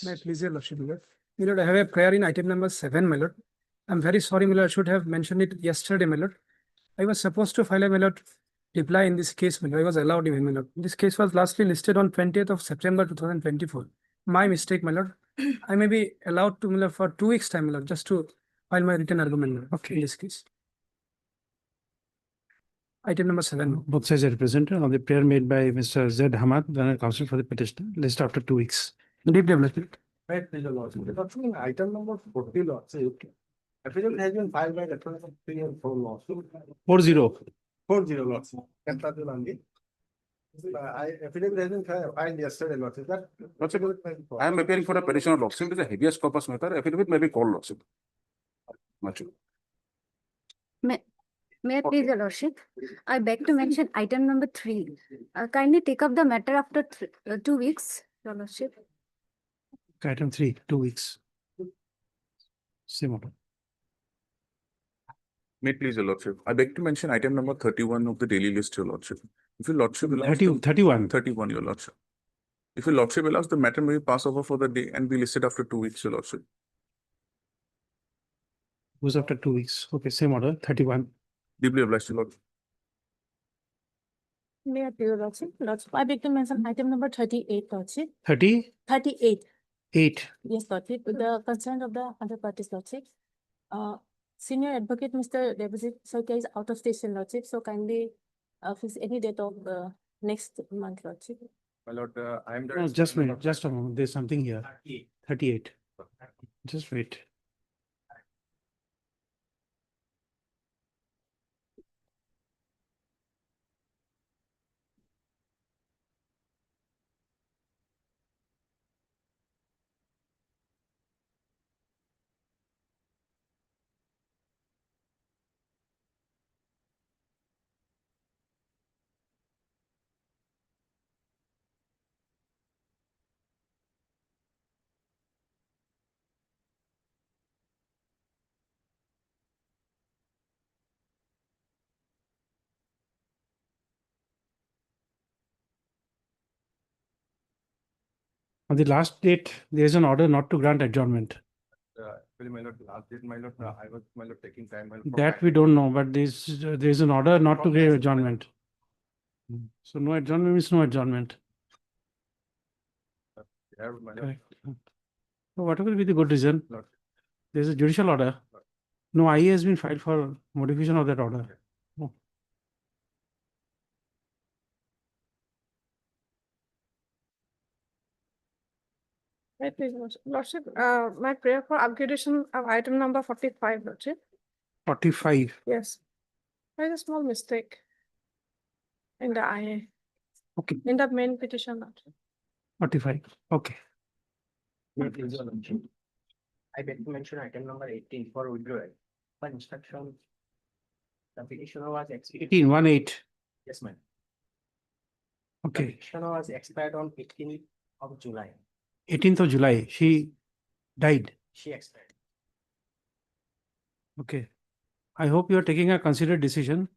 May I please, your Lordship, my Lord? My Lord, I have a prayer in item number 7, my Lord. I'm very sorry, my Lord, I should have mentioned it yesterday, my Lord. I was supposed to file a, my Lord, reply in this case, my Lord. I was allowed even, my Lord. This case was lastly listed on 20th of September 2024. My mistake, my Lord. I may be allowed to, my Lord, for 2 weeks' time, my Lord, just to file my written argument, my Lord, in this case. Item number 7. Both sides are represented on the prayer made by Mr. Z. Hamad, learned counsel for the petitioner, list after 2 weeks. Deep development. Right, please, your Lordship. Lordship, item number 40, Lordship. Affidavit has been filed by reference of 3 and 4 Lordship. 40. 40, Lordship. Affidavit has been filed yesterday, Lordship. That Lordship, I am appearing for a petition of Lordship. It is a habeas corpus matter. Affidavit may be called, Lordship. Lordship. May I please, your Lordship? I beg to mention item number 3. Kindly take up the matter after 2 weeks, your Lordship. Item 3, 2 weeks. Same order. May it please, your Lordship. I beg to mention item number 31 of the daily list, your Lordship. If your Lordship allows 31. 31, your Lordship. If your Lordship allows, the matter may pass over for the day and be listed after 2 weeks, your Lordship. Goes after 2 weeks. Okay, same order, 31. Deeply obliged, your Lordship. May I please, your Lordship? Lordship, I beg to mention item number 38, Lordship. 38. 38. Yes, Lordship, with the consent of the other parties, Lordship. Senior Advocate Mr. Deposit Sarkar is out of station, Lordship, so kindly fix any date of next month, Lordship. My Lord, I am the. No, just wait, just a moment. There's something here. 38. Just wait. On the last date, there is an order not to grant adjournment. My Lord, last date, my Lord, I was, my Lord, taking time. My Lord, That we don't know, but there is an order not to give adjournment. So no adjournment means no adjournment. Yeah, my Lord. Correct. So whatever will be the good reason, Lord. there is a judicial order. No IE has been filed for modification of that order. May I please, Lordship, my prayer for upgradation of item number 45, Lordship. 45. Yes. There is a small mistake in the IA, Okay, in the main petition, Lordship. 45. Okay. I beg to mention item number 18 for withdrawal. For instruction, the petitioner was expired. 18. Yes, ma'am. The Okay. petitioner was expired on 18th of July. 18th of July. She died. She expired. Okay. I hope you are taking a considered decision.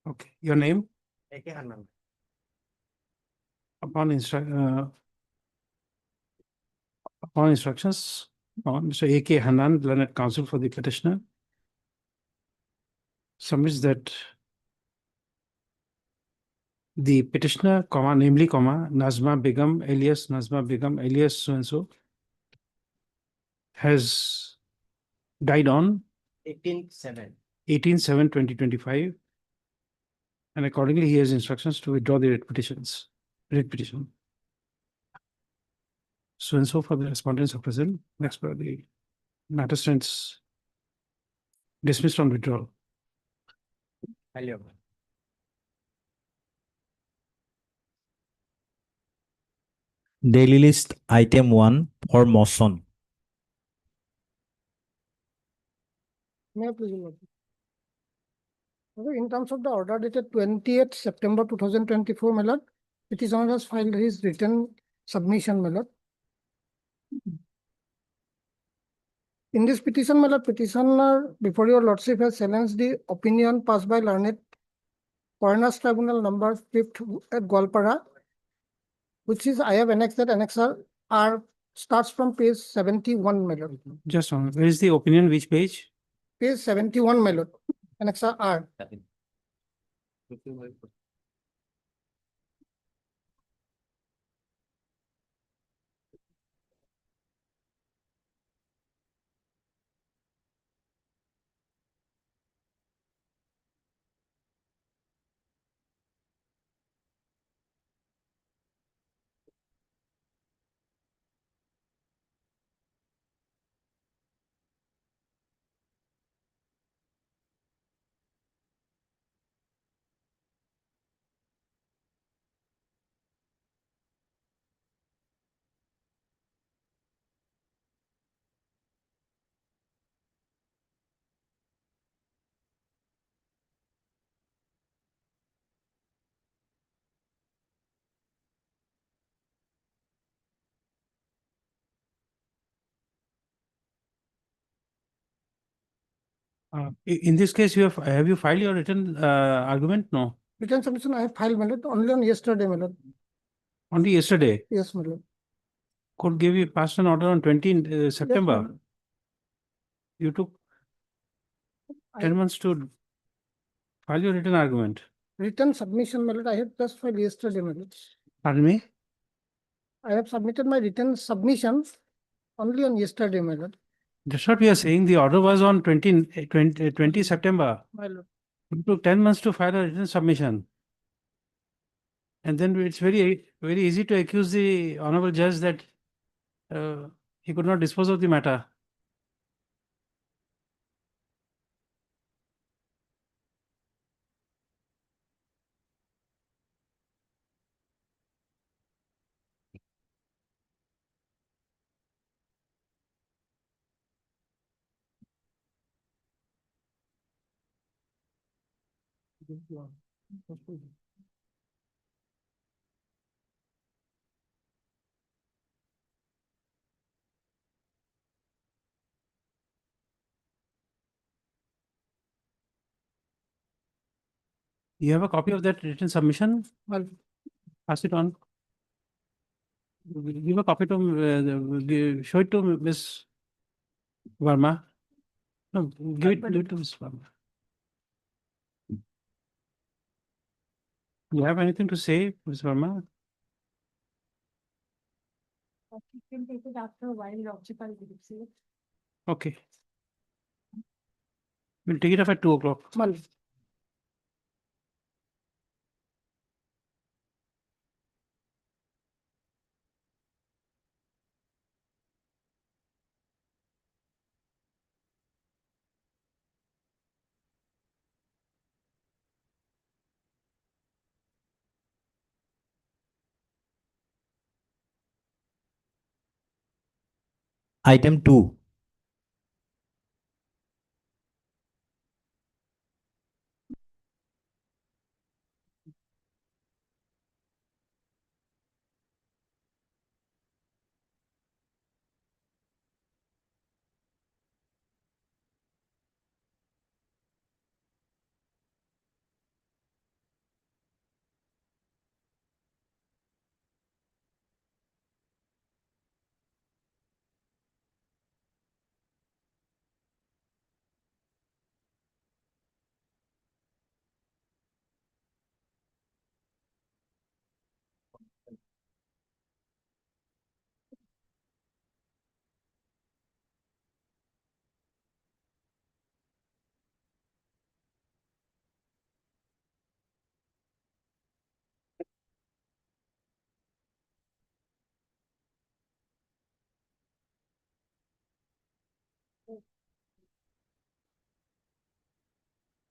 Okay. Your name? A.K. Hanan. Upon instructions, Mr. A.K. Hanan, learned counsel for the petitioner, submits that the petitioner, namely, Nazma Begum, alias Nazma Begum, alias so-and-so, has died on 18/7. 18/7/2025, and accordingly he has instructions to withdraw the writ petition. So-and-so for the respondents are present. Next, for the matter stands dismissed on withdrawal. Hello. Daily list item 1 for motion. May I please, Lord? Okay, in terms of the order dated 20th September 2024, my Lord, petitioner has filed his written submission, my Lord. In this petition, my Lord, petitioner, before your Lordship, has challenged the opinion passed by learned Foreigners Tribunal number 5th at Gwalpara, which is I have annexed that annexer R starts from page 71, my lord. Just on, where is the opinion, which page? Page 71, my lord. Annexa R. In this case, have you filed your written argument? No, Written submission I have filed, my lord, only on yesterday, my lord. only yesterday. Yes, my lord. Court gave you passed an order on 20 Yes, September. my lord. You took I- 10 months to file your written argument. Written submission, my lord, I have just filed yesterday, my lord. Pardon me? I have submitted my written submission only on yesterday, my lord. That's what we are saying. The order was on 20 September. My lord. It took 10 months to file a written submission. And then it's very easy to accuse the honorable judge that he could not dispose of the matter. You have a copy of that written submission? Well, Pass it on. Give a copy to, show it to Ms. Verma. No, give it to Ms. Verma. You have anything to say, Ms. Verma? You can take it after a while, Lordship, I'll give it to you. Okay. We'll take it up at 2 o'clock. my lord. Item 2.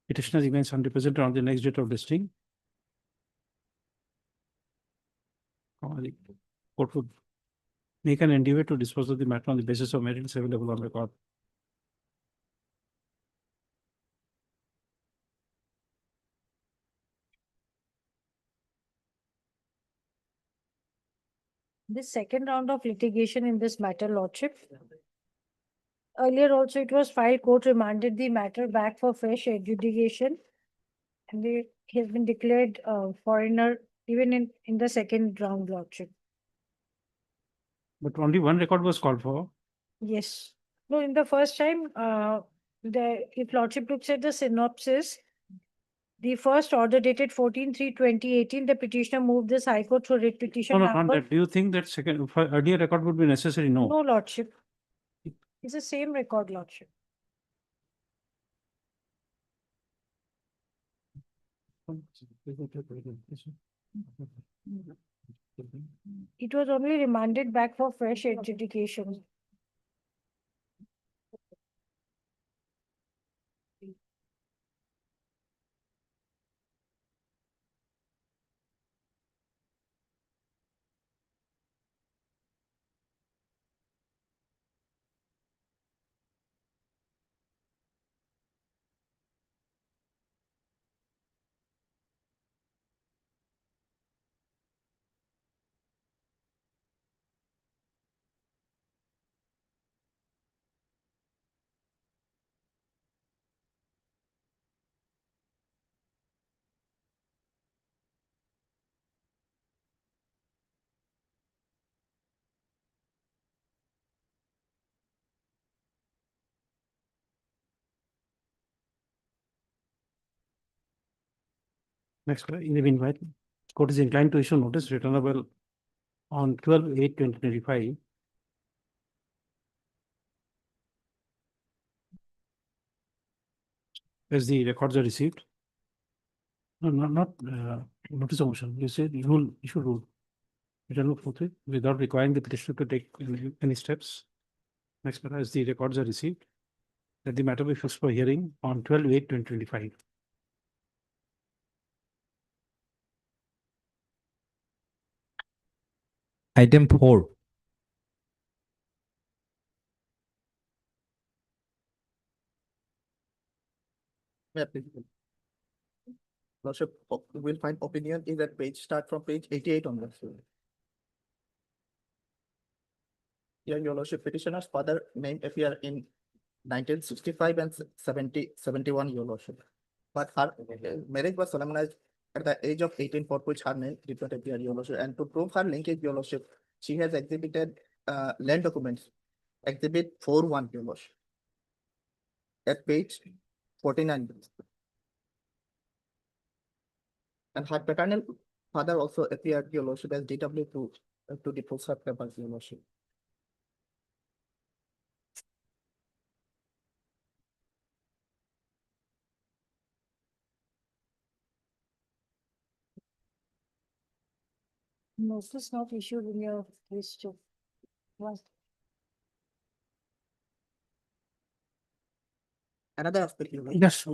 Petitioner remains unrepresented on the next date of listing. The court would make an endeavor to dispose of the matter on the basis of merits available on record. This second round of litigation in this matter, Lordship. Earlier also it was filed, court remanded the matter back for fresh adjudication. And he has been declared foreigner even in the second round, Lordship. But only one record was called for. Yes. No, in the first time, if Lordship looks at the synopsis, the first order dated 14/3/2018, the petitioner moved this High Court through writ petition No, not number. that. Do you think that second, earlier record would be necessary? No. No, Lordship. It's the same record, Lordship. It was only remanded back for fresh adjudication. Next, in the meanwhile, court is inclined to issue notice returnable on 12/8/2025. As the records are received. No, not notice of motion. You said rule, issue rule. Return of forthwith without requiring the petitioner to take any steps. Next, as the records are received, that the matter be fixed for hearing on 12/8/2025. Item 4. Lordship, we'll find opinion is that page start from page 88 onwards. Here, your Lordship, petitioner's father name appear in 1965 and 71, your Lordship. But her marriage was solemnized at the age of 18, for which her name did not appear, your Lordship. And to prove her linkage, your Lordship, she has exhibited land documents, exhibit 4-1, your Lordship, at page 49. And her paternal father also appeared, your Lordship, as DW to depose her papers, your Lordship. Notice not issued in your list of. Was Another aspect, your Lordship. Yes.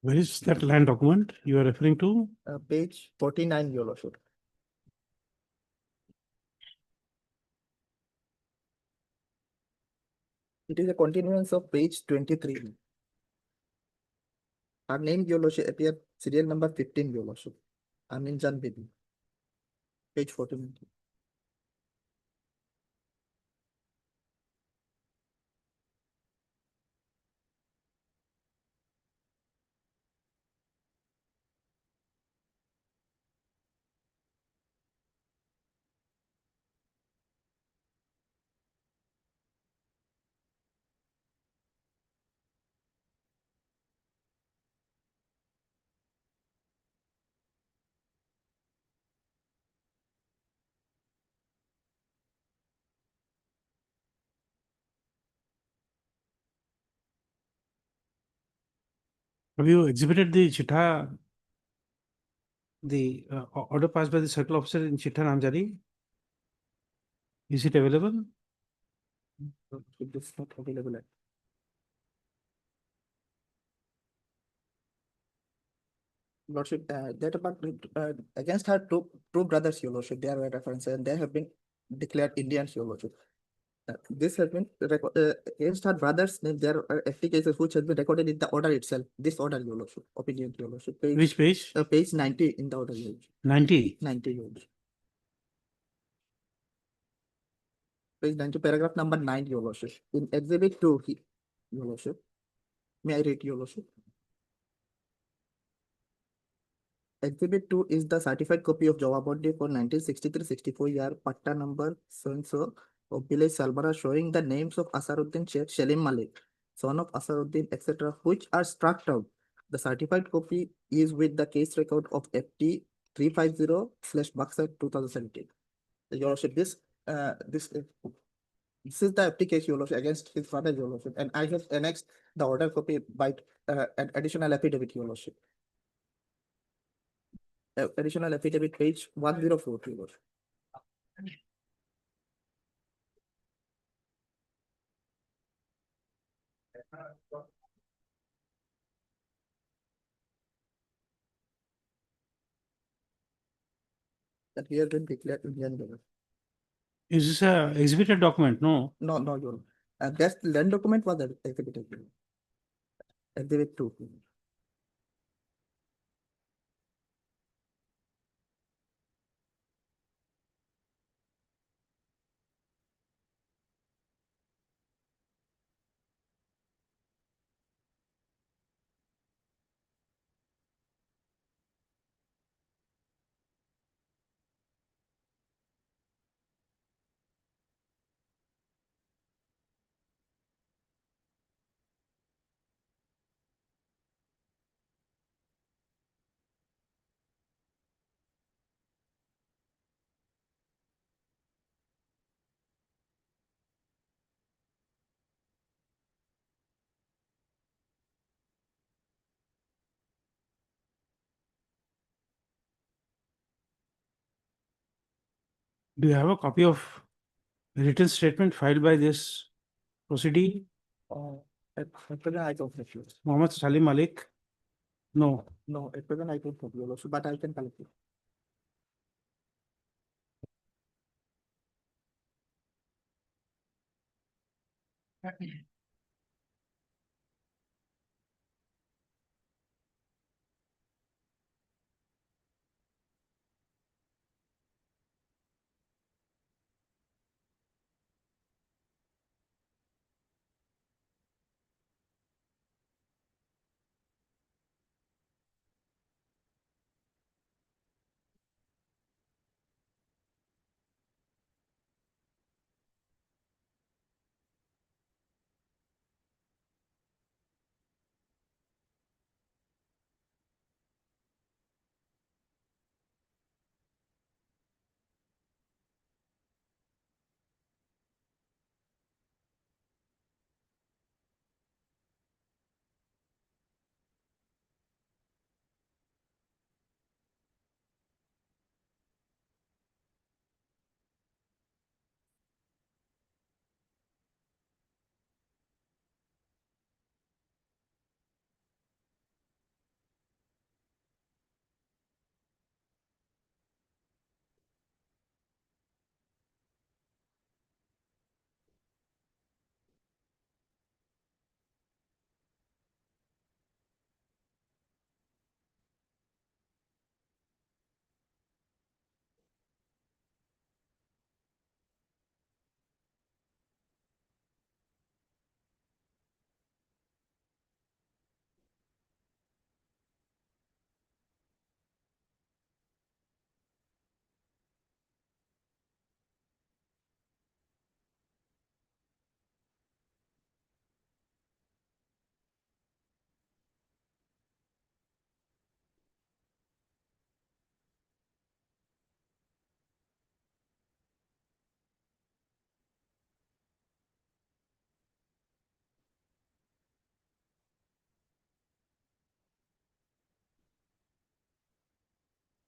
Where is that land document you are referring to? Page 49, Your Lordship. It is a continuance of page 23. Our name, Your Lordship, appear serial number 15, Your Lordship. I'm in Jan Baby. Page 14. Have you exhibited the chitta, the order passed by the circle officer in Chitta Namjari? Is it available? It is not available. Lordship, that about against her two brothers, Your Lordship, they are reference and they have been declared Indians, Your Lordship. This has been against her brothers' name. There are FT cases which has been recorded in the order itself. This order, Your Lordship, opinion, Your Lordship. Which page? Page 90 in the order, Your Lordship. 90. 90, Your Lordship. Page 90, paragraph number 9, Your Lordship. In exhibit 2, Your Lordship. May I read, Your Lordship? Exhibit 2 is the certified copy of Jawabandi for 1963-64 year patta number so-and-so of village Salbara showing the names of Asaruddin Sheikh Shalim Malik, son of Asaruddin, etc., which are struck out. The certified copy is with the case record of FT 350/Buxar 2017. Your Lordship, this is the FT case, Your Lordship, against his father, Your Lordship, and I have annexed the order copy by an additional affidavit, Your Lordship. Additional affidavit page 104, Your Lordship. That he has been declared Indian, Your Lordship. Is this a exhibited document? No. No, no, Your Lordship. That land document was exhibited. Exhibit 2. Do you have a copy of written statement filed by this proceeding? At present, I don't have yours. Muhammad Salim Malik? No. No, at present, I don't have Your Lordship, but I can collect it.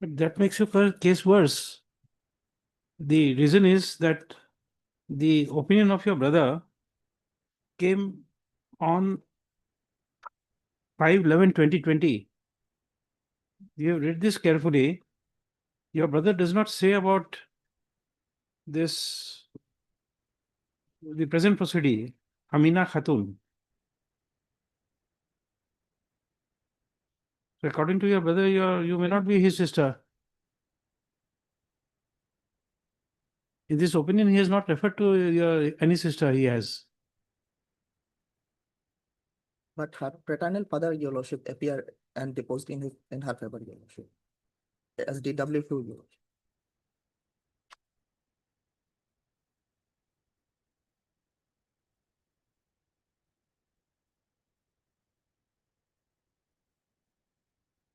But that makes your case worse. The reason is that the opinion of your brother came on 5/11/2020. You have read this carefully. Your brother does not say about this, the present proceeding, Amina Khatun. So according to your brother, you may not be his sister. In this opinion, he has not referred to any sister he has. But her paternal father, your lordship, appear and deposed in her favor, your lordship. As DW2, your lordship.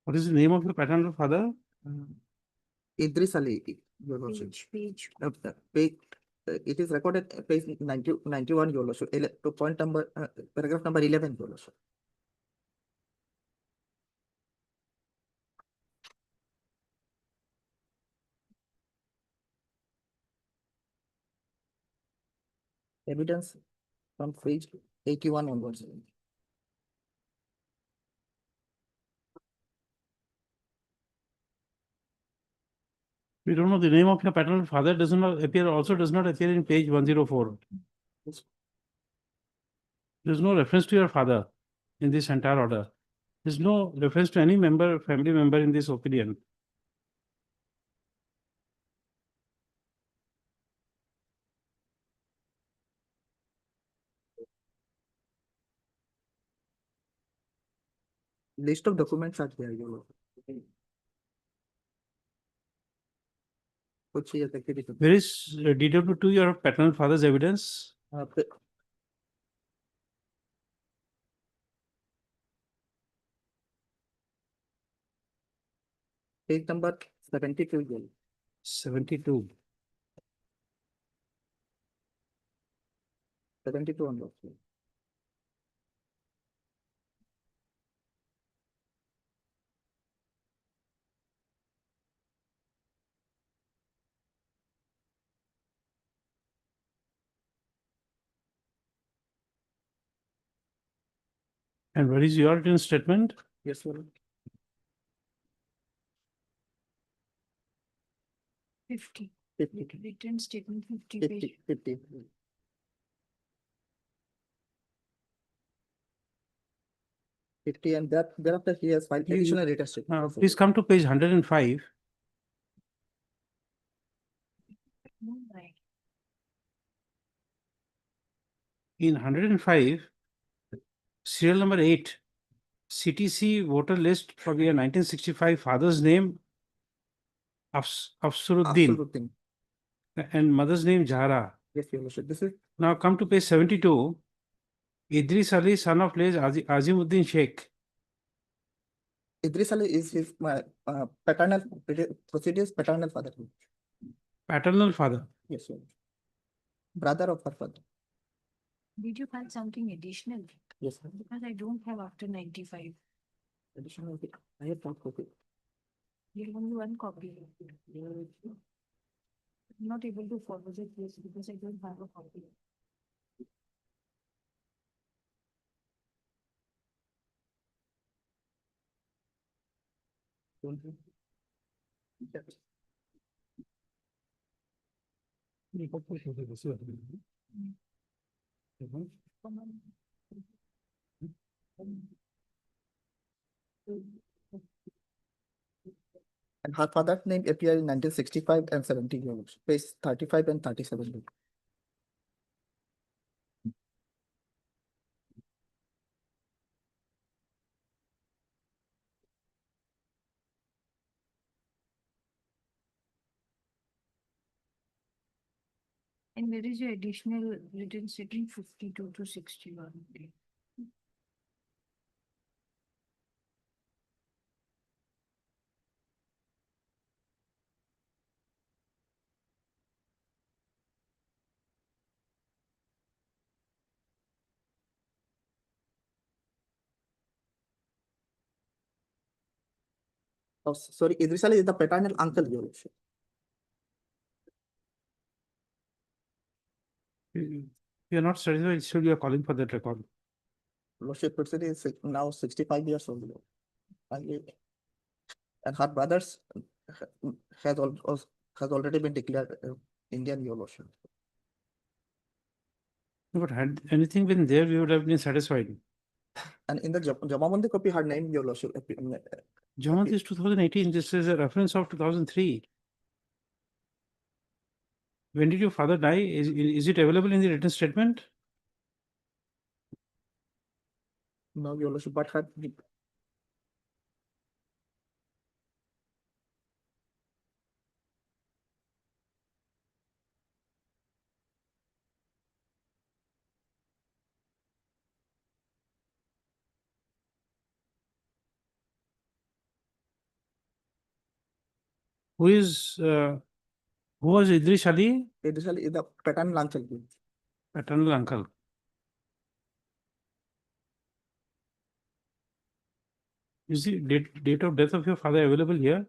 What is the name of your paternal father? Idris Ali, your lordship. Page, it is recorded page 91, your lordship. To point number, paragraph number 11, your lordship. Evidence from page 81 onwards. We don't know the name of your paternal father does not appear in page 104. There's no reference to your father in this entire order. There's no reference to any family member in this opinion. List of documents are there, your lordship. Which is activity. Where is DW2 your paternal father's evidence? Page number 72, your lordship. 72. 72 onwards. And where is your written statement? Yes, your lordship. 50. 50. Written statement 50 50, page. 50. 50, and thereafter he has filed You- additional written statement. Please come to page 105. No, right. In 105, serial number 8, CTC voter list for the year 1965, father's name Afsuruddin Absolutely. and mother's name Jahra. Yes, your lordship. This is Now come to page 72. Idris Ali, son of late Azimuddin Sheikh. Idris Ali is his paternal Procedure's paternal father. Paternal father. Yes, your lordship. Brother of her father. Did you find something additional? Yes, sir. Because I don't have after 95. Additional. I have not copied. You have only one copy. I'm not able to forward it yes, because I don't have a copy. Don't you? Yes. And her father's name appeared in 1965 and 70, your lordship. Page 35 and 37. And where is your additional written statement 52 to 61? Oh, sorry, Idrisali is the paternal uncle, your lordship. You are not satisfied, still you are calling for that record. Lordship, Fishery is now 65 years old. And her brothers has also has already been declared Indian, your lordship. But had anything been there, we would have been satisfied. And in the Jamabandi copy, her name, your lordship. Jamaat is 2018, this is a reference of 2003. When did your father die? Is it available in the written statement? No, your lordship, but her Who was Idris Ali? Idrisali is the paternal uncle. Paternal uncle. Is the date of death of your father available here?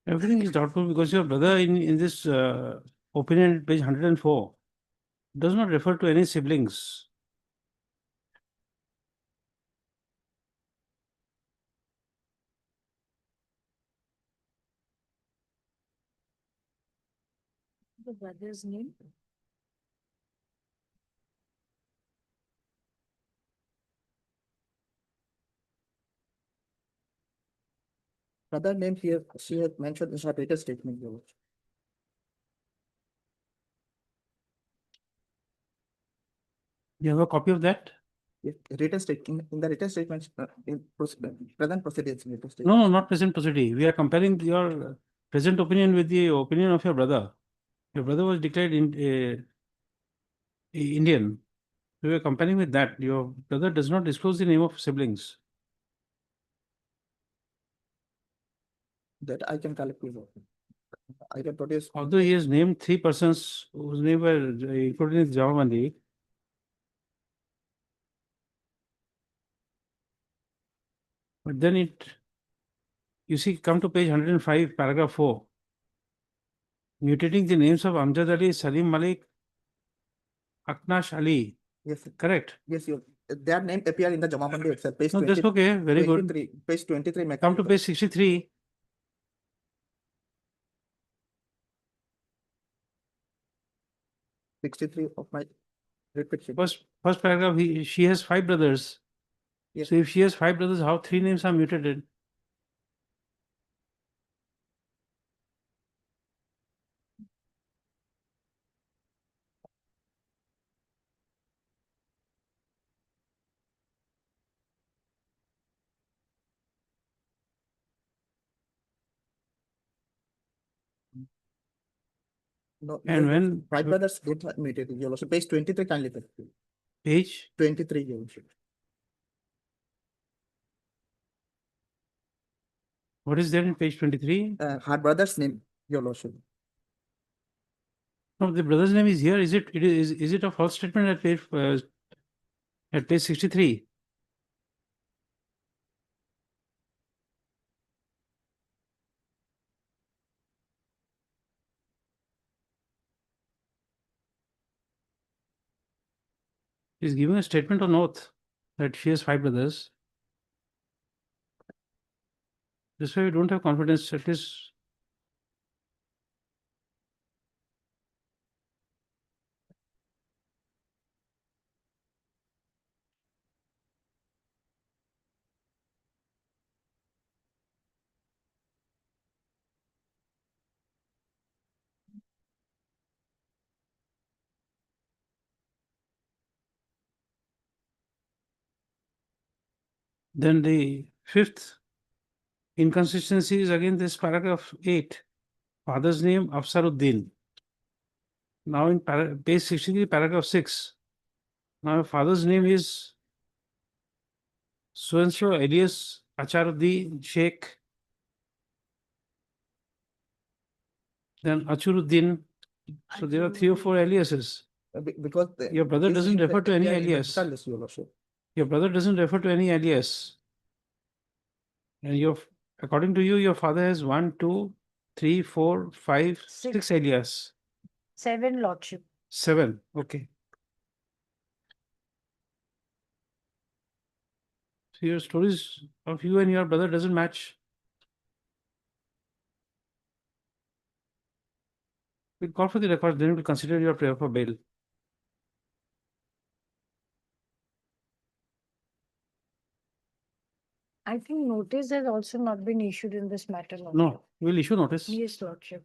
Everything is doubtful because your brother in this opinion, page 104, does not refer to any siblings. The brother's name. brother name here, she has mentioned in her written statement, your lordship. You have a copy of that? Yes, written statement, in the written statement, present proceedings. Written No, statement. no, not present proceeding. We are comparing your present opinion with the opinion of your brother. Your brother was declared Indian. We are comparing with that. Your brother does not disclose the name of siblings. That I can collect you. I can produce. Although he has named 3 persons whose name were included in the Jamabandi, but then you see, come to page 105, paragraph 4. Mutating the names of Amjad Ali, Salim Malik, Aknash Ali. Yes, sir. Correct? Yes, their name appear in the Jamabandi itself, page No, 20, that's okay. Very good. 23, page 23. Come to page 63. 63 of my repeat. First paragraph, she has 5 brothers. Yes. So if she has 5 brothers, how 3 names are mutated? No, And when 5 brothers get mutated, your lordship, page 23 kindly put. page 23, your lordship. what is there in page 23? Her brother's name, your lordship. No, the brother's name is here. Is it a false statement at page 63? She's giving a statement on oath that she has 5 brothers. This way we don't have confidence, at least. Then the 5th inconsistency is again this paragraph 8. Father's name Afsaruddin. Now in page 63, paragraph 6. Now father's name is so and so alias Acharuddin Sheikh. Then Achuruddin. So there are 3 or 4 aliases. Because Your brother this doesn't is refer to any appear in the alias. fiscal list, Your Lordship. Your brother doesn't refer to any alias. And according to you, your father has 1, 2, 3, 4, 5, 6 alias. 7, Lordship. 7. Okay. So your stories of you and your brother doesn't match. We'll call for the record, then we'll consider your prayer for bail. I think notice has also not been issued in this matter. Lordship. No, we'll issue notice. Yes, Lordship.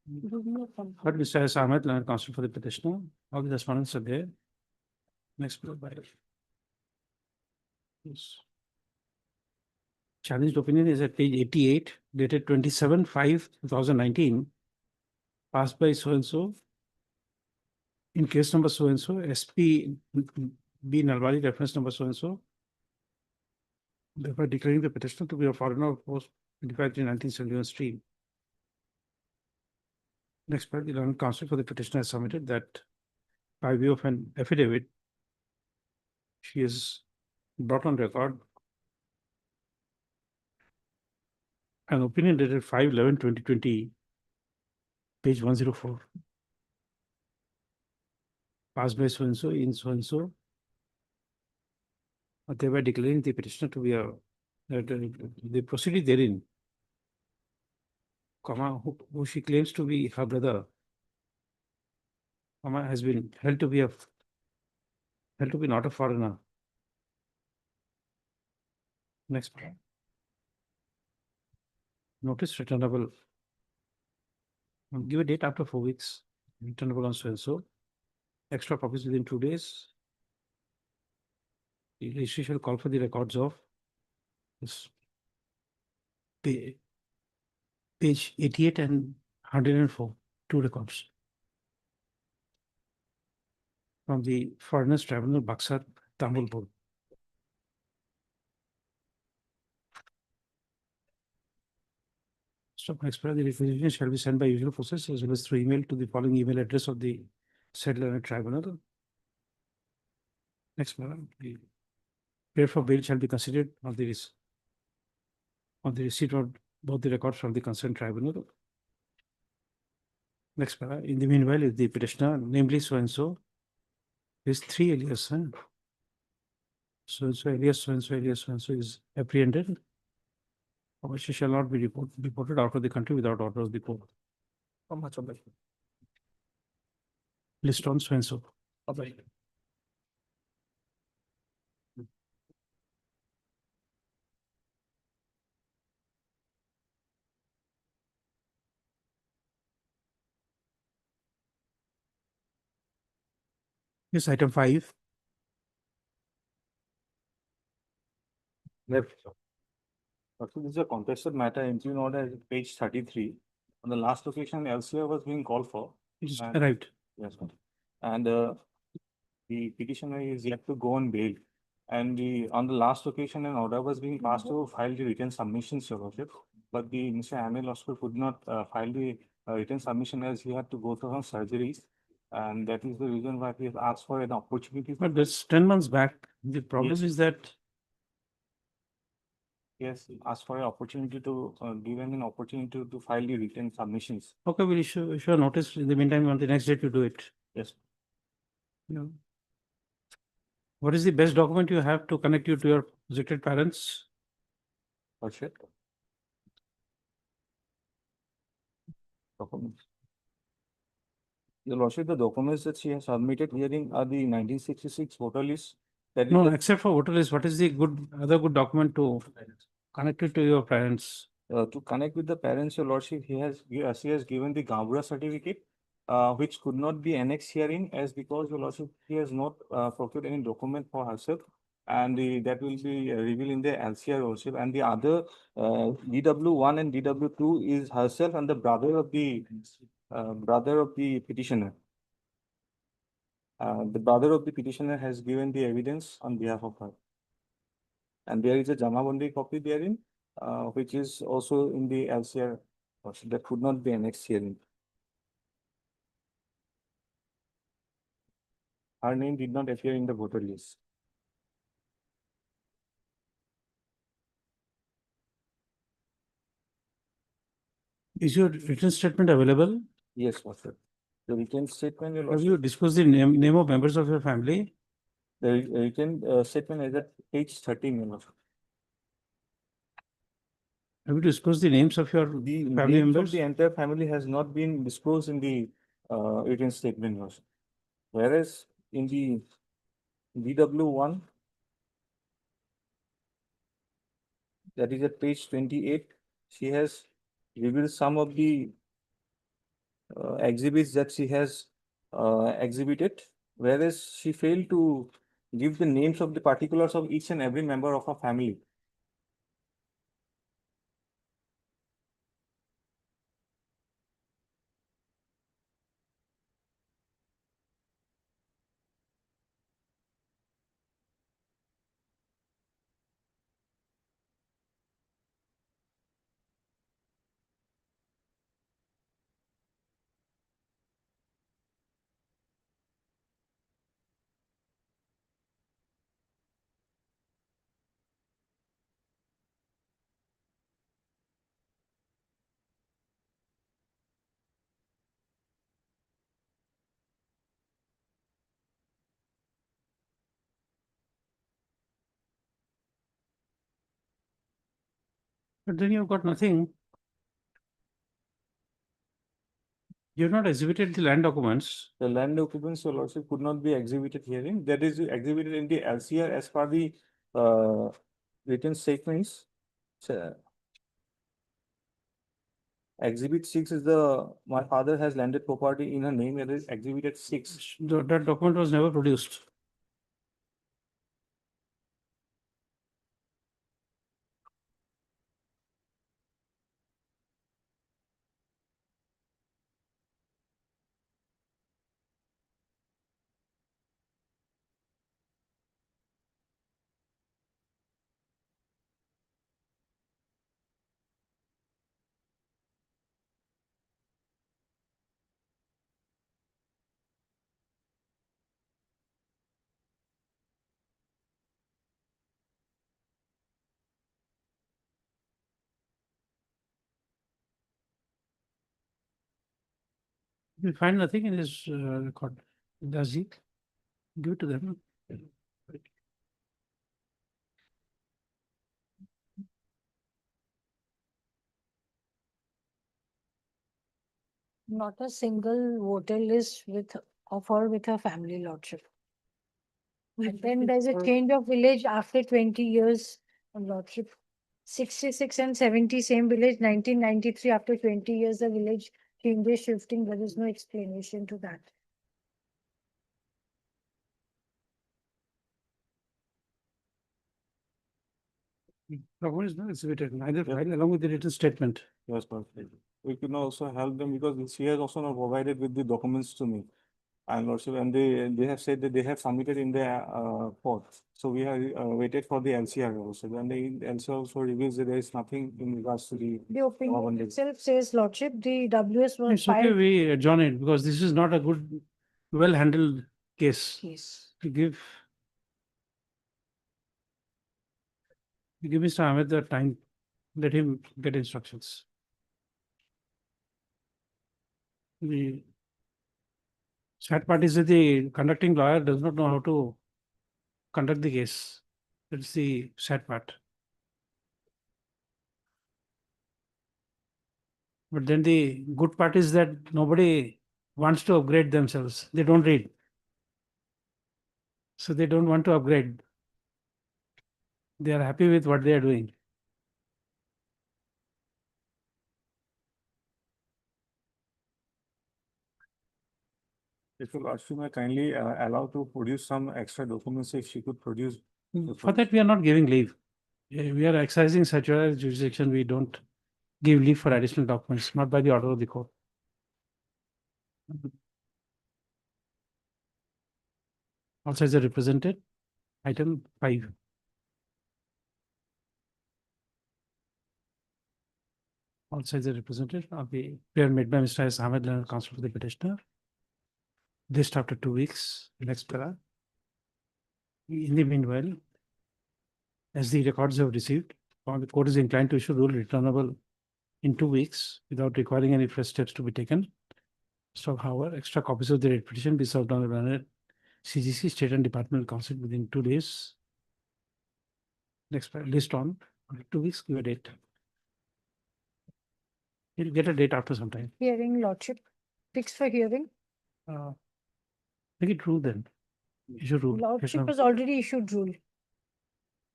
But Mr. S. Ahmed, Learned Counsel for the petitioner, all the respondents are there. Next by. Yes. Challenged opinion is at page 88, dated 27/5/2019, passed by so and so. In case number so and so, SP B Nalwari, reference number so and so. Thereby declaring the petitioner to be a foreigner post 25/3/1971 stream. Next part, the Learned Counsel for the petitioner has submitted that by way of an affidavit, she is brought on record an opinion dated 5/11/2020, page 104, passed by so and so in so and so, thereby declaring the petitioner to be the proceeding therein, who she claims to be her brother, has been held to be not a foreigner. Next part. Notice returnable. Give a date after 4 weeks. Returnable on so and so. Extra copies within 2 days. The registry shall call for the records of this page 88 and 104, 2 records from the Foreigners Tribunal, Baksar, Tamil Board. Stop expiry. The requisition shall be sent by usual process as well as through email to the following email address of the said learned tribunal. Next, the prayer for bail shall be considered on the receipt of both the records from the concerned tribunal. Next, in the meanwhile, if the petitioner, namely so and so, is 3 alias, so and so alias, so and so alias, so and so is apprehended, or she shall not be deported out of the country without order of the court. How much of it? List on so and so. Okay. Yes, item 5. Left. So this is a contested matter, entry note as page 33. On the last occasion, LCR was being called for. It is And- arrived. Yes, sir. And the petitioner is yet to go on bail. And on the last occasion, an order was being passed to file the written submissions, Your Worship. But the Mr. Amel Oscar could not file the written submission as he had to go through some surgeries. And that is the reason why he has asked for an opportunity. But that's 10 months back. The problem Yes. is that Yes, ask for an opportunity to give him an opportunity to file the written submissions. okay, we'll issue a notice. In the meantime, on the next date, you do it. Yes. No. What is the best document you have to connect you to your rejected parents? Lordship. Documents. Your Lordship, the documents that she has submitted hearing are the 1966 voter list. That is No, the- except for voter list, what is the other good document to connect it to your parents? To connect with the parents, Your Lordship, she has given the Gabra certificate, which could not be annexed herein as because Your Lordship, she has not procured any document for herself. And that will be revealed in the LCR also. And the other DW1 and DW2 is herself and the brother of the petitioner. The brother of the petitioner has given the evidence on behalf of her. And there is a Jamabandi copy therein, which is also in the LCR also, that could not be annexed herein. Her name did not appear in the voter list. Is your written statement available? Yes, Master. The written statement, Your Have Lordship, you disclosed the name of members of your family? the written statement is at page 13, Your Lordship. Have you disclosed the names of your The family names of members? the entire family has not been disclosed in the written statement, Your Lordship. Whereas in the DW1, that is at page 28, she has revealed some of the exhibits that she has exhibited, whereas she failed to give the names of the particulars of each and every member of her family. But then you've got nothing. You've not exhibited the land documents. The land occupants, Your Lordship, could not be exhibited herein. That is exhibited in the LCR as per the written statements. So, Exhibit 6 is my father has landed property in her name. It is Exhibit 6. That document was never produced. You find nothing in his record. Does he? Give it to them. Not a single voter list of her with her family, Lordship. And then there's a change of village after 20 years, Lordship. 66 and 70, same village, 1993, after 20 years, the village changes, shifting, there is no explanation to that. Document is not exhibited, neither file along with the written statement. Yes, perfect. We could also help them because she has also not provided with the documents to me. And Lordship, and they have said that they have submitted in their court. So we have waited for the LCR also. And the LCR also reveals that there is nothing in regards to the. The opinion itself says, Lordship, the WS was It's okay, filed. we adjourn it because this is not a good, well-handled case. Yes. Give Mr. Ahmed the time, let him get instructions. The sad part is that the conducting lawyer does not know how to conduct the case. That's the sad part. But then the good part is that nobody wants to upgrade themselves. They don't read. So they don't want to upgrade. They are happy with what they are doing. If you Lordship may kindly allow to produce some extra documents, if she could produce. For that, we are not giving leave. We are exercising statutory jurisdiction. We don't give leave for additional documents, not by the order of the court. Also, as a represented, item 5. Also, as a representative of the prayer made by Mr. S. Ahmed, Leonard, counsel for the petitioner. This after 2 weeks, next para. In the meanwhile, as the records have received, the court is inclined to issue rule returnable in 2 weeks without requiring any fresh steps to be taken. So, however, extra copies of the writ petition be served on the Remanded CGC State and Departmental Council within 2 days. Next list on 2 weeks, give a date. You'll get a date after some time. Hearing, Lordship, fixed for hearing. Make it rule then. Issue rule. Lordship has already issued rule.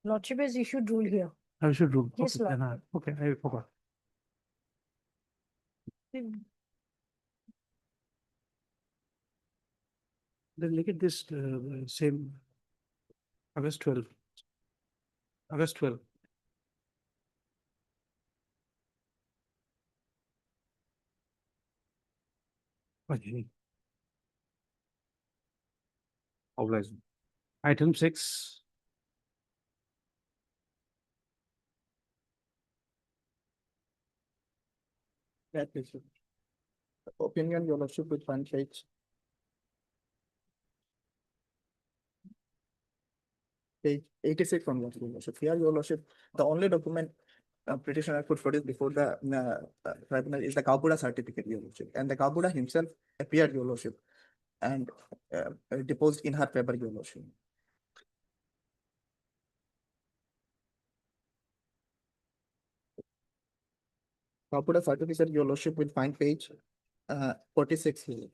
Lordship has issued rule here. I should rule. Yes, Okay, Lord. then, okay, I forgot. Then look at this same August 12. August 12. Okay. Obliged. Item 6. That is it. Opinion, your lordship, with one page. Page 86 from your lordship. Here, your lordship, the only document petitioner could produce before the tribunal is the Kabuda certificate, your lordship. And the Kabuda himself appeared, your lordship, and deposed in her favor, your lordship. Kabuda certificate, your lordship, will find page 46 here.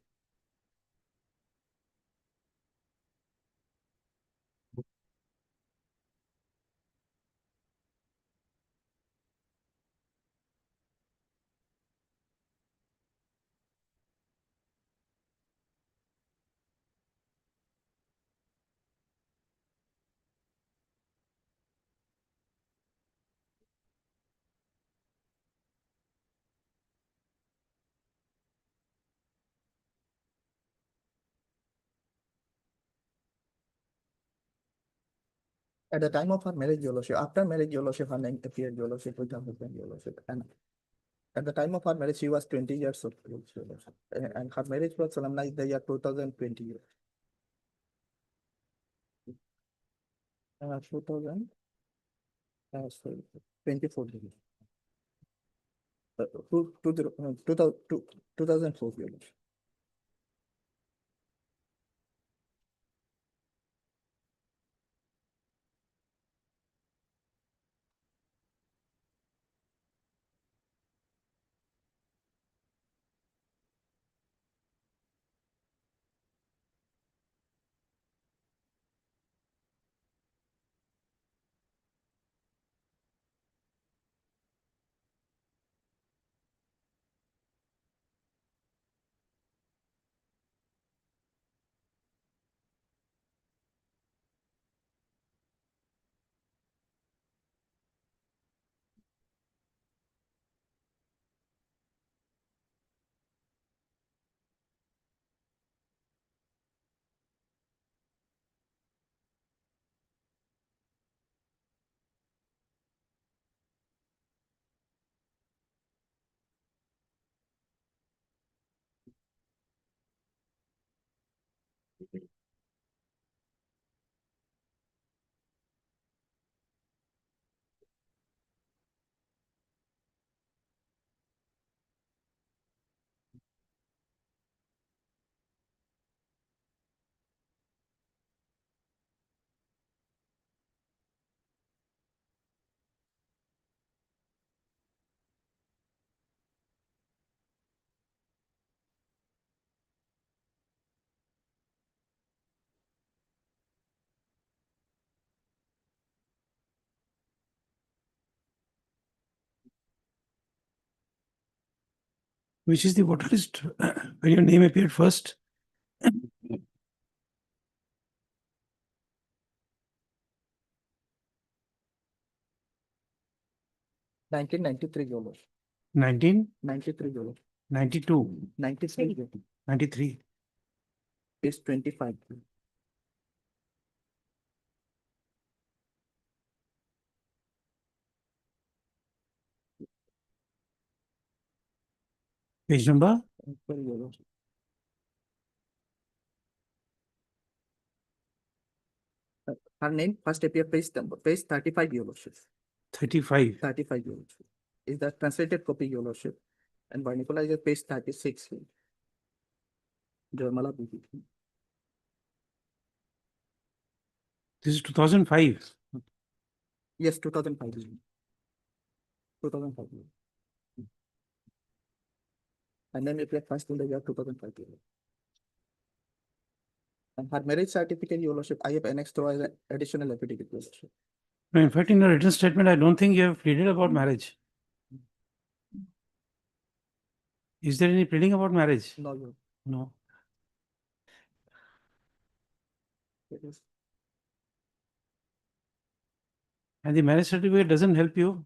At the time of her marriage, your lordship, after marriage, your lordship, her name appeared, your lordship, with her husband, your lordship. And at the time of her marriage, she was 20 years old, your lordship. And her marriage was solemnized the year 2020. 2000, sorry, 24. 2004, your lordship. Which is the voter list when your name appeared first? 1993 your lordship. 1992, 93 your lordship. 93 93. is 25. Page number? Sorry, your lordship. Her name first appear page 35 your lordship. 35. 35 your lordship. Is the translated copy your lordship. And vernacular is page 36. Joymala BB. This is 2005. Yes, 2005. 2005. And then appeared first in the year 2005. And her marriage certificate, your lordship, I have annexed to as an additional affidavit, your lordship. No, in fact, in your written statement, I don't think you have pleaded about marriage. Is there any pleading about marriage? No, your. No. Yes. And the marriage certificate doesn't help you.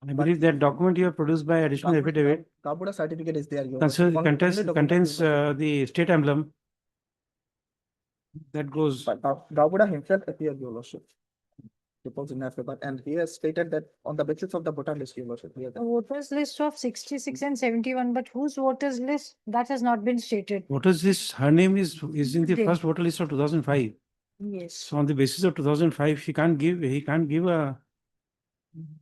I believe that document you have produced by additional affidavit Kabuda certificate is there. Your contains the state emblem that goes. But Kabuda himself appeared, your lordship. Reports in paper, and he has stated that on the basis of the voter list, your lordship. The voters list of 66 and 71, but whose voters list? That has not been stated. Voters list, her name is in the There. first voter list of 2005. Yes. So on the basis of 2005, he can't give a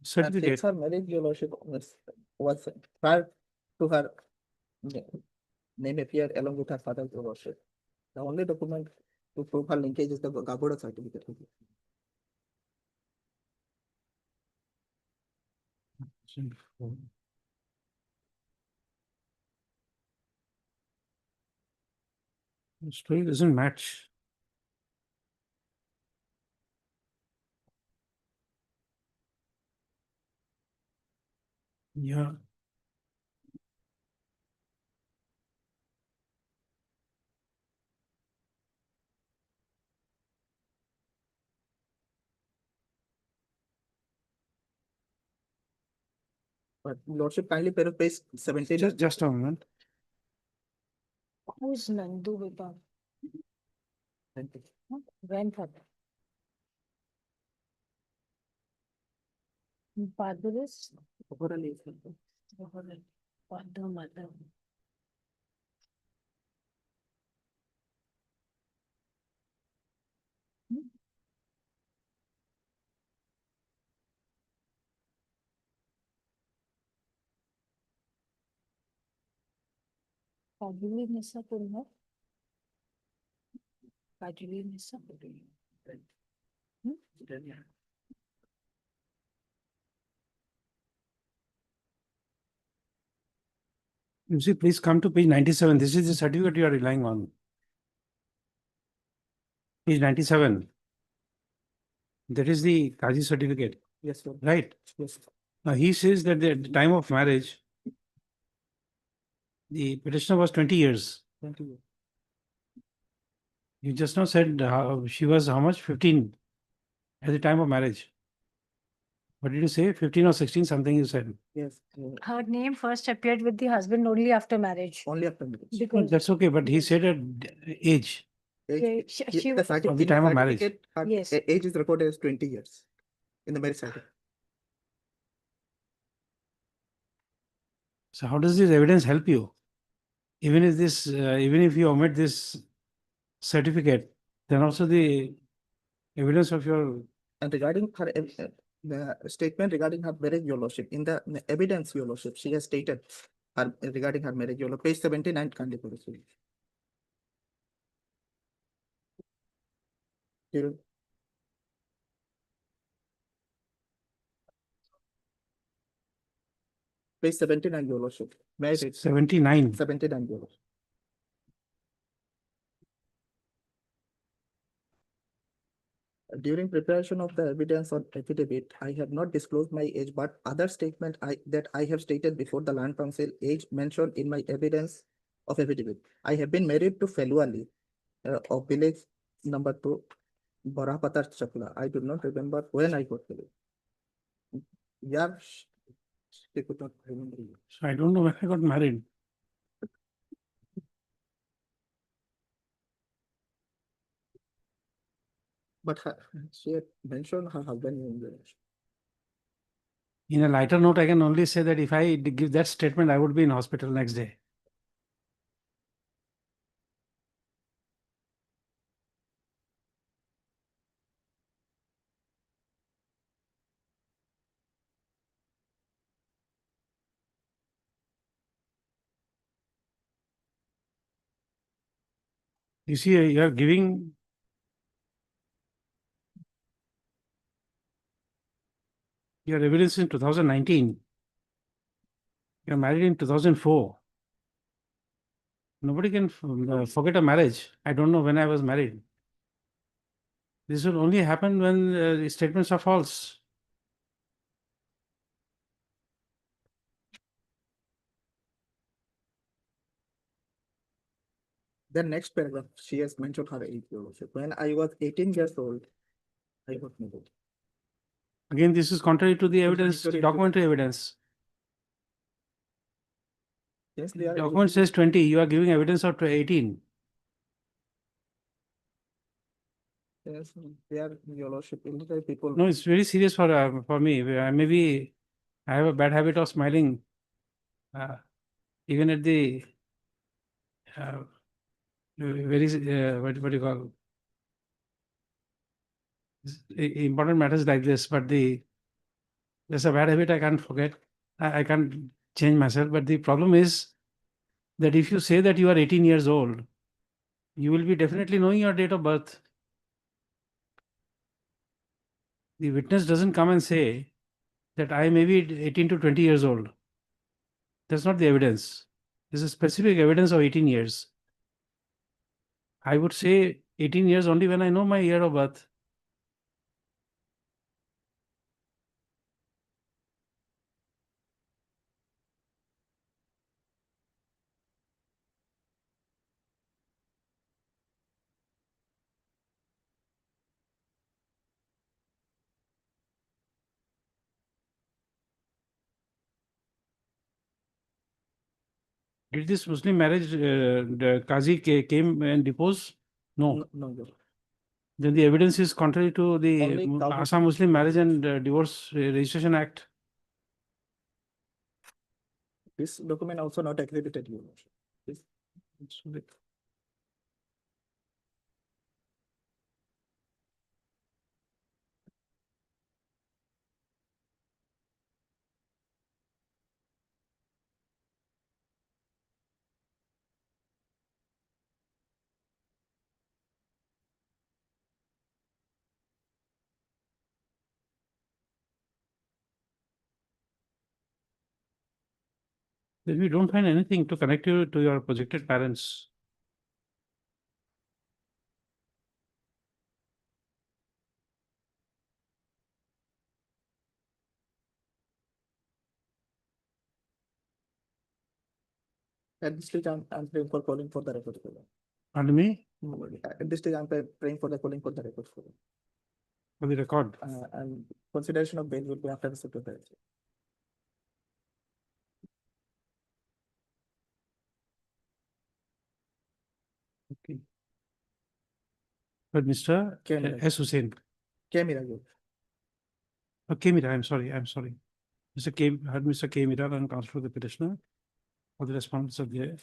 certificate. Her marriage, your lordship, was prior to her name appeared along with her father, your lordship. The only document to prove her linkage is the Kabuda certificate. The story doesn't match. Yeah. But lordship kindly pair of page 17. Just a moment. Who's Nandu Vibhav? Grandfather. Father is? Father, mother. Kajuli Nisa Purna. Kajuli Nisa Purna. You see, please come to page 97. This is the certificate you are relying on. Page 97. That is the Kaji certificate, Yes, sir. right? Yes. Now he says that at the time of marriage, the petitioner was 20 years. 20 years. You just now said she was how much? 15 at the time of marriage. What did you say? 15 or 16, something you said. Yes. Her name first appeared with the husband only after marriage. Only after marriage. Well, Because that's okay, but he said at age. Yeah, she- The certificate, Of the time of marriage. her Yes. age is recorded as 20 years in the marriage certificate. So how does this evidence help you? Even if you omit this certificate, then also the evidence of your And regarding her, the statement regarding her marriage, your lordship, in the evidence, your lordship, she has stated her regarding her marriage, your lordship, page 79, kindly proceed. Page 79, your lordship. May I read? 79. 79, your lordship. During preparation of the evidence on affidavit, I have not disclosed my age, but other statement that I have stated before the Land Council age mentioned in my evidence of affidavit. I have been married to Feluali of village number 2, Barapatar Chakla. I do not remember when I got married. Yeah, they could not remember you. So I don't know when I got married. But she had mentioned her husband in the In a lighter note, I can only say that if I give that statement, I would be in hospital next day. You see, you are giving your evidence in 2019. You're married in 2004. Nobody can forget a marriage. I don't know when I was married. This will only happen when the statements are false. The next paragraph, she has mentioned her age. Your Worship. When I was 18 years old, I got married. Again, this is contrary to the evidence, Contrary to- documentary evidence. Yes, they are. Document says 20, you are giving evidence of 18. Yes, they are, Your Lordship, illiterate people. No, it's very serious for me. Maybe I have a bad habit of smiling even at the very, what do you call, important matters like this, but there's a bad habit I can't forget. I can't change myself, but the problem is that if you say that you are 18 years old, you will be definitely knowing your date of birth. The witness doesn't come and say that I may be 18 to 20 years old. That's not the evidence. There's a specific evidence of 18 years. I would say 18 years only when I know my year of birth. Did this Muslim marriage, the Qazi came and deposed? No. No, Your Then the evidence is contrary to the Only thousand- Assam Muslim Marriage and Divorce Registration Act. This document also not exhibited, Your Lordship. This- Then we don't find anything to connect you to your projected parents. At this stage, I'm praying for calling for the record. Pardon me? At this stage, I'm praying for the calling for the record. For the record. And consideration of bail will be after the secretary. Okay. But Mr. Kemira. S. Hussain. Kemira, Your K. Mira, I'm sorry. Mr. K. Had Mr. K. Mira and counsel for the petitioner for the respondents of the.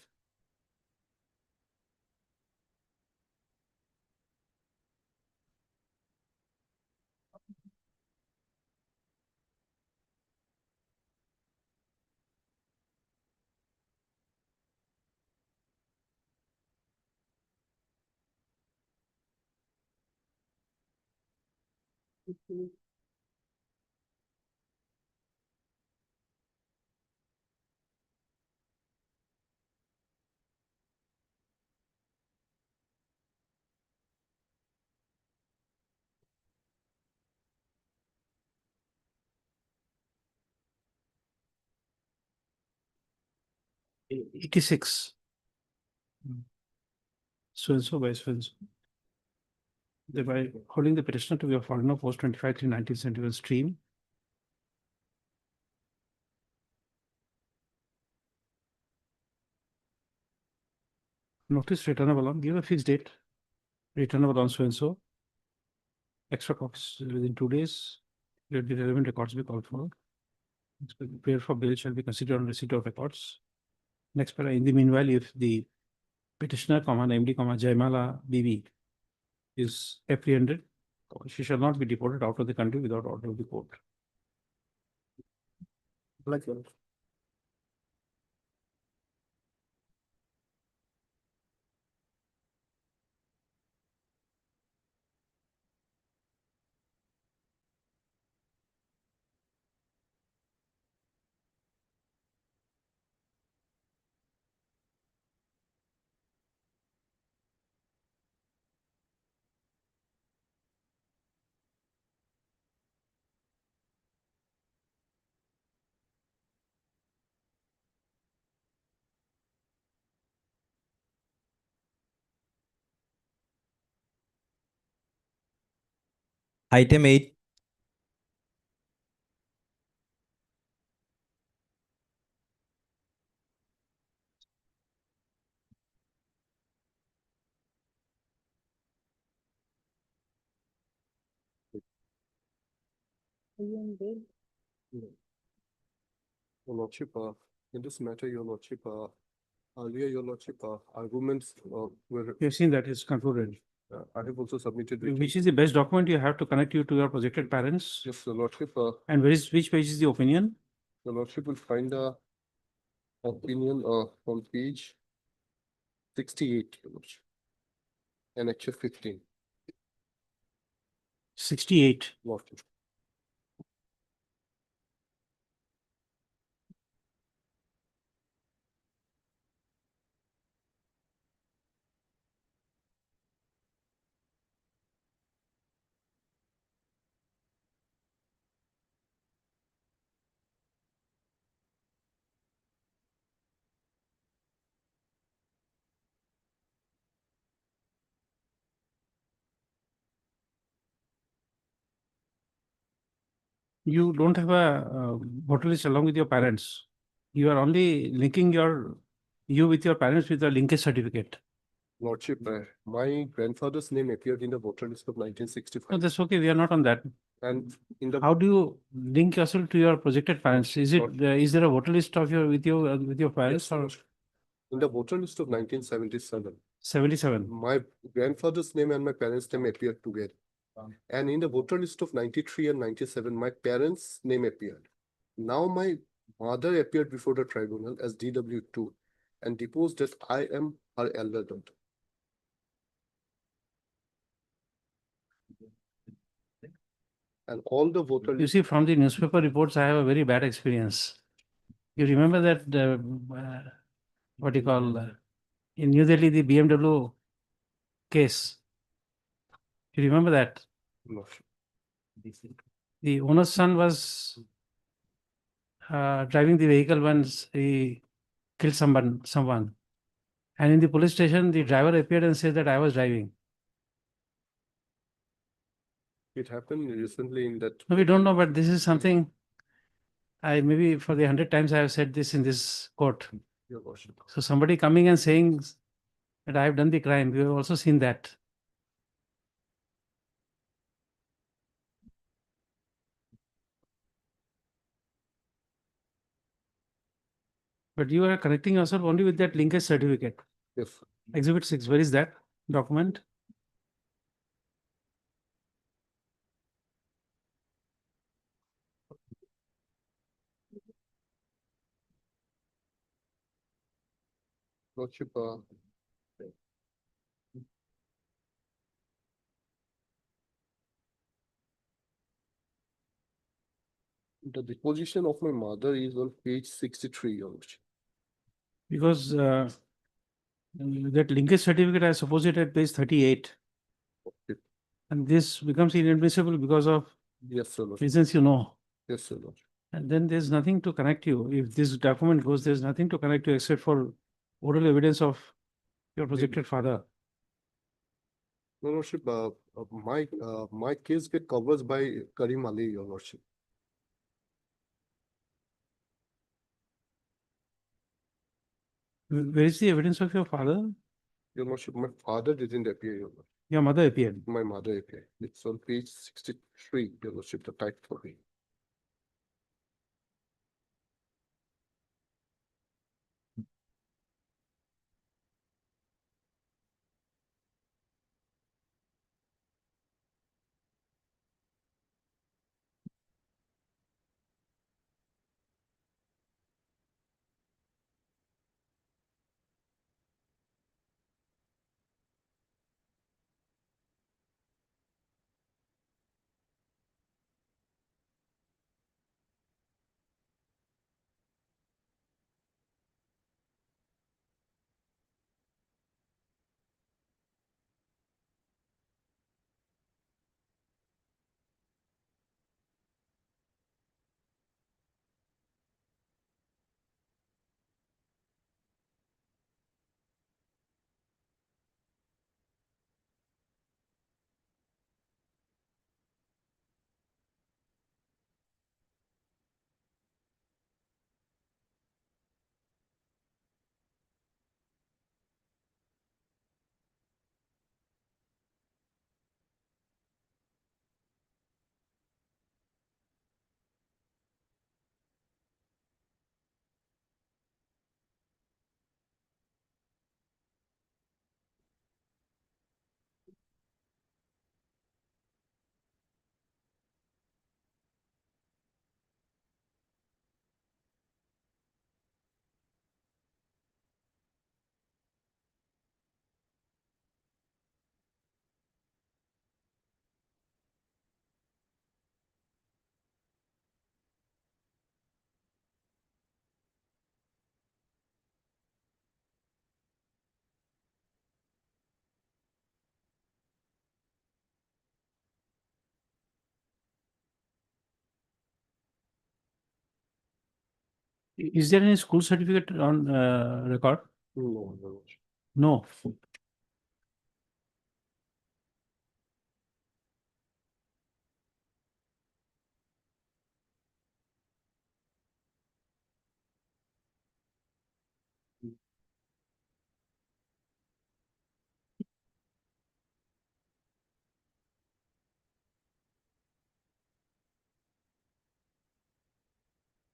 86. So and so by so and so. Thereby holding the petitioner to be a foreigner post 25/3/1971 stream. Notice returnable on, give a fixed date, returnable on so and so. Extra copies within 2 days. Let the relevant records be called for. Prayer for bail shall be considered on receipt of records. Next para, in the meanwhile, if the petitioner, MD, Jaimala BB is apprehended, she shall not be deported out of the country without order of the court. Like your lordship. Item 8. Your lordship, in this matter, your lordship, earlier, your lordship, arguments were, You have seen that is concluded. I have also submitted. Which is the best document you have to connect you to your projected parents? Yes, your lordship, And which page is the opinion? your lordship will find a opinion on page 68, your lordship. Annexure 15, 68. lordship. You don't have a voter list along with your parents. You are only linking you with your parents with a linkage certificate. Lordship, my grandfather's name appeared in the voter list of No, 1965. that's okay. We are not on that. And in the How do you link yourself to your projected parents? Is it is there a voter list of your with your parents Yes, or lordship. In the voter list of 1977, 77? my grandfather's name and my parents' name appeared together. And in the voter list of 93 and 97, my parents' name appeared. Now my mother appeared before the tribunal as DW2 and deposed that I am her elder daughter. And all the voter You list, see, from the newspaper reports, I have a very bad experience. You remember that what you call in New Delhi the BMW case? You remember that? lordship. The owner's son was driving the vehicle when he killed someone. And in the police station, the driver appeared and said that I was driving. It happened recently in that. No, we don't know, but this is something I maybe for the 100th times I have said this in this court. Your lordship. So somebody coming and saying that I have done the crime, we have also seen that. But you are connecting yourself only with that linkage certificate. Yes. Exhibit 6, where is that document? Lordship, the deposition of my mother is on page 63, your lordship. Because that linkage certificate, I suppose it at page 38. Okay. And this becomes inadmissible because of Yes, sir, lordship. reasons you know. Yes, sir, lordship. And then there's nothing to connect you. If this document goes, there's nothing to connect you except for oral evidence of your projected father. Your Lordship, my case get covered by Karim Ali, Your Lordship. Where is the evidence of your father? Your Lordship, my father didn't appear, Your Lordship. Your mother appeared. My mother appeared. It's on page 63, Your Lordship, the type copy. Is there any school certificate on record? No, Your Lordship. No.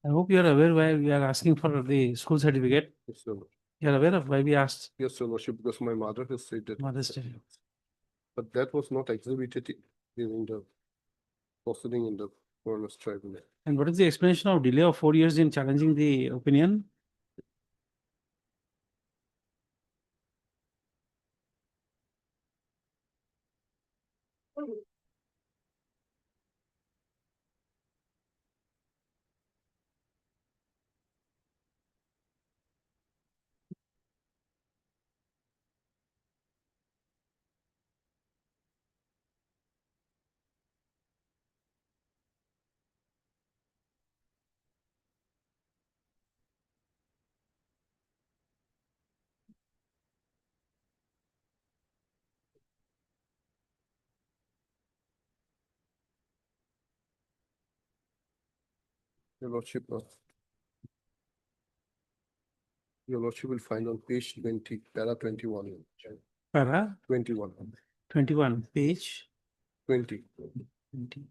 I hope you are aware why we are asking for the school certificate. Yes, Your Lordship. You are aware of why we asked Yes, Your Lordship, because my mother has said that. mother's certificate. But that was not exhibited during the proceeding in the coroner's tribunal. And what is the explanation of delay of 4 years in challenging the opinion? Your Lordship, Your Lordship will find on page 20, para 21. Para 21. 21, page 20. 20.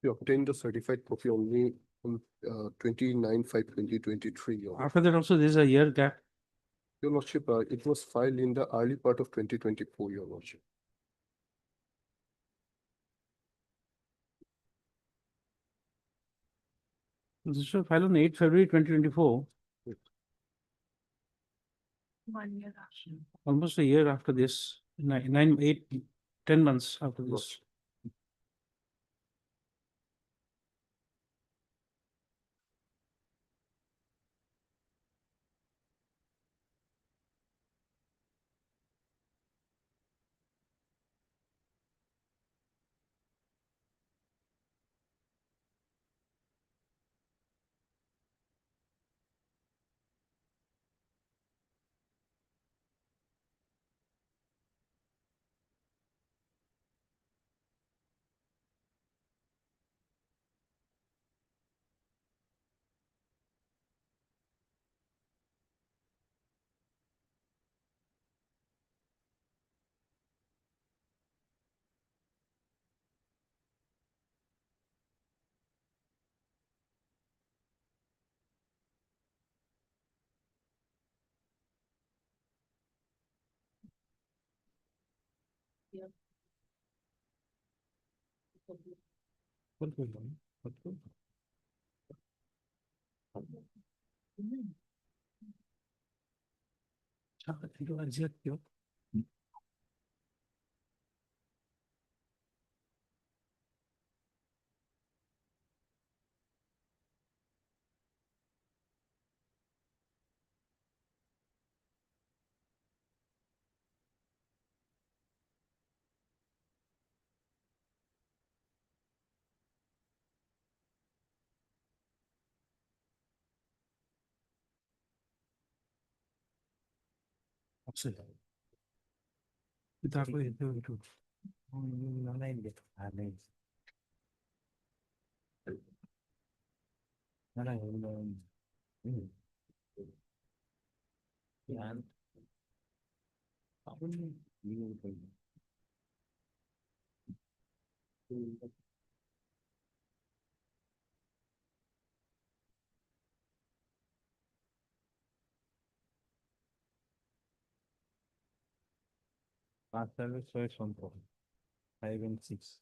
We obtained the certified copy only on 29/5/2023. After that also there is a year gap. Your Lordship, it was filed in the early part of 2024, Your Lordship. This was filed on 8 February 2024, 1 year. almost a year after this, 10 months after this. Absolutely. Without way to. Service choice on 5 and 6.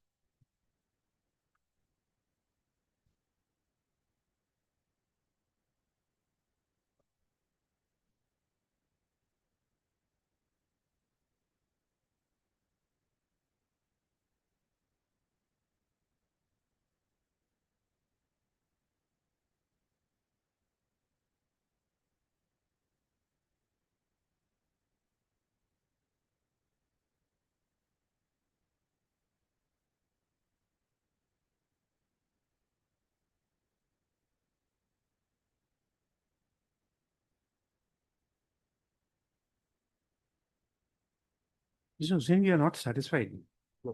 So saying you are not satisfied. No.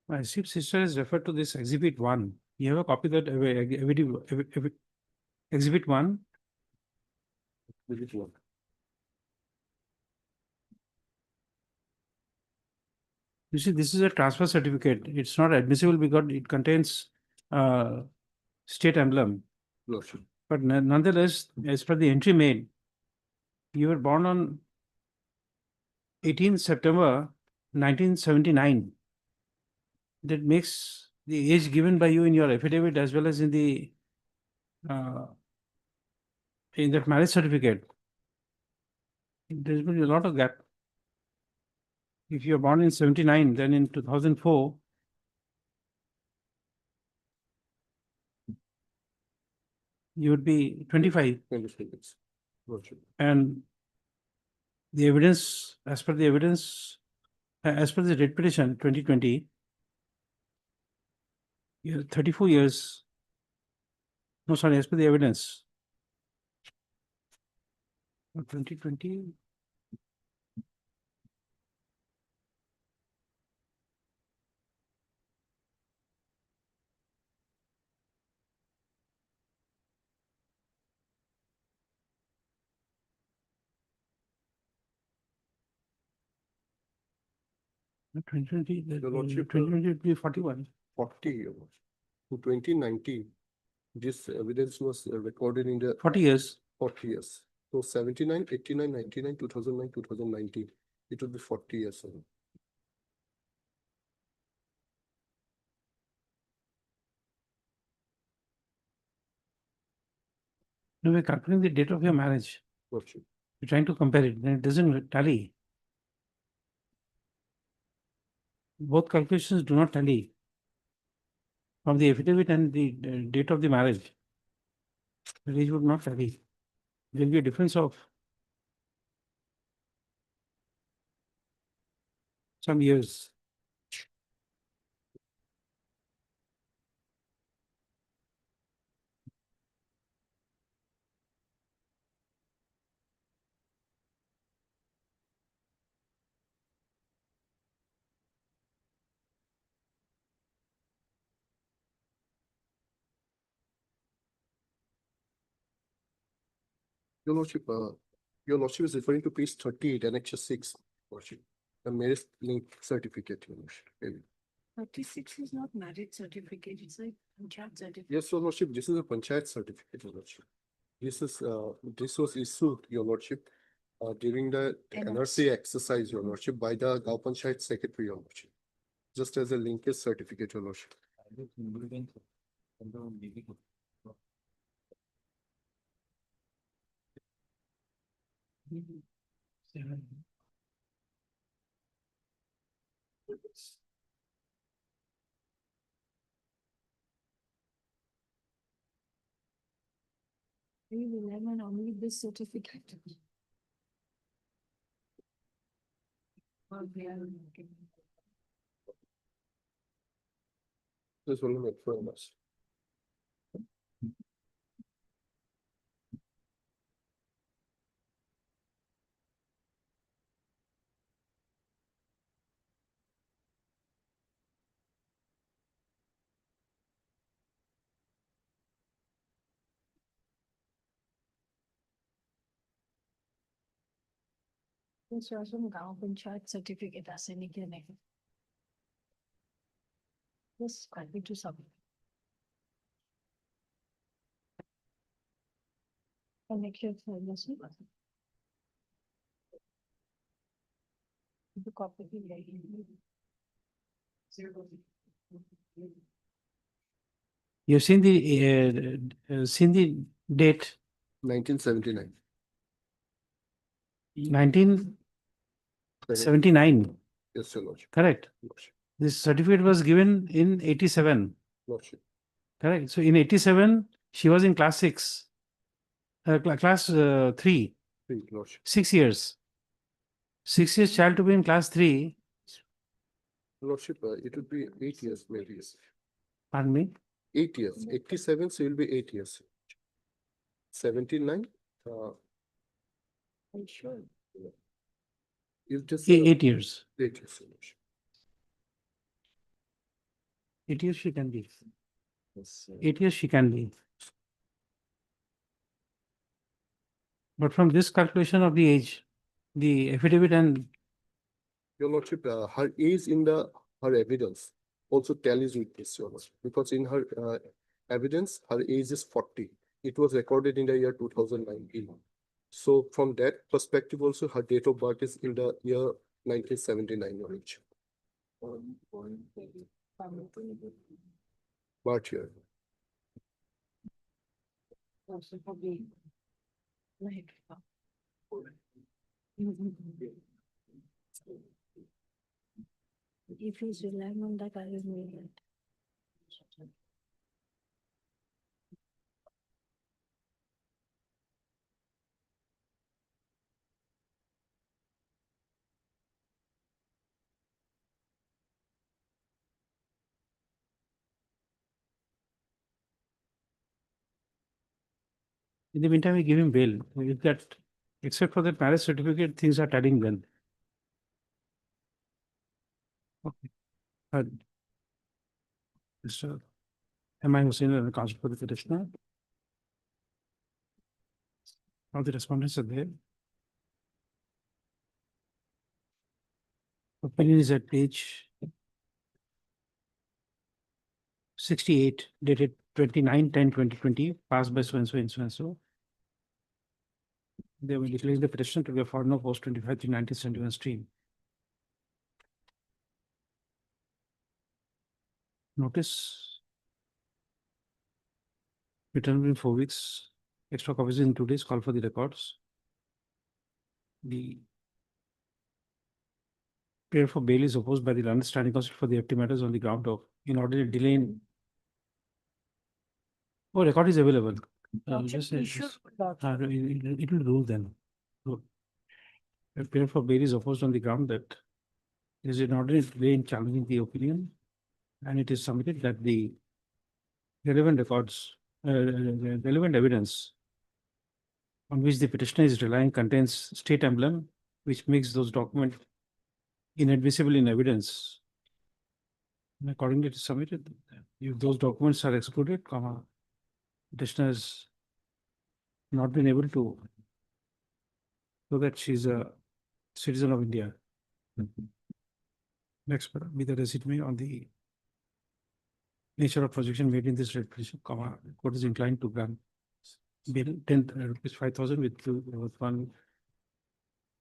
My chief sister has referred to this exhibit 1. You have a copy that exhibit 1. Which one? You see, this is a transfer certificate. It's not admissible because it contains state emblem. Lordship. But nonetheless, as per the entry made, you were born on 18 September 1979. That makes the age given by you in your affidavit as well as in the in that marriage certificate. There's been a lot of gap. If you are born in 79, then in 2004, you would be 25. 25 years. Lordship. And the evidence, as per the evidence, as per the writ petition 2020, you have 34 years. No, sorry, as per the evidence. 2020. No, 2020, Your Lordship, 2020 would be 41. 40 years. In 2019, this evidence was recorded in the 40 years. 40 years. So 79, 89, 99, 2009, 2019. It would be 40 years old. No, we're calculating the date of your marriage. Lordship. You're trying to compare it, then it doesn't tally. Both calculations do not tally. From the affidavit and the date of the marriage, the age would not tally. There will be a difference of some years. Your Lordship is referring to page 38, Annexure 6, Lordship. The marriage link certificate, Your Lordship. Maybe. 36 is not marriage certificate, it's like panchayat certificate. Yes, Your Lordship, this is a panchayat certificate, Your Lordship. This was issued, Your Lordship, during the NRC exercise, Your Lordship, by the Gao Panchayat Secretary, Your Lordship. Just as a linkage certificate, Your Lordship. We will have an only this certificate. Or we are looking. This will make for us. This was some Gao Panchayat certificate as any clinic. Yes, happy to submit. Connection for this. The copy. You've seen the date 1979. 1979, Yes, Your Lordship. correct? Lordship. This certificate was given in 87, Lordship. correct? So in 87, she was in class 6, class 3, Three, Lordship. 6 years. 6 years child to be in class 3, Lordship, it would be 8 years, maybe. pardon me, 8 years. 87, so it will be 8 years. 79, I'm sure. is just 8 years. 8 years, Your Lordship. 8 years she can be. Yes, 8 years she can be. But from this calculation of the age, the affidavit and Your Lordship, her age in her evidence also tallies with this, Your Lordship, because in her evidence, her age is 40. It was recorded in the year 2019. So from that perspective also, her date of birth is in the year 1979, Your Lordship. Birth year. Also probably. Right. If he's relying on that, I will make it. in the meantime we give him bail. If that, except for that marriage certificate, things are tallying well. Okay. Mr. M.I. Hussain, counsel for the petitioner. All the respondents are there. Opinion is at page 68, dated 29/10/2020, passed by so and so and so and so. They will declare the petition to be a foreigner post 25 to 1971 stream. notice. Return in 4 weeks. Extra copies in 2 days. Call for the records. The prayer for bail is opposed by the understanding counsel for the FT matters on the ground of inordinate delay in. Oh, record is available. Just, it will rule then. A prayer for bail is opposed on the ground that there is an inordinate delay in challenging the opinion, and it is submitted that the relevant records, relevant evidence on which the petitioner is relying contains state emblem, which makes those documents inadmissible in evidence. And accordingly, it is submitted. If those documents are excluded, petitioner has not been able to show that she is a citizen of India. Next, be the receipt may on the nature of projection made in this red petition, court is inclined to grant bill 5,000 with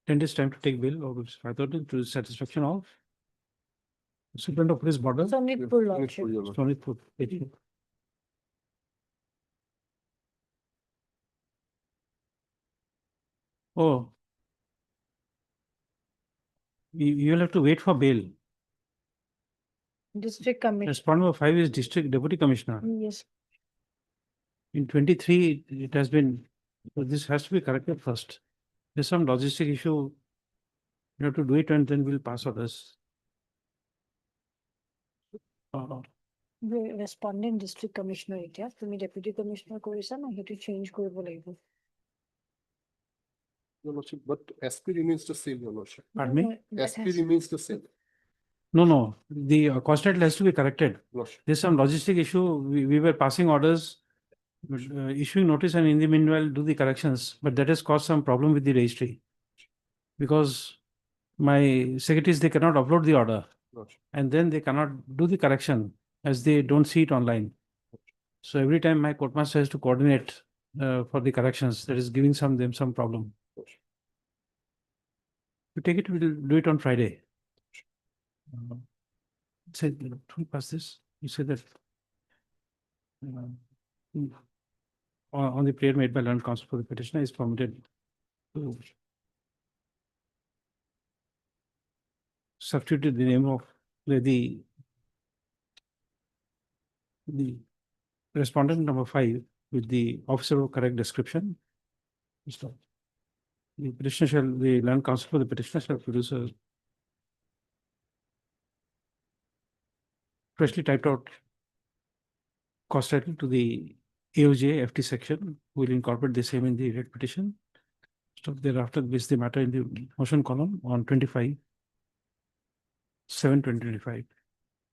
10 days time to take bill or 5,000 to satisfaction of Superintendent of Police Border. Sonitpur Lordship. Sonitpur. Oh. You will have to wait for bail. District Commissioner. Respondent number 5 is District Deputy Commissioner. Yes. In 23, it has been, this has to be corrected first. There's some logistic issue. You have to do it and then we'll pass orders. Respondent District Commissioner এতিয়া তুমি Deputy Commissioner কৰিছা না সেইটো change কৰিব লাগিব. Your Lordship, but SP remains the same, Your Lordship. Pardon me? SP remains the same. No. The cost title has to be corrected. Lordship. There's some logistic issue. We were passing orders, issuing notice, and in the meanwhile do the corrections. But that has caused some problem with the registry. Because my secretaries, they cannot upload the order. Lordship. And then they cannot do the correction as they don't see it online. So every time my courtmaster has to coordinate for the corrections, that is giving them some problem. You take it, we'll do it on Friday. Say, we pass this. You say that on the prayer made by learned counsel for the petitioner is permitted to substitute the name of the respondent number 5 with the officer of correct description. The petitioner shall, the learned counsel for the petitioner shall produce a freshly typed out cost title to the AOJ FT section. Will incorporate the same in the red petition. So thereafter, base the matter in the motion column on 25/7/2025.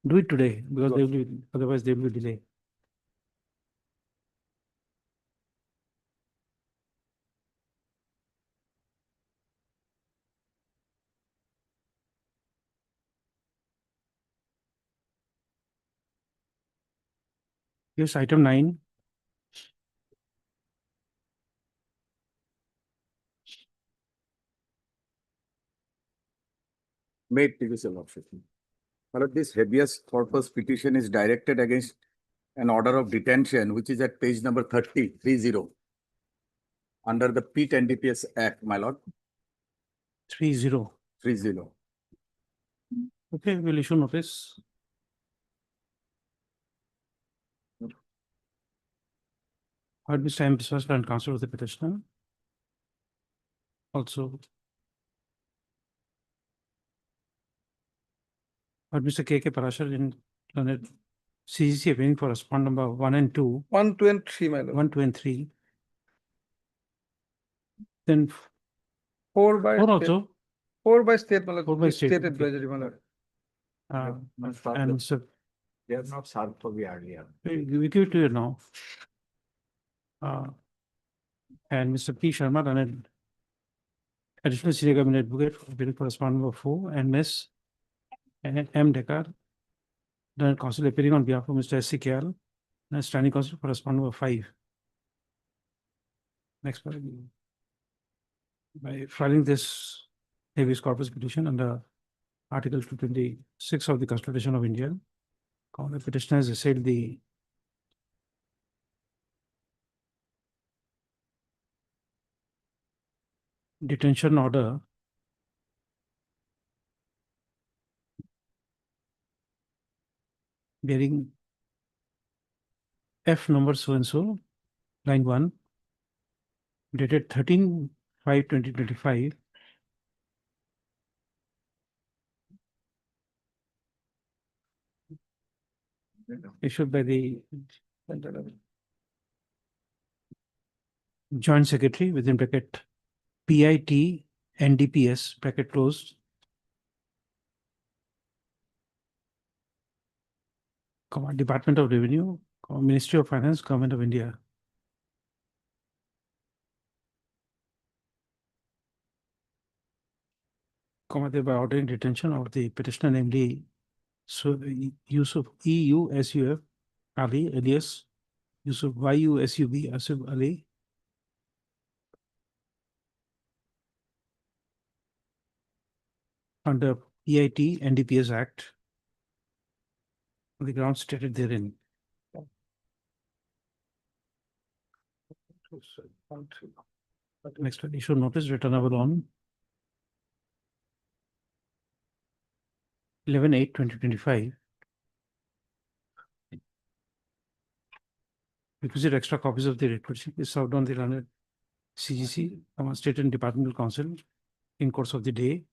Do it today because they will be, otherwise they will be delayed. Yes, item 9. Made previous Lordship. This habeas corpus petition is directed against an order of detention, which is at page number 30 under the P10DPS Act, my lord. 30. Okay, we'll issue notice. Heard Mr. M. Biswas and counsel of the petitioner. Also, heard Mr. K. Parashar in CGC appearing for respondent number 1 and 2. 1, 2, and 3, my lord. 1, 2, and 3. Then 4 by 4 state. also. 4 by state, my lord. 4 by state, State okay. advisory, my lord. And so They have not served for me earlier. we give it to you now. And Mr. P. Sharma, an additional senior government advocate appearing for respondent number 4, and Ms. M. Dekar, the counsel appearing on behalf of Mr. S.C. Kyal, and standing counsel for respondent number 5. Next, by filing this habeas corpus petition under Article 226 of the Constitution of India, The petitioner has assailed the detention order bearing F number so and so, line 1, dated 13/5/2025. Issued by the Joint Secretary within bracket PIT NDPS bracket closed, Department of Revenue, Ministry of Finance, Government of India. Thereby ordering detention of the petitioner, namely Yusuf EUSUF Ali alias Yusuf YUSUB Asif Ali, under PIT NDPS Act on the grounds stated therein. Next one, issue notice returnable on 11/8/2025. Requisite extra copies of the writ petition is served on the learned CGC, State and Departmental Council in course of the day.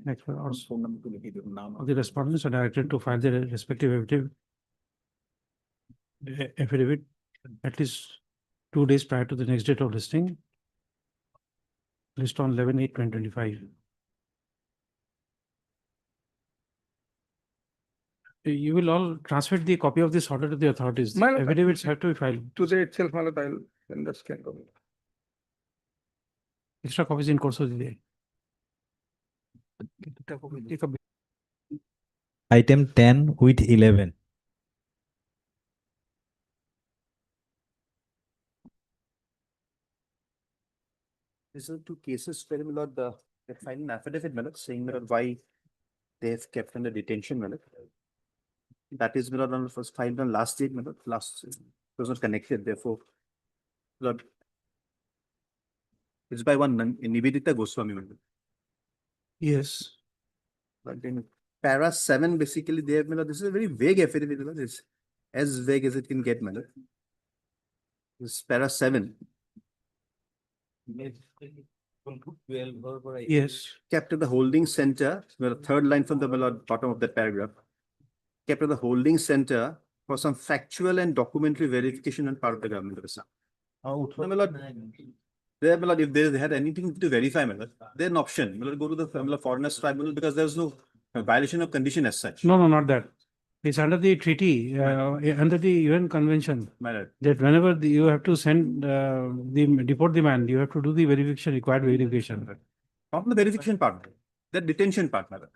Next one, also the respondents are directed to file their respective affidavit at least 2 days prior to the next date of listing. List on 11/8/2025. You will all transfer the copy of this order to the authorities. My lord, Affidavits have to be filed. Today itself, my lord, I'll send the scan copy. Extra copies in course of the day. Take a Item 10 with 11. These are two cases where, my lord, they filed an affidavit, my lord, saying, my lord, why they have kept under detention, my lord. That is, my lord, on the first filed on last date, my lord, it was not connected, therefore, my lord, it's by one Nivedita Goswami, my lord. Yes. But in para 7, basically, they have, my lord, this is a very vague affidavit, my lord. It's as vague as it can get, my lord. This is para 7. Yes. Kept at the holding center, well, third line from the bottom of that paragraph. Kept at the holding center for some factual and documentary verification on part of the government of Assam. No, my lord, they, my lord, if they had anything to verify, my lord, they're an option. My lord, go to the foreigners tribunal because there's no violation of condition as such. No, not that. It's under the treaty, under the UN convention, My lord. that whenever you have to send deport the man, you have to do the verification, required verification. Not the verification part, the detention part, my lord.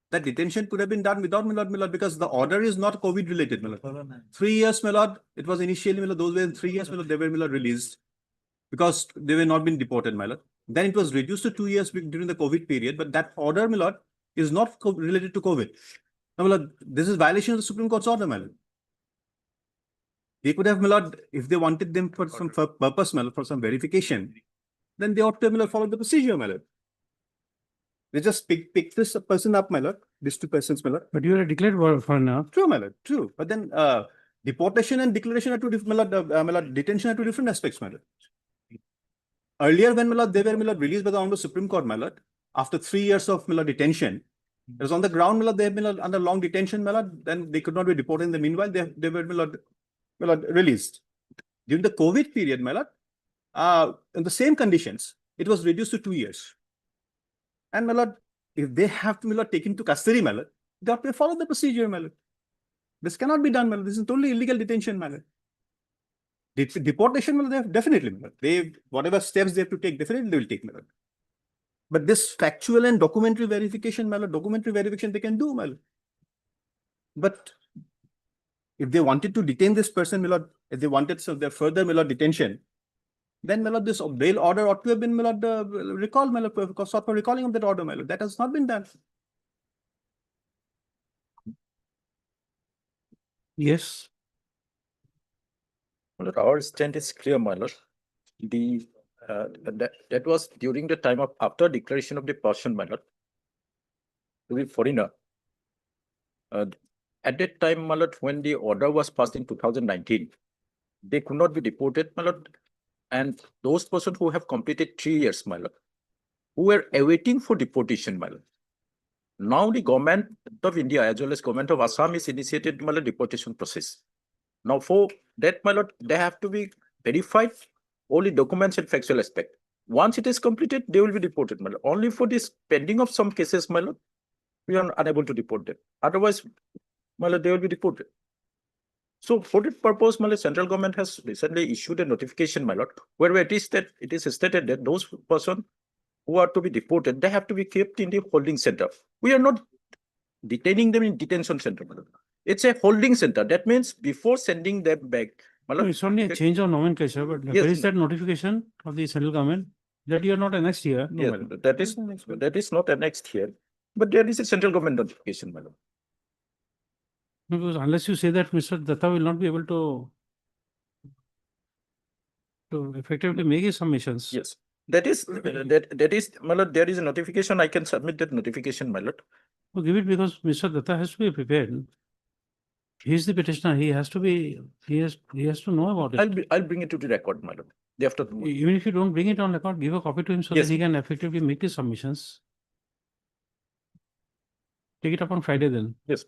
That detention could have been done without, my lord, because the order is not COVID related, my lord. 3 years, my lord, it was initially, my lord, those were 3 years, my lord, they were, my lord, released because they were not been deported, my lord. Then it was reduced to 2 years during the COVID period, but that order, my lord, is not related to COVID. Now, my lord, this is violation of the Supreme Court's order, my lord. They could have, my lord, if they wanted them for some purpose, my lord, for some verification, then they ought to, my lord, follow the procedure, my lord. They just pick this person up, my lord, these two persons, my lord. But you are declared foreigner. True, my lord, true. But then deportation and declaration are two different, my lord, detention are two different aspects, my lord. Earlier, when, my lord, they were, my lord, released by the Honorable Supreme Court, my lord, after 3 years of, my lord, detention, it was on the ground, my lord, they have been, my lord, under long detention, my lord, then they could not be deported. In the meanwhile, they were, my lord, released. During the COVID period, my lord, in the same conditions, it was reduced to 2 years. And, my lord, if they have to, my lord, take him to custody, my lord, they have to follow the procedure, my lord. This cannot be done, my lord. This is totally illegal detention, my lord. Deportation, my lord, they have definitely, my lord. Whatever steps they have to take, definitely they will take, my lord. But this factual and documentary verification, my lord, documentary verification they can do, my lord. But if they wanted to detain this person, my lord, if they wanted their further, my lord, detention, then my lord, this bail order ought to have been, my lord, recalled, my lord, sought for recalling of that order, my lord. That has not been done. Yes. My lord, our stand is clear, my lord. That was during the time of after declaration of the person, my lord, to be foreigner. At that time, my lord, when the order was passed in 2019, they could not be deported, my lord. And those persons who have completed 3 years, my lord, who were awaiting for deportation, my lord. Now the government of India as well as government of Assam is initiated, my lord, deportation process. Now for that, my lord, they have to be verified all the documents and factual aspect. Once it is completed, they will be deported, my lord. Only for this pending of some cases, my lord, we are unable to deport them. Otherwise, my lord, they will be deported. So for that purpose, my lord, central government has recently issued a notification, my lord, where it is stated that those persons who are to be deported, they have to be kept in the holding center. We are not detaining them in detention center, my lord. It's a holding center. That means before sending them back, my No, lord, it's only a change of nomenclature, but Yes, where is that notification of the central government that you are not annexed here? No, yes, my lord. that is not annexed here, but there is a central government notification, my lord. Because unless you say that Mr. Datta will not be able to effectively make his submissions. Yes, that is, my lord, there is a notification. I can submit that notification, my lord. So give it because Mr. Datta has to be prepared. He is the petitioner. He has to be. He has to know about it. I'll bring it to the record, my lord. Day after tomorrow. Even if you don't bring it on record, give a copy to him so Yes. that he can effectively make his submissions. Take it up on Friday then. Yes.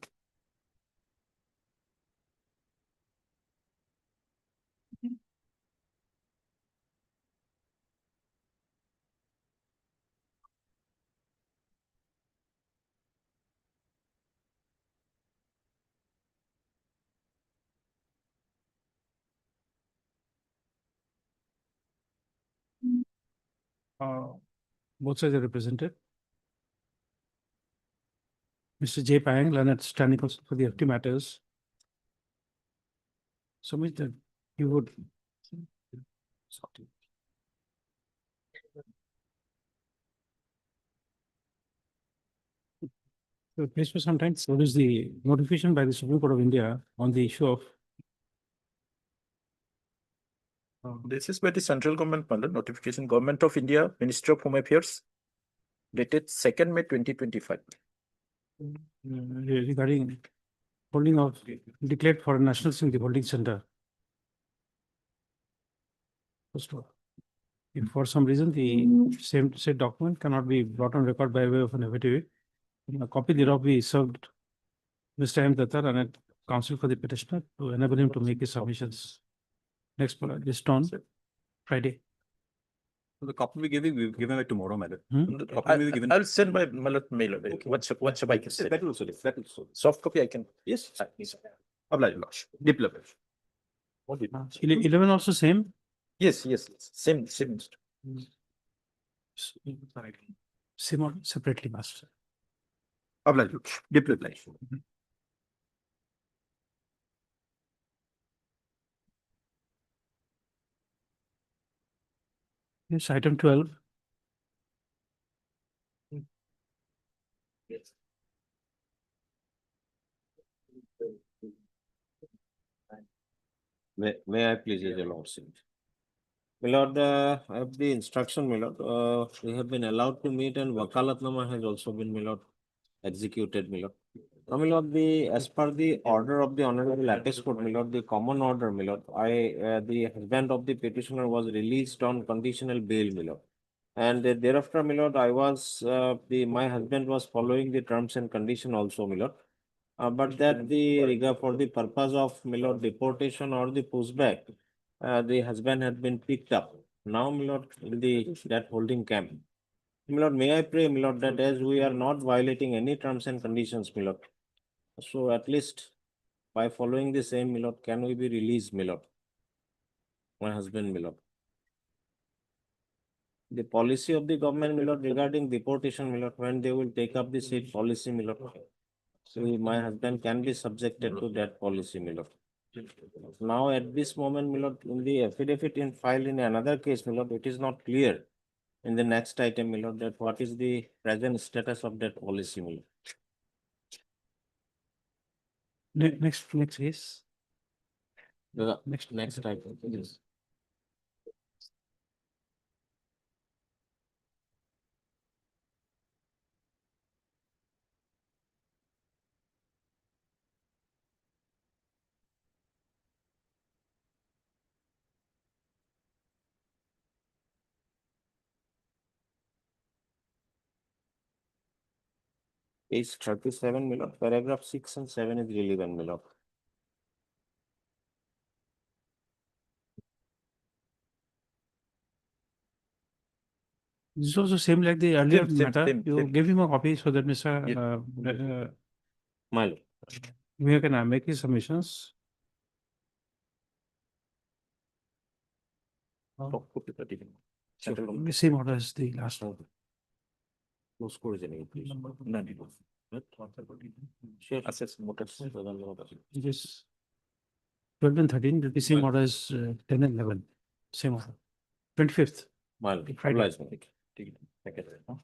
Both sides are represented. Mr. J. Pang, Leonard standing also for the FT matters. Submit that you would. So please for some time, what is the notification by the Supreme Court of India on the issue of This is by the central government, my lord, notification, Government of India, Ministry of Home Affairs, dated 2nd May 2025. regarding holding of declared foreign nationals in the holding center. First of all, if for some reason the same said document cannot be brought on record by way of an affidavit, a copy thereof be served Mr. M. Datta and at counsel for the petitioner to enable him to make his submissions. Next, list on Friday. The copy we given by tomorrow, my lord. Hmm? The copy will be given. I'll send my mail. What's I can say? That will also. Soft copy I can. Yes. Oblige, lodge. Deep level. 11 also same? Yes. Same. Same or separately, master. Oblige, lodge. Deep level. Yes, item 12. May I please, your lordship? My lord, I have the instruction, my lord. We have been allowed to meet and wakalatnama has also been, my lord, executed, my lord. Now, my lord, as per the order of the Honorable Apex Court, my lord, the common order, my lord, the husband of the petitioner was released on conditional bail, my lord. And thereafter, my lord, my husband was following the terms and condition also, my lord. But that for the purpose of, my lord, deportation or the pushback, the husband had been picked up. Now, my lord, that holding camp. My lord, may I pray, my lord, that as we are not violating any terms and conditions, my lord, so at least by following the same, my lord, can we be released, my lord? My husband, my lord. The policy of the government, my lord, regarding deportation, my lord, when they will take up the said policy, my lord. So my husband can be subjected to that policy, my lord. Now at this moment, my lord, in the affidavit in file in another case, my lord, it is not clear in the next item, my lord, that what is the present status of that policy, my lord. Next case. The Next item, yes. Page 37, my lord, paragraph 6 and 7 is relevant, my lord. This is also same like the earlier matter. same, You same. give him a copy so that Mr. My lord. We can make his submissions. Same order as the last one. No score is any, please. Share assets motors. It is 12 and 13, the same order as 10 and 11. Same order. 25th. My lord, Friday. realize, my lord. Take it. Take it, huh?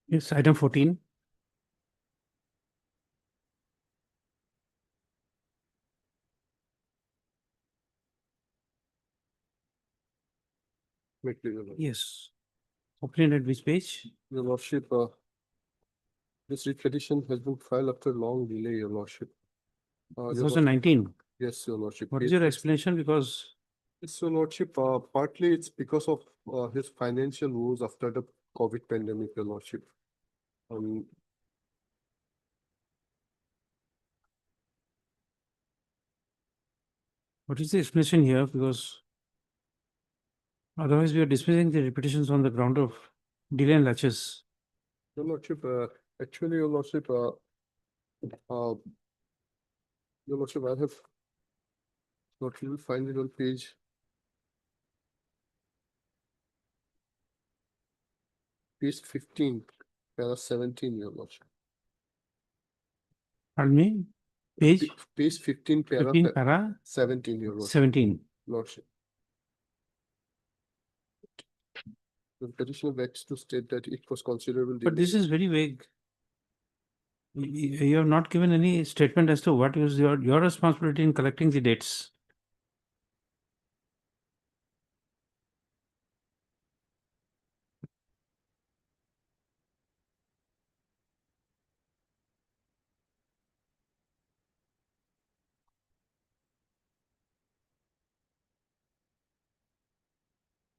Yes, item 14. Make clear, Your Lordship. Yes. Opening at which page? Your Lordship, this petition has been filed after long delay, Your Lordship. Your Lordship- 2019. Yes, Your Lordship. What is your explanation? Because Yes, Your Lordship, partly it's because of his financial woes after the COVID pandemic, Your Lordship. what is the explanation here? Because otherwise we are dismissing the repetitions on the ground of delay and latches. Your Lordship, actually, Your Lordship, Your Lordship, I have. What you will find it on page. Page 15, para 17, Your Lordship. Pardon me? Page Page 15, 15 para 17, Your Lordship. 17. Lordship. The petitioner begs to state that it was considerable. But this is very vague. You have not given any statement as to what is your responsibility in collecting the dates.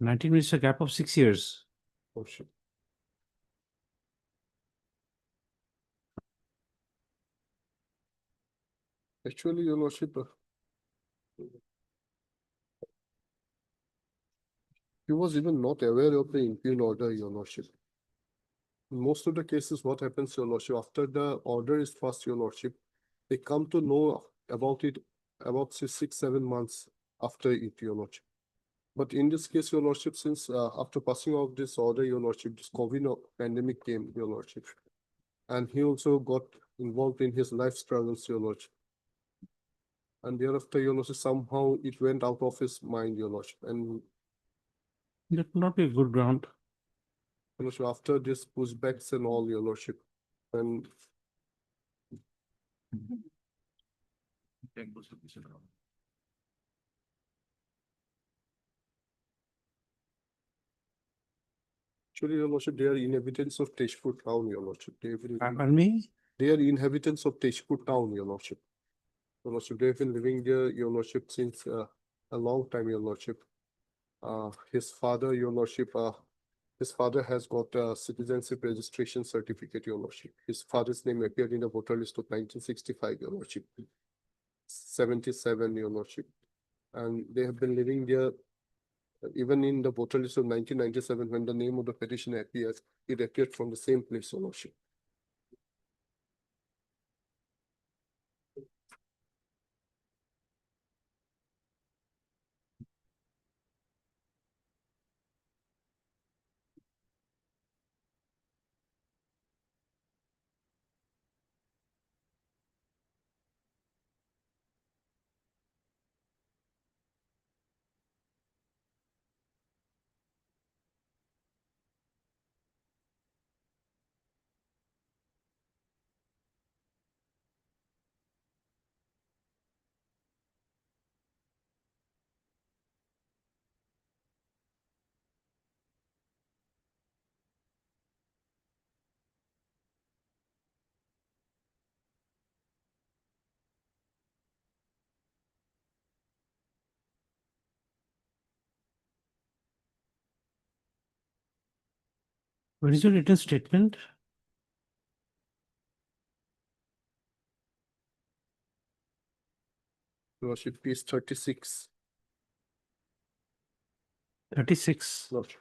Nineteen minutes, a gap of 6 years. Oh, shit. Actually, Your Lordship, he was even not aware of the impugn order, Your Lordship. In most of the cases, what happens, Your Lordship, after the order is passed, Your Lordship, they come to know about it about 6, 7 months after it, Your Lordship. But in this case, your lordship, since after passing of this order, your lordship, this COVID pandemic came, your lordship. And he also got involved in his life struggles, your lordship. And thereafter, your lordship, somehow it went out of his mind, your lordship. And That would not be a good ground. your lordship, after this pushbacks and all, your lordship, and actually, your lordship, they are inhabitants of Teshpur town, your lordship. Pardon me? They are inhabitants of Teshpur town, your lordship. Your lordship, they have been living there, your lordship, since a long time, your lordship. His father, your lordship, his father has got a citizenship registration certificate, your lordship. His father's name appeared in the voter list of 1965, your lordship. 77, your lordship. And they have been living there even in the voter list of 1997, when the name of the petitioner appears, it appeared from the same place, your lordship. What is your written statement? Your lordship, page 36. 36. Lordship.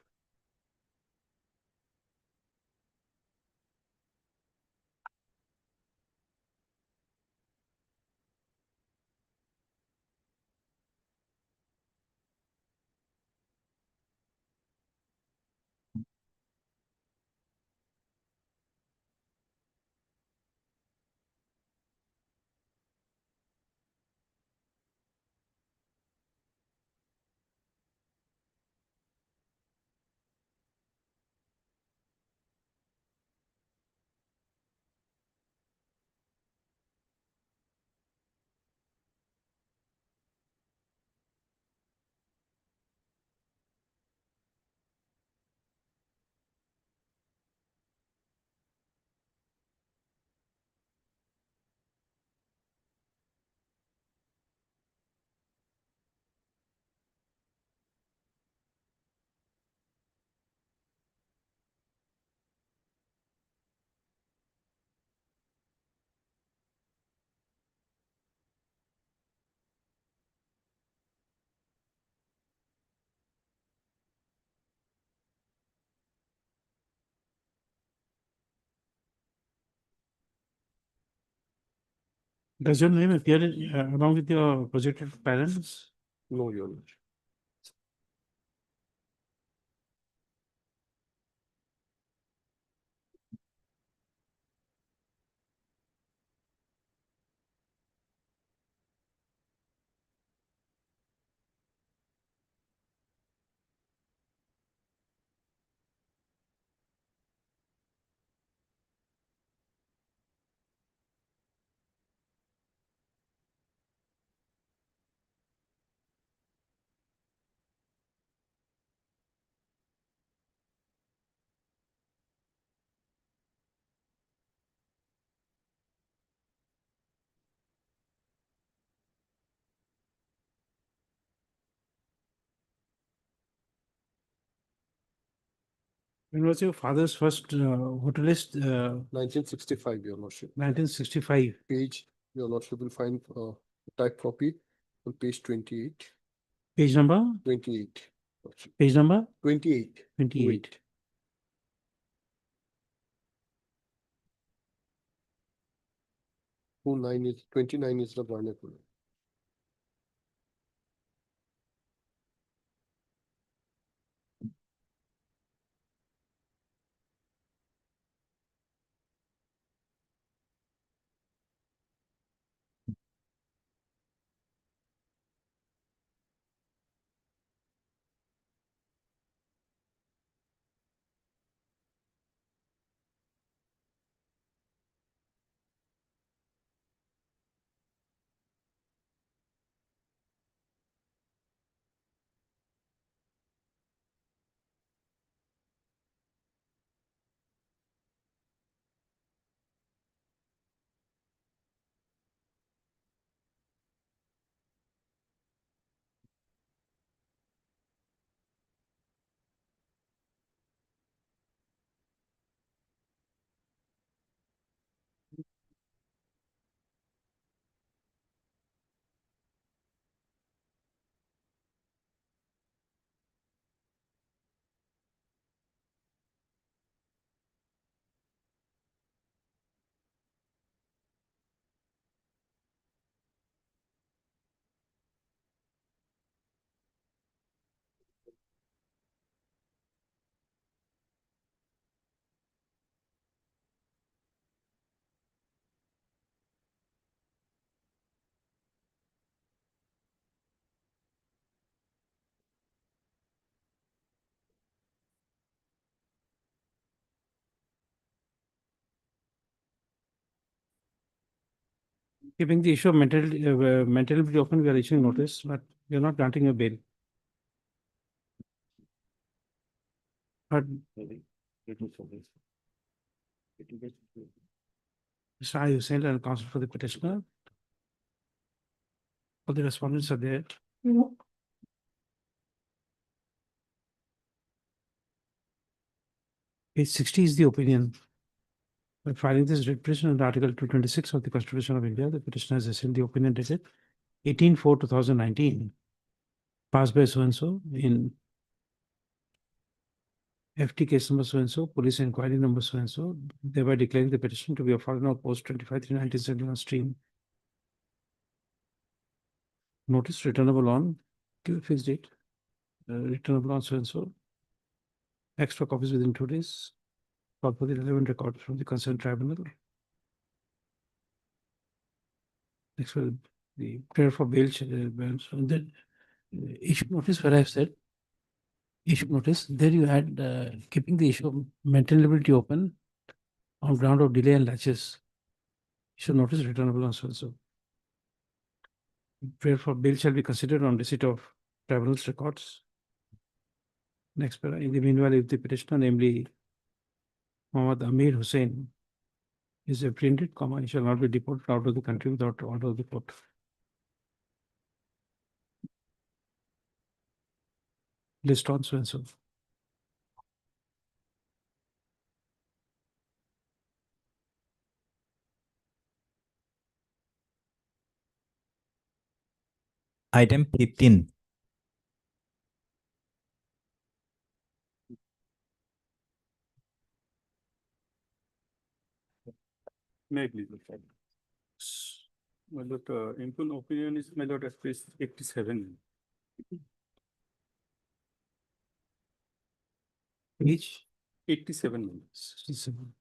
Does your name appear along with your projected parents? No, your lordship. When was your father's first voter list? 1965, your lordship. 1965. Page, your lordship will find type copy on page 28. Page number? 28. lordship. Page number? 28. 28. Who 29 is the vernacular. Keeping the issue of mentality open, we are issuing notice, but we are not granting a bail. But Mr. I. Hussain and counsel for the petitioner. All the respondents are there. Page 60 is the opinion. By filing this writ petition under Article 226 of the Constitution of India, the petitioner has assumed the opinion dated 18/4/2019, passed by so-and-so in FT case number so-and-so, police inquiry number so-and-so, thereby declaring the petition to be a foreigner of post 25/3/1971 stream. Notice returnable on, give a fixed date, returnable on so-and-so. Extra copies within 2 days. Call for the relevant records from the concerned tribunal. Next will the prayer for bail. And then issue notice where I have said issue notice. There you had keeping the issue of mental ability open on ground of delay and latches. Issue notice returnable on so-and-so. Prayer for bail shall be considered on receipt of tribunal's records. Next para. In the meanwhile, if the petitioner, namely Muhammad Amir Hussain, is apprehended, he shall not be deported out of the country without order of the court. List on so-and-so. Item 15. May I please look at it? My lord, impugn opinion is my lord at page 87. Page 87. 67.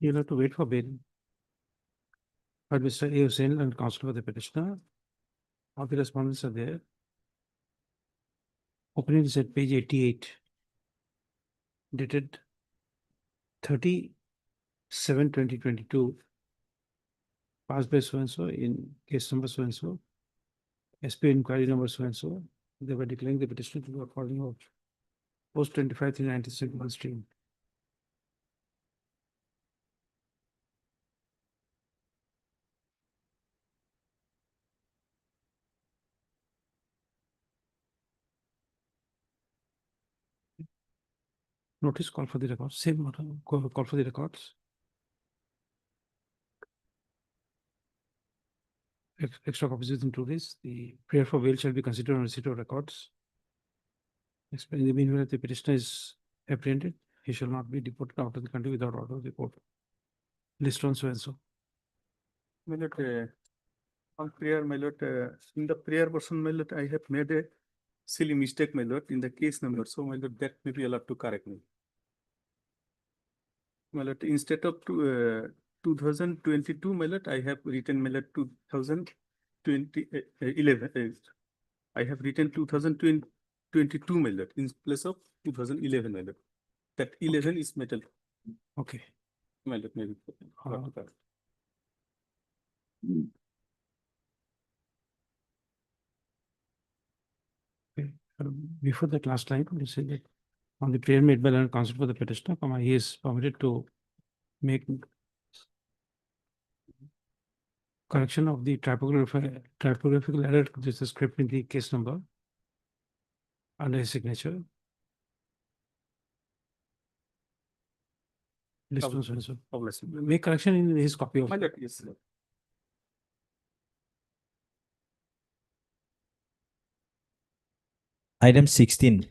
You'll have to wait for bail. But Mr. A. Hussain and counsel for the petitioner, all the respondents are there. Opinion is at page 88, dated 30/7/2022, passed by so-and-so in case number so-and-so, SP inquiry number so-and-so. They were declaring the petitioner to be according of post 25/3/1971 stream. Notice call for the records, same call for the records. Extra copies within 2 days. The prayer for bail shall be considered on receipt of records. In the meanwhile, if the petitioner is apprehended, he shall not be deported out of the country without order of the court. List on so-and-so. My lord, on prayer, my lord, in the prayer version, my lord, I have made a silly mistake, my lord, in the case number. So, my lord, that may be allowed to correct me. My lord, instead of 2022, my lord, I have written, my lord, 2011. I have written 2022, my lord, in place of 2011, my lord. That 11 is metal. Okay. My lord, maybe. Before that last line, you say that on the prayer made by the counsel for the petitioner, he is permitted to make correction of the typographical error. This is script in the case number under his signature. List on so-and-so. Make correction in his copy of. Yes, sir. Item 16.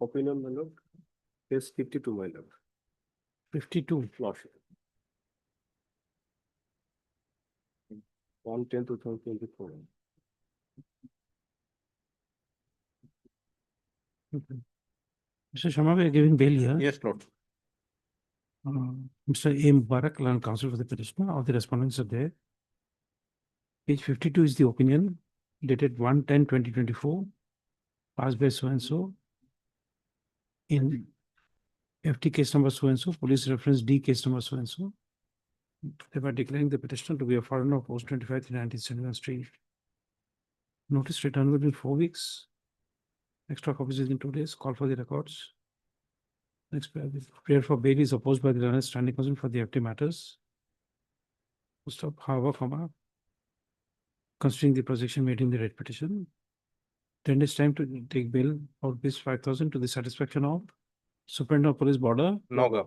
Opinion, my lord. Case 52, my lord. 52. Lordship. 1/10/2024. Mr. Sharma, we are giving bail here. Yes, Lord. Mr. A. Mubarak, learned counsel for the petitioner. All the respondents are there. Page 52 is the opinion dated 1/10/2024, passed by so and so. In FT case number so and so, police reference D case number so and so. They were declaring the petitioner to be a foreigner of post 25 1971 Street. Notice return within 4 weeks. Extra copies within 2 days. Call for the records. Next prayer for bail is opposed by the learned standing counsel for the FT matters. Stop, however, comma, considering the projection made in the writ petition. 10 days time to take bail of this 5,000 to the satisfaction of Superintendent of Police Border. Naga.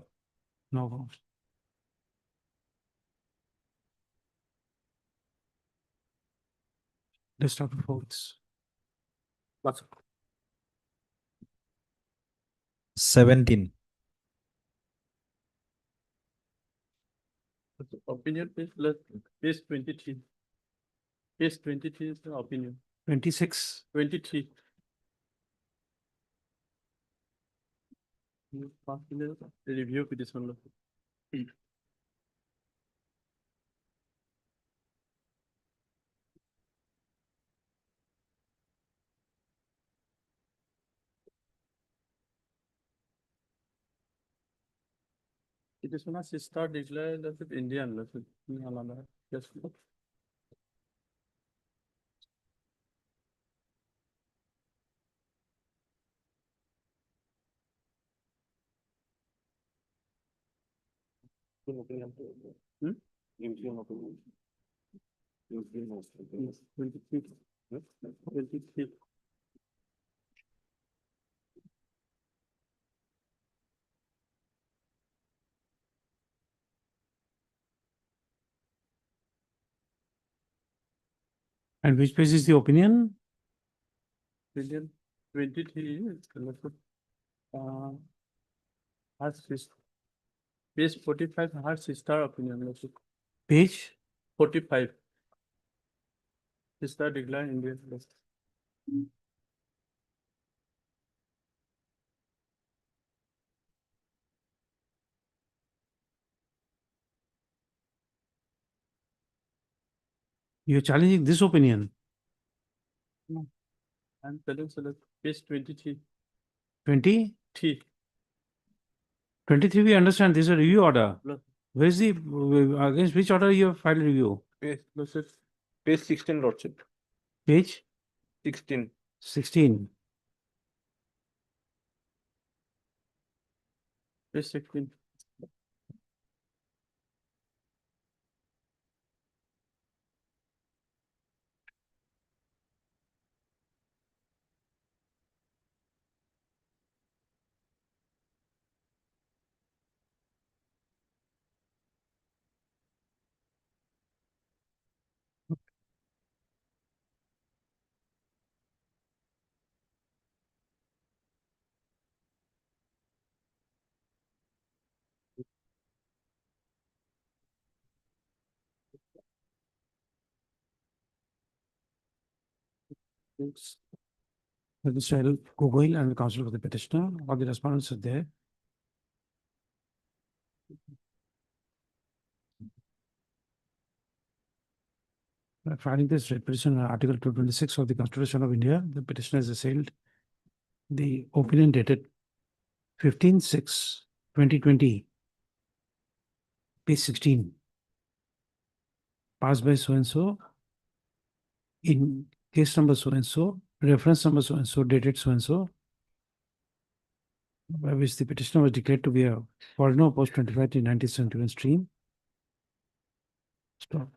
No. Let's start with votes. 17. Opinion page, page 23. Page 23 is the opinion. 26. 23. The review petition. It is one sister declared as Indian. Yes. Hmm? 23. And which page is the opinion? 23. Page 45 has sister opinion. Page 45. Sister declared Indian. You're challenging this opinion. I'm telling so that page 23. 20? 3. 23, we understand this is a review order. Look. Where is the, against which order you have filed review? Page 16, Lordship. Page 16. 16. Page 16. Mr. L. Gogoi and the counsel for the petitioner. All the respondents are there. Filing this writ petition under Article 226 of the Constitution of India, the petitioner has assailed the opinion dated 15/6/2020, page 16, passed by so and so, in case number so and so, reference number so and so, dated so and so, by which the petitioner was declared to be a foreigner post 25 to 1971 stream. Stop.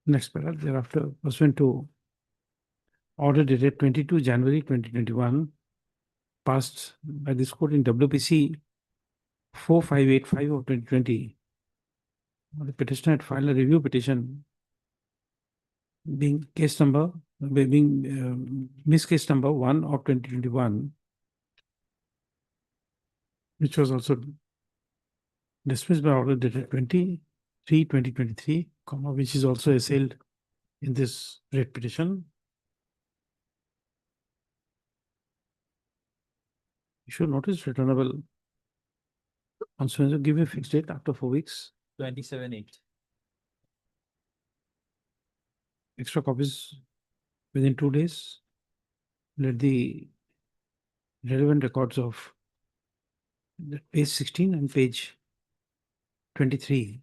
Next paragraph, thereafter, pursuant to order dated 22 January 2021, passed by this court in WPC 4585 of 2020. The petitioner had filed a review petition being case number, miss case number 1 of 2021, which was also dismissed by order dated 23/2023, which is also assailed in this writ petition. Issue notice returnable on so give a fixed date after 4 weeks. 27/8. Extra copies within 2 days. Let the relevant records of page 16 and page 23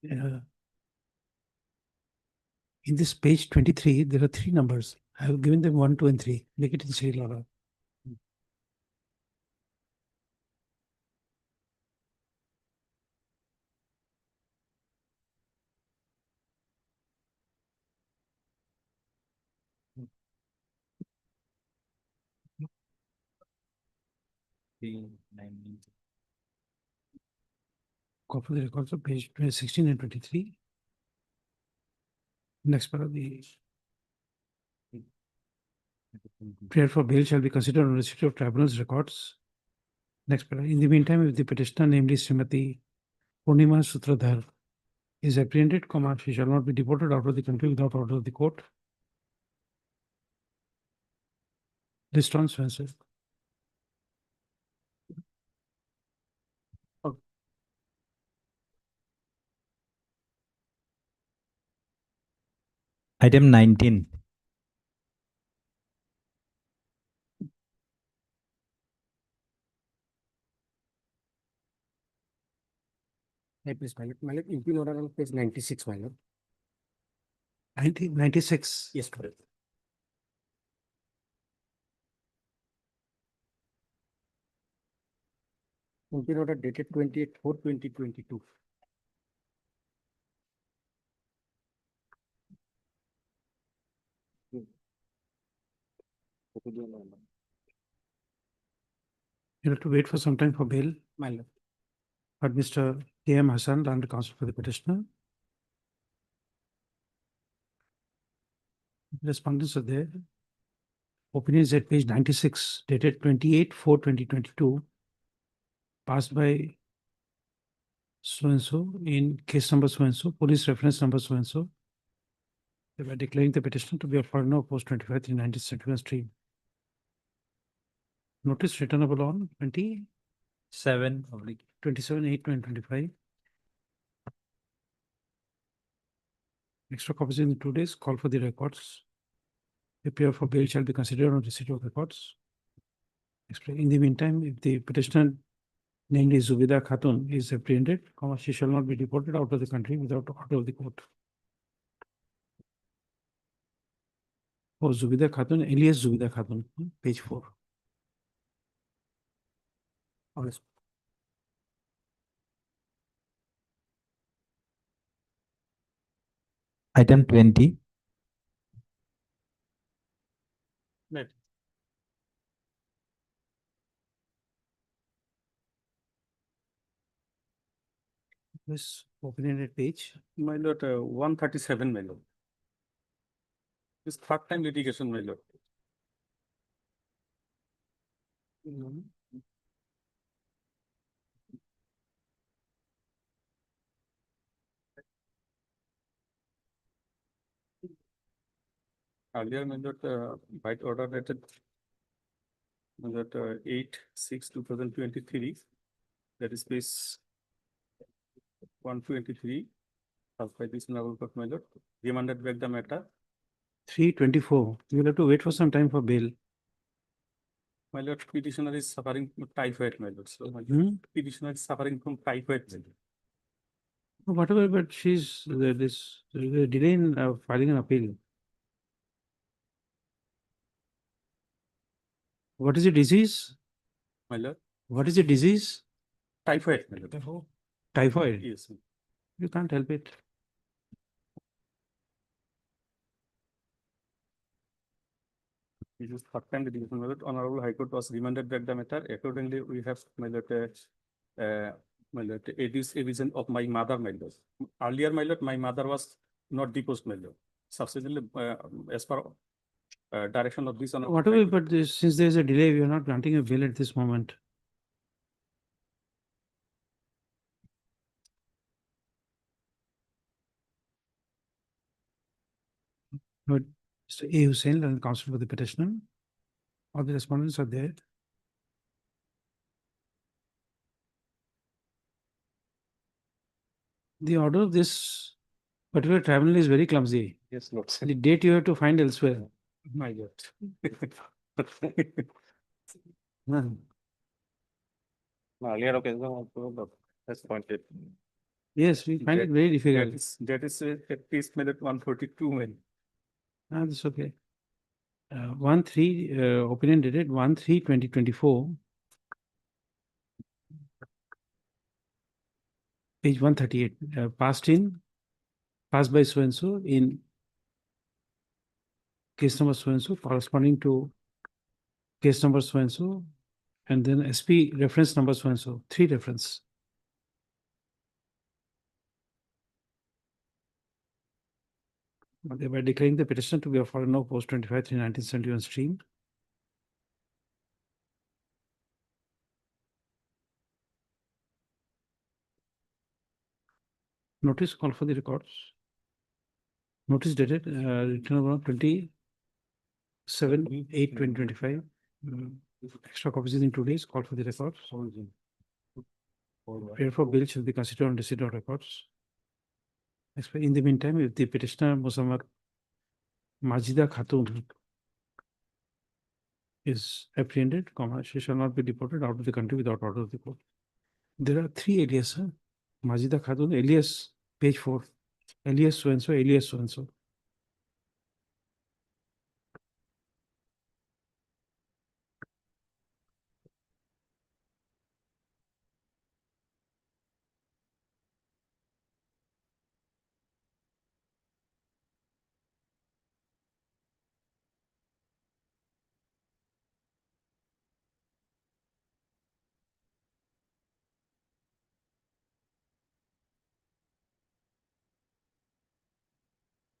in this page 23, there are 3 numbers. I have given them 1, 2, and 3. Make it in serial order. Copy the records of page 16 and 23. Next part, the prayer for bail shall be considered on receipt of tribunal's records. Next part, in the meantime, if the petitioner, namely Srimati Purnima Sutradhar, is apprehended, she shall not be deported out of the country without order of the court. List on Spencer. Item 19. Hey, please, Malik, impugn order on page 96, my lord. 96. Yes, correct. Impugn order dated 28/4/2022. You have to wait for some time for bail. My lord. But Mr. K.M. Hassan, under counsel for the petitioner. Respondents are there. Opinions at page 96, dated 28/4/2022, passed by so-and-so in case number so-and-so, police reference number so-and-so. They were declaring the petitioner to be a foreigner post 25 390 Central Stream. Notice returnable on 27/8/2025. Extra copies in 2 days. Call for the records. Appear for bail shall be considered on receipt of records. In the meantime, if the petitioner, namely Zubida Khatun, is apprehended, she shall not be deported out of the country without order of the court. For Zubida Khatun, alias Zubida Khatun, page 4. Item 20. Right. This open-ended page. My lord, 137, my lord. This third time litigation, my lord. Earlier, my lord, by order dated 8/6/2023, that is page 123, as by this novel court, my lord, remanded back the matter. 324. You will have to wait for some time for bail. My lord, petitioner is suffering from typhoid, my lord. So my petitioner is suffering from typhoid. My lord. Whatever, but she's this delay in filing an appeal. What is the disease? My lord, What is the disease? typhoid, my lord. Typhoid. Yes. You can't help it. This is third time the division, my lord. Honorable High Court was remanded that the matter. Accordingly, we have, my lord, my lord, it is a reason of my mother, my lord. Earlier, my lord, my mother was not deposed, my lord. Subsequently, as per direction of this. Whatever, but since there is a delay, we are not granting a bill at this moment. But Mr. A. Hussain and counsel for the petitioner. All the respondents are there. The order of this particular tribunal is very clumsy. Yes, Lord. The date you have to find elsewhere. My lord. Earlier occasion also has pointed. Yes, we find it very difficult. That is at least, my lord, 142, man. Ah, that's okay. 1-3, opinion dated 1-3-2024. Page 138, passed by so-and-so in case number so-and-so corresponding to case number so-and-so, and then SP reference number so-and-so, 3 reference. Thereby declaring the petition to be a foreigner post 25/3/1971 stream. Notice call for the records. Notice dated return of 27/8/2025. Extra copies in 2 days. Call for the records. Therefore, bill shall be considered on receipt of records. In the meantime, if the petitioner Musammat Majida Khatun is apprehended, she shall not be deported out of the country without order of the court. There are 3 alias. Majida Khatun, alias, page 4, alias so-and-so, alias so-and-so.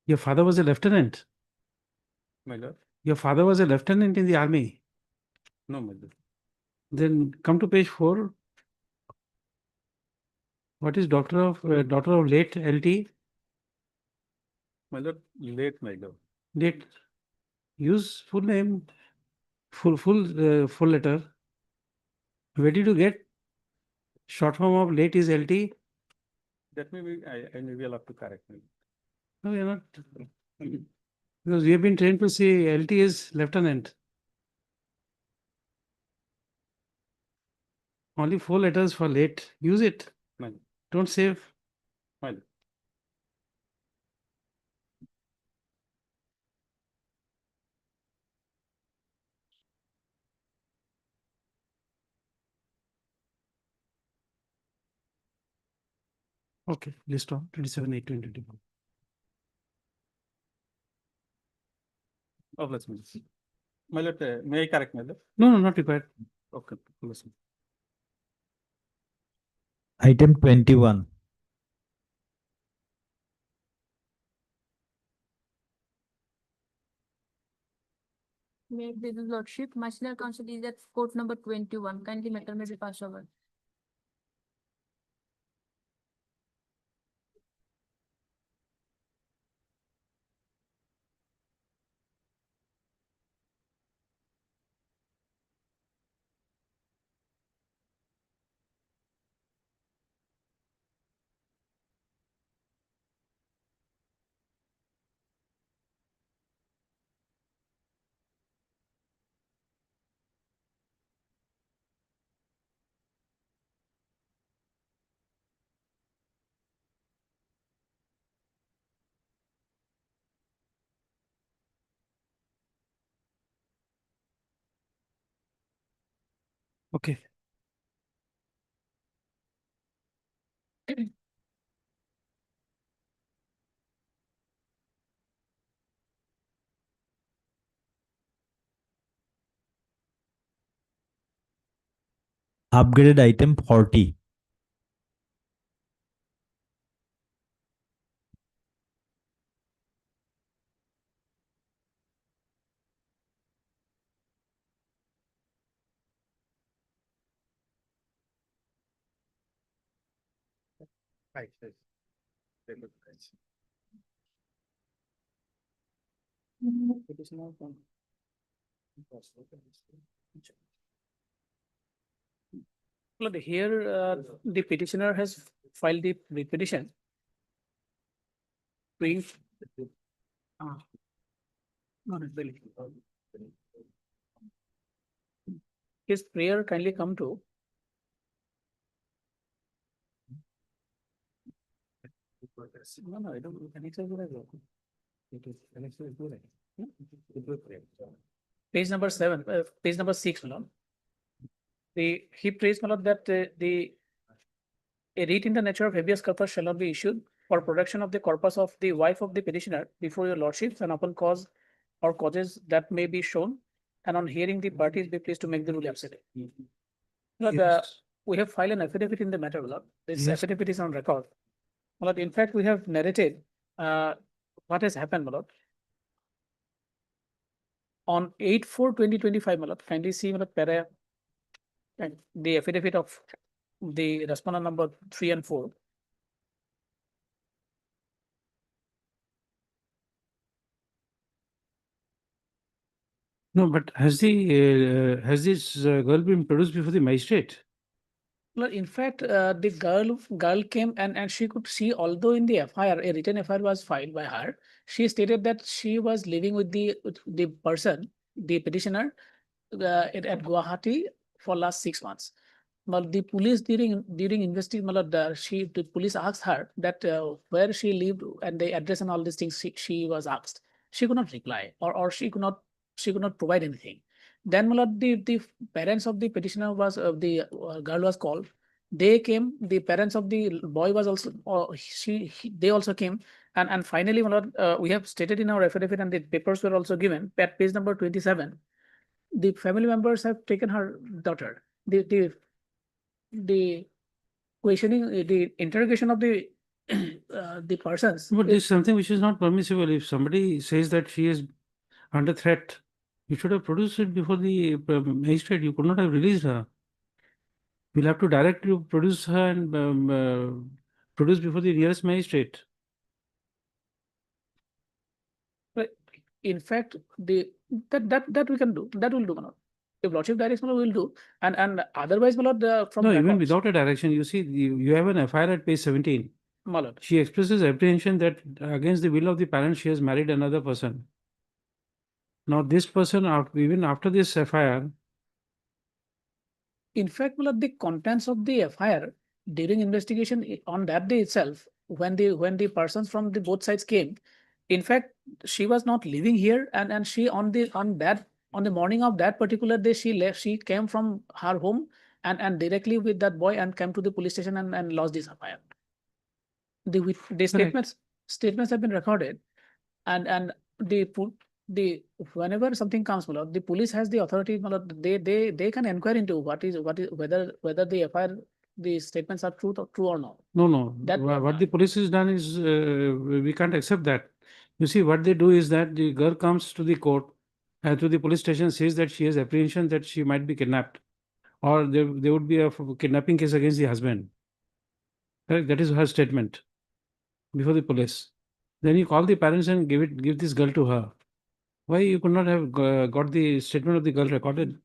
Your father was a lieutenant. My lord. Your father was a lieutenant in the army. No, my lord. Then come to page 4. What is daughter of late LT? My lord, late, my lord. Late. Use full name, full letter. Where did you get short form of late is LT? That may be, I may be allowed to correct me. No, you're not. Because we have been trained to say LT is lieutenant. Only 4 letters for late. Use it. My lord. Don't save. My lord. Okay, list on 27/8/2024. Oh, let's move. My lord, may I correct, my lord? No, not required. Okay, listen. Item 21. May the lordship, my senior counsel is at court number 21. Kindly matter may be passed over. Okay. Upgraded item 40. Right. Well, here, the petitioner has filed the petition. Not really. His prayer kindly come to. No, I don't. Annex is good. It is annex is good. Page number 7, page number 6, Malone. He prays, Malone, that a writ in the nature of habeas corpus shall not be issued for production of the corpus of the wife of the petitioner before your lordships and upon cause or causes that may be shown, and on hearing the parties be pleased to make the rule absolute. Yes. We have filed an affidavit in the matter, Malone. This Yes. affidavit is on record. Malone, in fact, we have narrated what has happened, Malone. On 8/4/2025, Malone, kindly see, Malone, para and the affidavit of the respondent number 3 and 4. No, but has this girl been produced before the magistrate? Well, in fact, the girl came and she could see, although in the FIR, a written FIR was filed by her, she stated that she was living with the person, the petitioner, at Guwahati for last 6 months. But the police during investigation, the police asked her that where she lived and the address and all these things she was asked. She could not reply, or she could not provide anything. Then the parents of the petitioner was the girl was called. They came. The parents of the boy was also they also came. And finally, we have stated in our affidavit, and the papers were also given at page number 27. The family members have taken her daughter. The questioning, the interrogation of the the persons. But this is something which is not permissible. If somebody says that she is under threat, you should have produced it before the magistrate. You could not have released her. You'll have to directly produce her and produce before the nearest magistrate. But in fact, that we can do. That will do, Manoj. If lordship directs, Manoj, will do. And otherwise, Manoj, from no, even records. Without a direction, you see, you have an FIR at page 17. Malad. She expresses apprehension that against the will of the parents, she has married another person. Now, this person, even after this FIR, in fact, Malad, the contents of the FIR during investigation on that day itself, when the persons from the both sides came, in fact, she was not living here, and she on the morning of that particular day, she left. She came from her home and directly with that boy and came to the police station and lost this FIR. The statements have been recorded, and the whenever something comes, the police has the authority. They can inquire into whether the FIR, the statements are true or not. No. What the police has done is we can't accept that. You see, what they do is that the girl comes to the court and to the police station, says that she has apprehension that she might be kidnapped, or there would be a kidnapping case against the husband. Correct? That is her statement before the police. Then you call the parents and give this girl to her. Why you could not have got the statement of the girl recorded?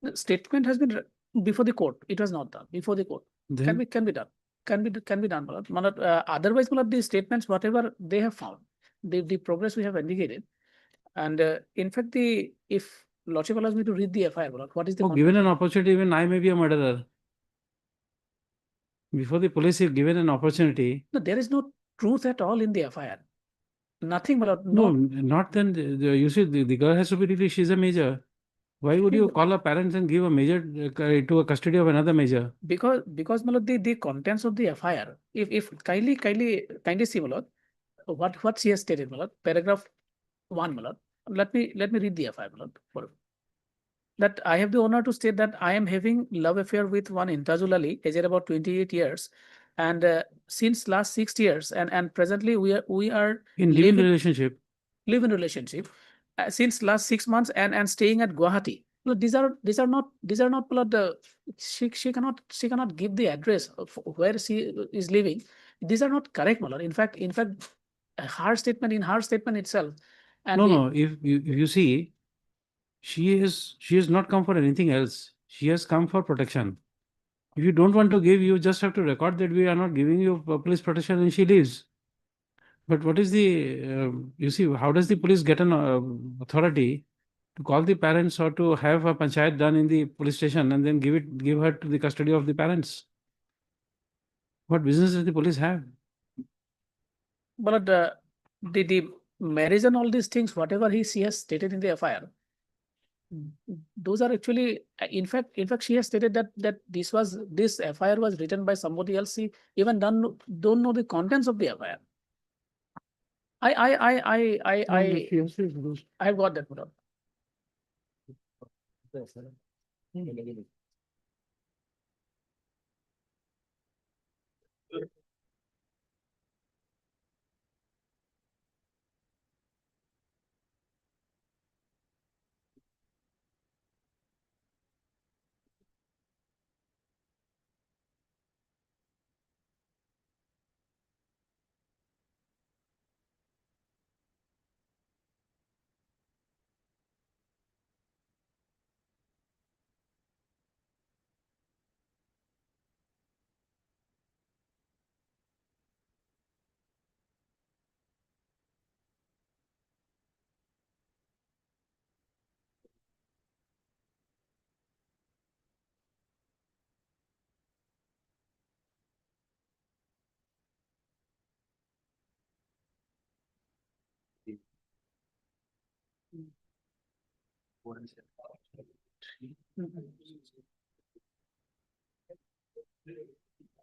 The statement has been before the court. It was not done before the court. Then? Can be done. Can be done. Otherwise, the statements, whatever they have found, the progress we have indicated, and in fact, if lordship allows me to read the FIR, what is the given an opportunity, even I may be a murderer. Before the police, if given an opportunity, no, there is no truth at all in the FIR. Nothing, no, not then. You see, the girl has to be released. She's a major. Why would you call a parents and give a major to a custody of another major? Because my lord, the contents of the FIR, if kindly see, my lord, what she has stated, my lord, paragraph 1, my lord. Let me read the FIR, my lord, for that I have the honor to state that I am having love affair with one Intazul Ali, aged about 28 years, and since last 6 years, and presently we are In living relationship. live-in relationship since last 6 months and staying at Guwahati. No, these are not she cannot give the address of where she is living. These are not correct, my lord. In fact, her statement itself. And No, if you see, she has not come for anything else. She has come for protection. If you don't want to give, you just have to record that we are not giving you police protection and she leaves. But what is the, you see, how does the police get an authority to call the parents or to have a panchayat done in the police station and then give her to the custody of the parents? What business does the police have? But the marriage and all these things, whatever she has stated in the FIR, those are actually, in fact, she has stated that this FIR was written by somebody else. She even don't know the contents of the FIR. I've got that, madam.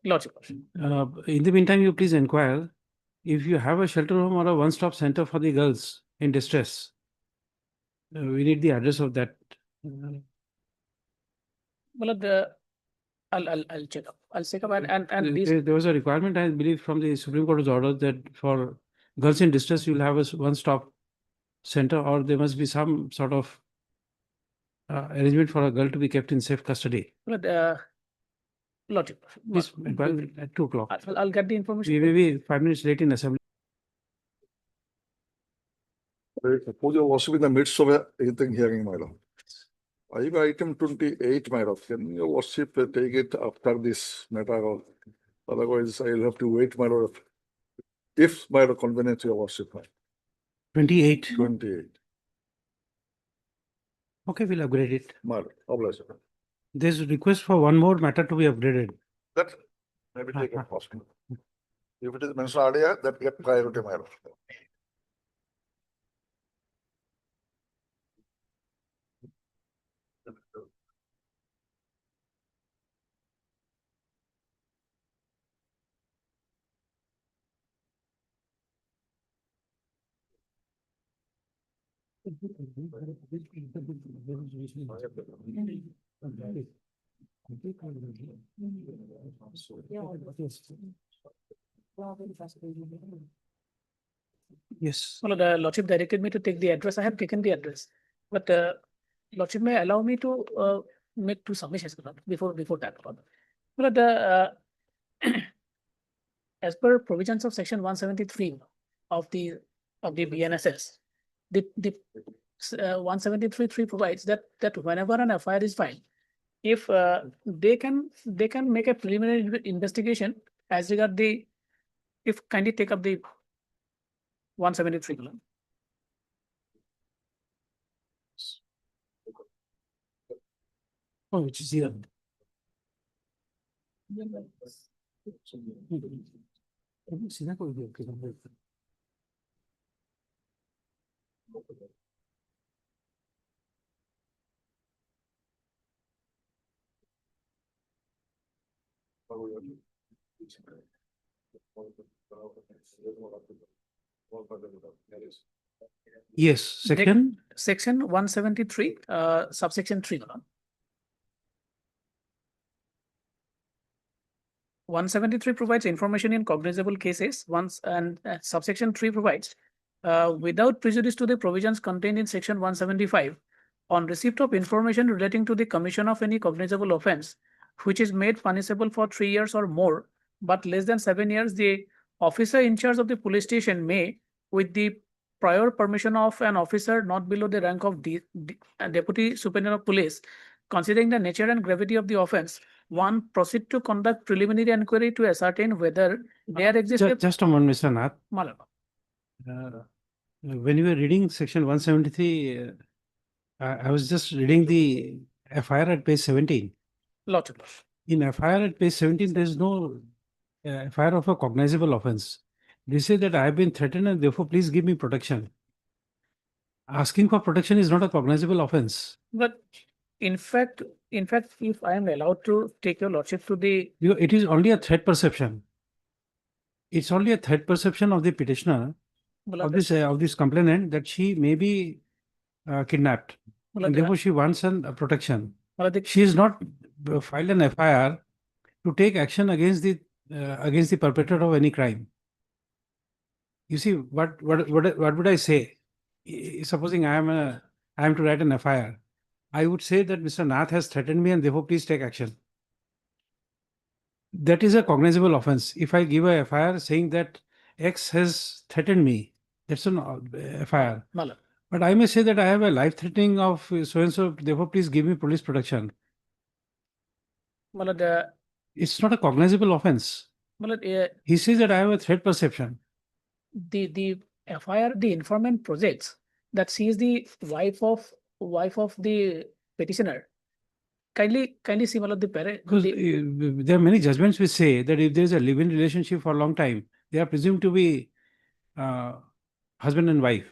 Lordship. In the meantime, you please inquire if you have a shelter home or a one-stop center for the girls in distress. We need the address of that. Well, I'll check up. And this. There was a requirement, I believe, from the Supreme Court's order that for girls in distress, you'll have a one-stop center, or there must be some sort of arrangement for a girl to be kept in safe custody. But Lordship. Please inquire at 2 o'clock. I'll get the information. We may be 5 minutes late in assembly. Suppose you're also in the midst of a hearing, my lord. I have item 28, my lord. Can your worship take it after this matter? Or otherwise, I'll have to wait, my lord. If my lord convenience your worship. 28. 28. Okay, we'll upgrade it. My lord, oblige. There's a request for one more matter to be upgraded. That maybe take it first. If it is mentioned earlier, that get priority, my lord. Yes. Well, the Lordship directed me to take the address. I have taken the address, but Lordship may allow me to make 2 submissions before that. Well, as per provisions of section 173 of the BNSS, the 173(3) provides that whenever an FIR is filed, if they can make a preliminary investigation as regard the, if kindly take up the 173. Oh, which is here. Yes, section. Section 173, subsection 3, my lord. 173 provides information in cognizable cases once, and subsection 3 provides without prejudice to the provisions contained in section 175 on receipt of information relating to the commission of any cognizable offense which is made punishable for 3 years or more but less than 7 years, the officer in charge of the police station may, with the prior permission of an officer not below the rank of deputy superintendent of police, considering the nature and gravity of the offense, one, proceed to conduct preliminary inquiry to ascertain whether there exists a. Just a moment, Mr. Nath. My lord. When you were reading section 173, I was just reading the FIR at page 17. Lordship. In FIR at page 17, there is no FIR of a cognizable offense. They say that I have been threatened and therefore please give me protection. Asking for protection is not a cognizable offense. But in fact, if I am allowed to take your lordship to the. It is only a threat perception. It's only a threat perception of the petitioner, of this complainant, that she may be kidnapped. And therefore, she wants a protection. She has not filed an FIR to take action against the perpetrator of any crime. You see, what would I say? Supposing I am to write an FIR, I would say that Mr. Nath has threatened me and therefore please take action. That is a cognizable offense. If I give a FIR saying that X has threatened me, that's an FIR. But I may say that I have a life threatening of so and so, therefore please give me police protection. It's not a cognizable offense. He says that I have a threat perception. The FIR, the informant projects that she is the wife of the petitioner. Kindly see the parent. Because there are many judgments which say that if there is a live-in relationship for a long time, they are presumed to be husband and wife.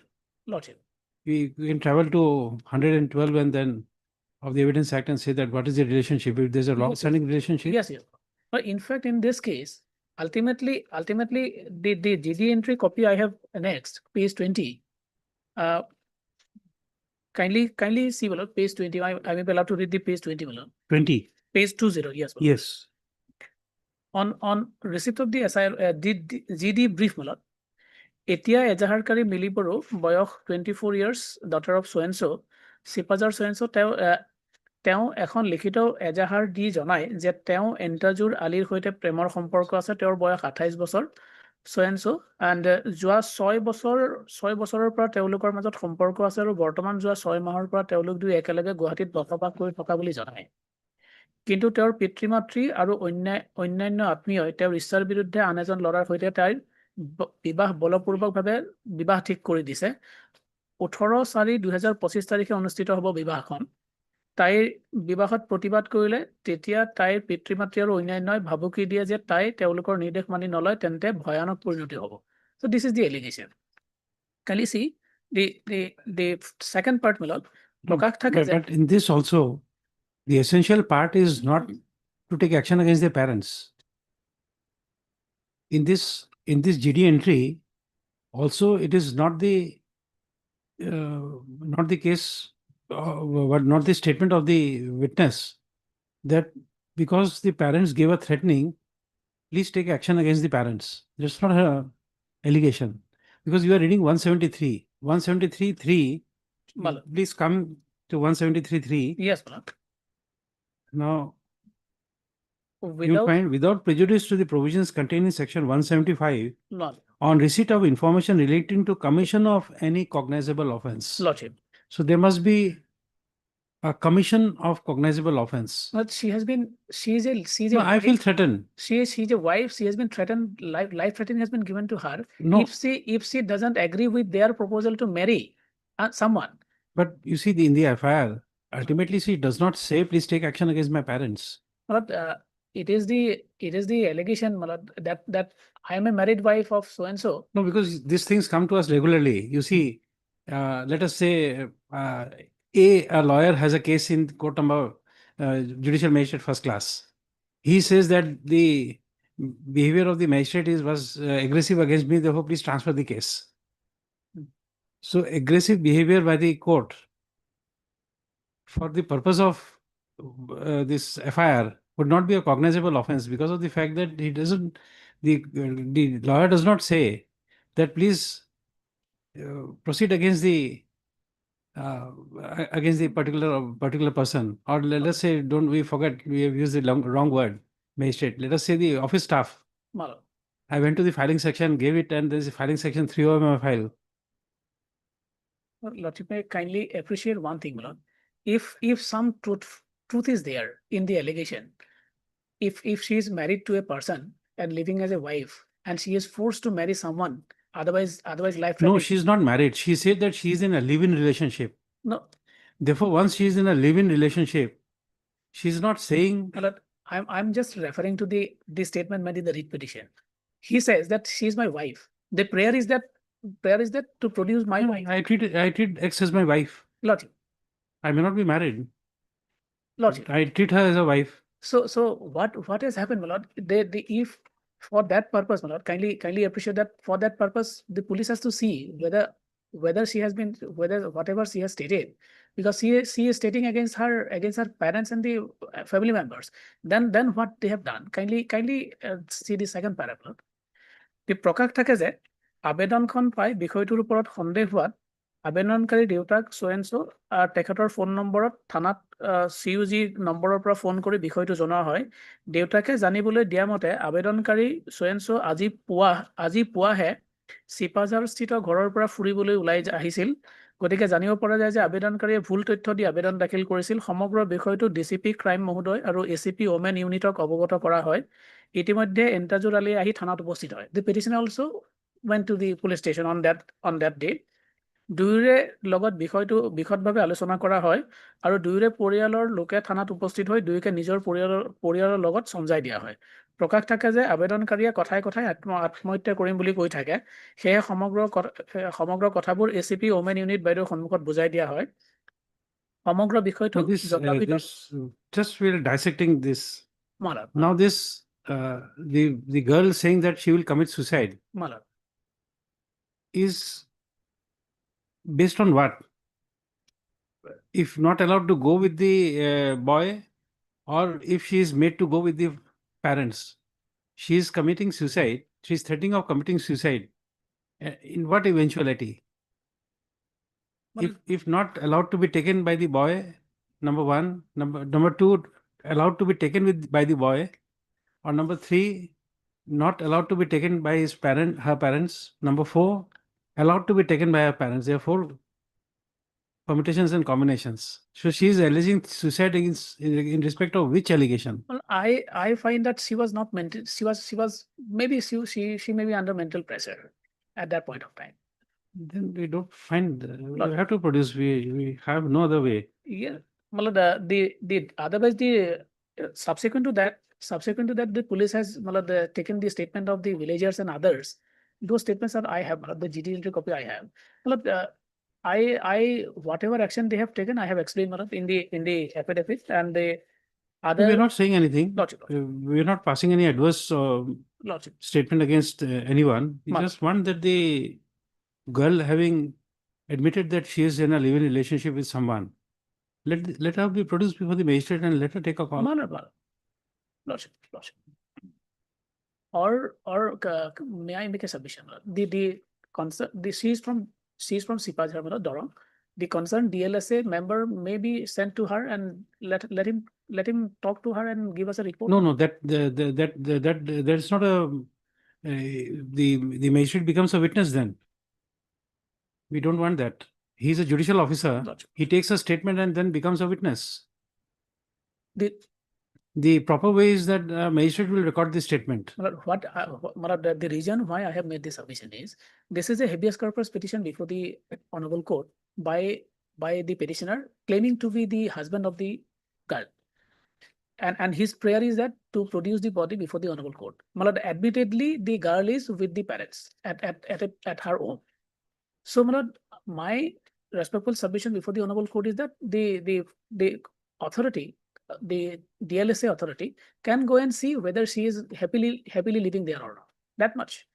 Lordship. We can travel to 112 and then of the Evidence Act and say that what is the relationship, if there's a long-standing relationship. Yes. But in fact, in this case, ultimately, the GD entry copy I have annexed, page 20. Kindly see, page 20. I may be allowed to read the page 20. 20. Page 20, yes. Yes. On receipt of the GD brief, Etia Ejaharkari Miliboro, boy of 24 years, daughter of so-and-so, Sipazar so-and-so, তেওঁ এখন লিখিত এজাহাৰ দি জনায় যে তেওঁ এন্টাজুৰ আলীৰ সৈতে প্ৰেমৰ সম্পৰ্ক আছে, তেওঁৰ বয়স 28 বছৰ, so and যোৱা 6 বছৰৰ পৰা তেওঁলোকৰ মাজত সম্পৰ্ক আছে আৰু বৰ্তমান যোৱা 6 মাহৰ পৰা তেওঁলোক দুই একেলগে গুৱাহাটীত বসবাস কৰি থকা বুলি জনায়। কিন্তু তেওঁৰ পিতৃ-মাতৃ আৰু অন্যান্য আত্মীয়ই তেওঁৰ ইচ্ছাৰ বিৰুদ্ধে আন এজন ল'ৰাৰ সৈতে তাইৰ বিবাহ বলপূৰ্বকভাৱে বিবাহ ঠিক কৰি দিছে। 18/4/2025 তাৰিখে অনুষ্ঠিত হ'ব বিবাহখন। তাইৰ বিবাহত প্ৰতিবাদ কৰিলে তেতিয়া তাইৰ পিতৃ-মাতৃ আৰু অন্যান্যই ভাবুকি দিয়ে যে তাই তেওঁলোকৰ নিৰ্দেশ মানি নলয় তেন্তে ভয়ানক পৰিণতি হ'ব। So this is the allegation. Can you see the second part, my lord? But in this also, the essential part is not to take action against their parents. In this GD entry, also it is not the case. But not the statement of the witness that because the parents gave a threatening, please take action against the parents. That's not an allegation. Because you are reading 173. 173.3. Please come to 173.3. Yes, now, you find without prejudice to the provisions contained in section 175 on receipt of information relating to commission of any cognizable offense. Lordship. So there must be a commission of cognizable offense. But she's a No, I feel threatened. She's a wife. She has been threatened. Life threatening has been given to her. No. If she doesn't agree with their proposal to marry someone. But you see, in the FIR, ultimately she does not say, please take action against my parents. But it is the allegation that I am a married wife of so and so. No, because these things come to us regularly. You see, let us say a lawyer has a case in court number judicial magistrate first class. he says that the behavior of the magistrate was aggressive against me, therefore please transfer the case. So aggressive behavior by the court for the purpose of this FIR would not be a cognizable offense because of the fact that he doesn't, the lawyer does not say that please proceed against the particular person, or let us say, don't we forget, we have used the wrong word, magistrate. Let us say the office staff. Malad. I went to the filing section, gave it, and there's a filing section 3 of my file. Lordship, may kindly appreciate one thing, Malad. If some truth is there in the allegation, if she is married to a person and living as a wife, and she is forced to marry someone, otherwise life. No, she's not married. She said that she is in a live-in relationship. No. Therefore, once she is in a live-in relationship, she's not saying. Malad, I'm just referring to the statement made in the writ petition. He says that she is my wife. The prayer is that to produce my wife. I treat ex as my wife. Lordship. I may not be married. Lordship. I treat her as a wife. So what has happened, my lord? If for that purpose, my lord, kindly appreciate that for that purpose, the police has to see whether she has been, whatever she has stated, because she is stating against her parents and the family members. Then what they have done? Kindly see the second paragraph. The প্ৰকাশ থাকে যে আবেদনখন পাই বিষয়টোৰ ওপৰত সন্দেহ হোৱাত আবেদনকাৰী দেউতাক সোয়েনসো তেখেতৰ ফোন নম্বৰত থানাত CUG নম্বৰৰ পৰা ফোন কৰি বিষয়টো জনোৱা হয়। দেউতাকে জানিবলৈ দিয়া মতে আবেদনকাৰী সোয়েনসো আজি পুৱাহে চিপাঝাৰ স্থিত ঘৰৰ পৰা ফুৰিবলৈ ওলাই আহিছিল। গতিকে জানিব পৰা যায় যে আবেদনকাৰীয়ে ভুল তথ্য দি আবেদন দাখিল কৰিছিল। সমগ্ৰ বিষয়টো DCP ক্ৰাইম মহোদয় আৰু ACP ওমেন ইউনিটক অৱগত কৰা হয়। ইতিমধ্যে এন্তাজুৰ আলী আহি থানাত উপস্থিত হয়। The petitioner also went to the police station on that day. দুয়োৰে লগত বিষয়টো বিশদভাৱে আলোচনা কৰা হয় আৰু দুয়োৰে পৰিয়ালৰ লোকে থানাত উপস্থিত হৈ দুয়োকে নিজৰ পৰিয়ালৰ লগত সমজাই দিয়া হয়। প্ৰকাশ থাকে যে আবেদনকাৰীয়ে কথাই আত্মহত্যা কৰিম বুলি কৈ থাকে। সেয়ে সমগ্ৰ কথাবোৰ ACP ওমেন ইউনিট বাইদেউৰ সন্মুখত বুজাই দিয়া হয়। সমগ্ৰ বিষয়টো just we are dissecting this. Malad. Now this the girl saying that she will commit suicide. Malad. Is based on what? If not allowed to go with the boy, or if she is made to go with the parents, she is committing suicide. She is threatening of committing suicide. In what eventuality? If not allowed to be taken by the boy, number one. Number two, allowed to be taken by the boy, or number three, not allowed to be taken by her parents. Number four, allowed to be taken by her parents. Therefore, permutations and combinations. So she is alleging suicide in respect of which allegation? Well, I find that she was not mental. She was maybe she may be under mental pressure at that point of time. Then we don't find. We have to produce. We have no other way. Yeah. Well, the otherwise the subsequent to that the police has taken the statement of the villagers and others. Those statements are I have the GD entry copy I have. I whatever action they have taken I have explained in the affidavit and the other. We are not saying anything. Logic. We are not passing any adverse statement against anyone. We just want that the girl, having admitted that she is in a living relationship with someone, let her be produced before the magistrate and let her take a call. Logic. Or may I make a submission? The concern, she's from Sipaj Dorong. The concerned DLSA member may be sent to her and let him talk to her and give us a report. No, that is not a. The magistrate becomes a witness then. We don't want that. He is a judicial officer. Logic. He takes a statement and then becomes a witness. The proper way is that magistrate will record this statement. The reason why I have made this submission is this is a habeas corpus petition before the honorable court by the petitioner claiming to be the husband of the girl. And his prayer is that to produce the body before the honorable court. Admittedly, the girl is with the parents at her home. So, my respectful submission before the honorable court is that the authority the DLSA authority can go and see whether she is happily living there or not. That much.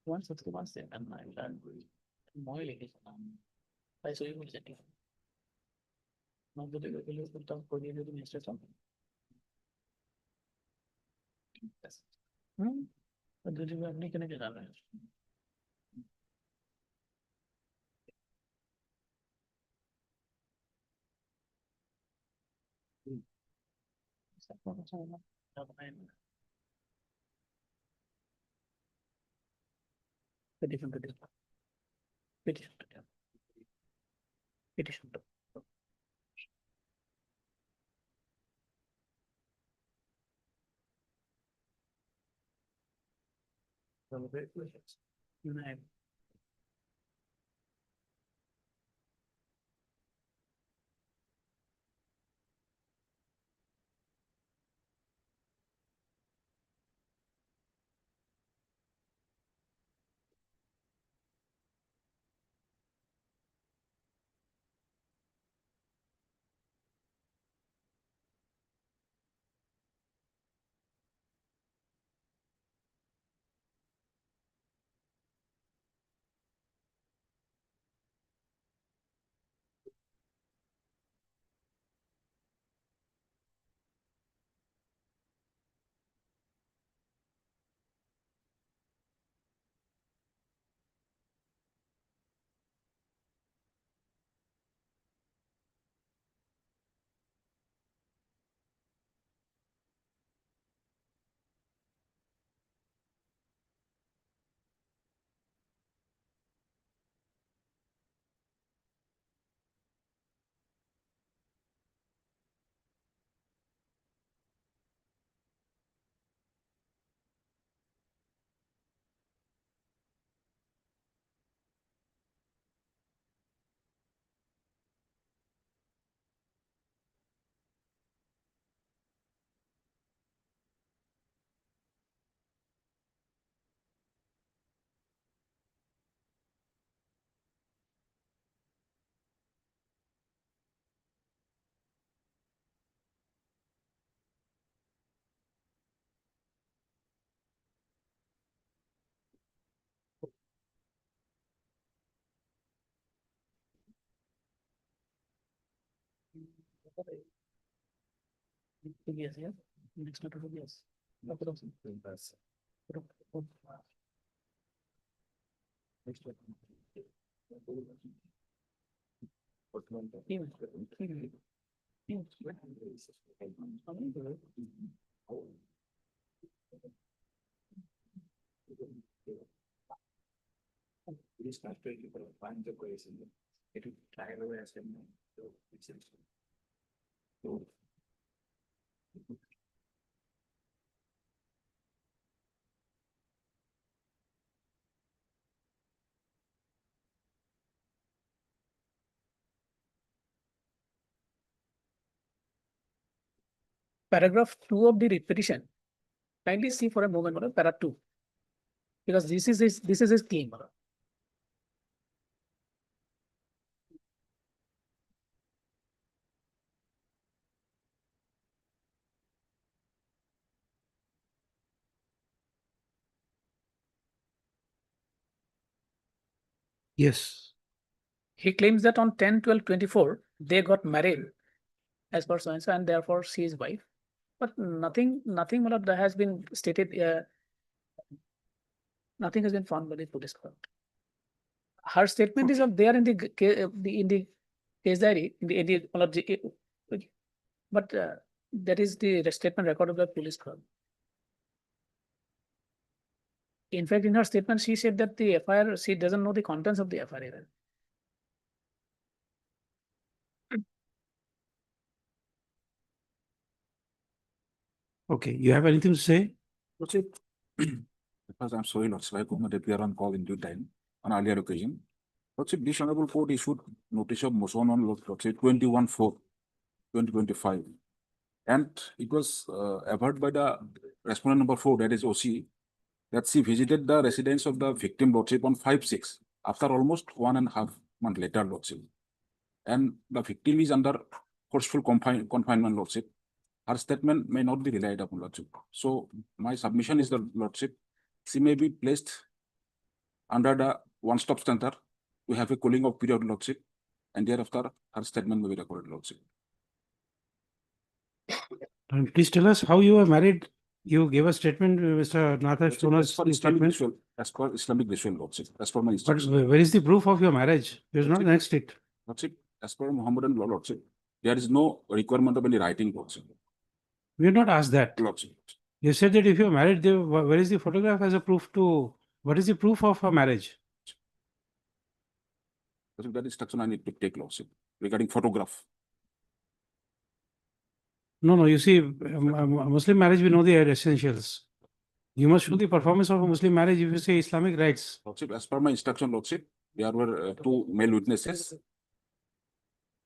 Once it's the one thing, and I learned more litigation. I saw you setting. Not the will put down for the administration. Yes. But did you have any connection? Petition. Nine. Yes, yeah. Next letter to yes. Paragraph 2 of the petition. Kindly see for a moment, paragraph 2. Because this is his claim. Yes. He claims that on 10/12/24 they got married as per so and therefore she is wife. But nothing that has been stated. Nothing has been found by the police court. Her statement is up there in the case diary but that is the statement recorded by police court. In fact, in her statement, she said that the FIR, she doesn't know the contents of the FIR. Okay, you have anything to say? That's it. Because I'm sorry, Lordship, I could not appear on call in due time on earlier occasion. Lordship, this honorable court issued notice of motion on Lordship 21/4/2025. And it was averred by the respondent number 4, that is OC, that she visited the residence of the victim lordship on 5/6 after almost 1.5 months later lordship. And the victim is under forceful confinement lordship. Her statement may not be relied upon lordship. So my submission is the lordship, she may be placed under the one-stop center. We have a cooling off period lordship, and thereafter her statement may be recorded lordship. And please tell us how you were married. You gave a statement, Mr. Natha Shona's statement. As per Islamic ritual lordship, as per my But instruction. where is the proof of your marriage? There's not next it. Lordship, as per Muhammadan law lordship, there is no requirement of any writing lordship. We have not asked that. Lordship. You said that if you're married, where is the photograph as a proof to, what is the proof of a marriage? That instruction I need to take lordship regarding photograph. No, you see, Muslim marriage, we know the essentials. You must show the performance of a Muslim marriage if you say Islamic rights. Lordship, as per my instruction, lordship, there were two male witnesses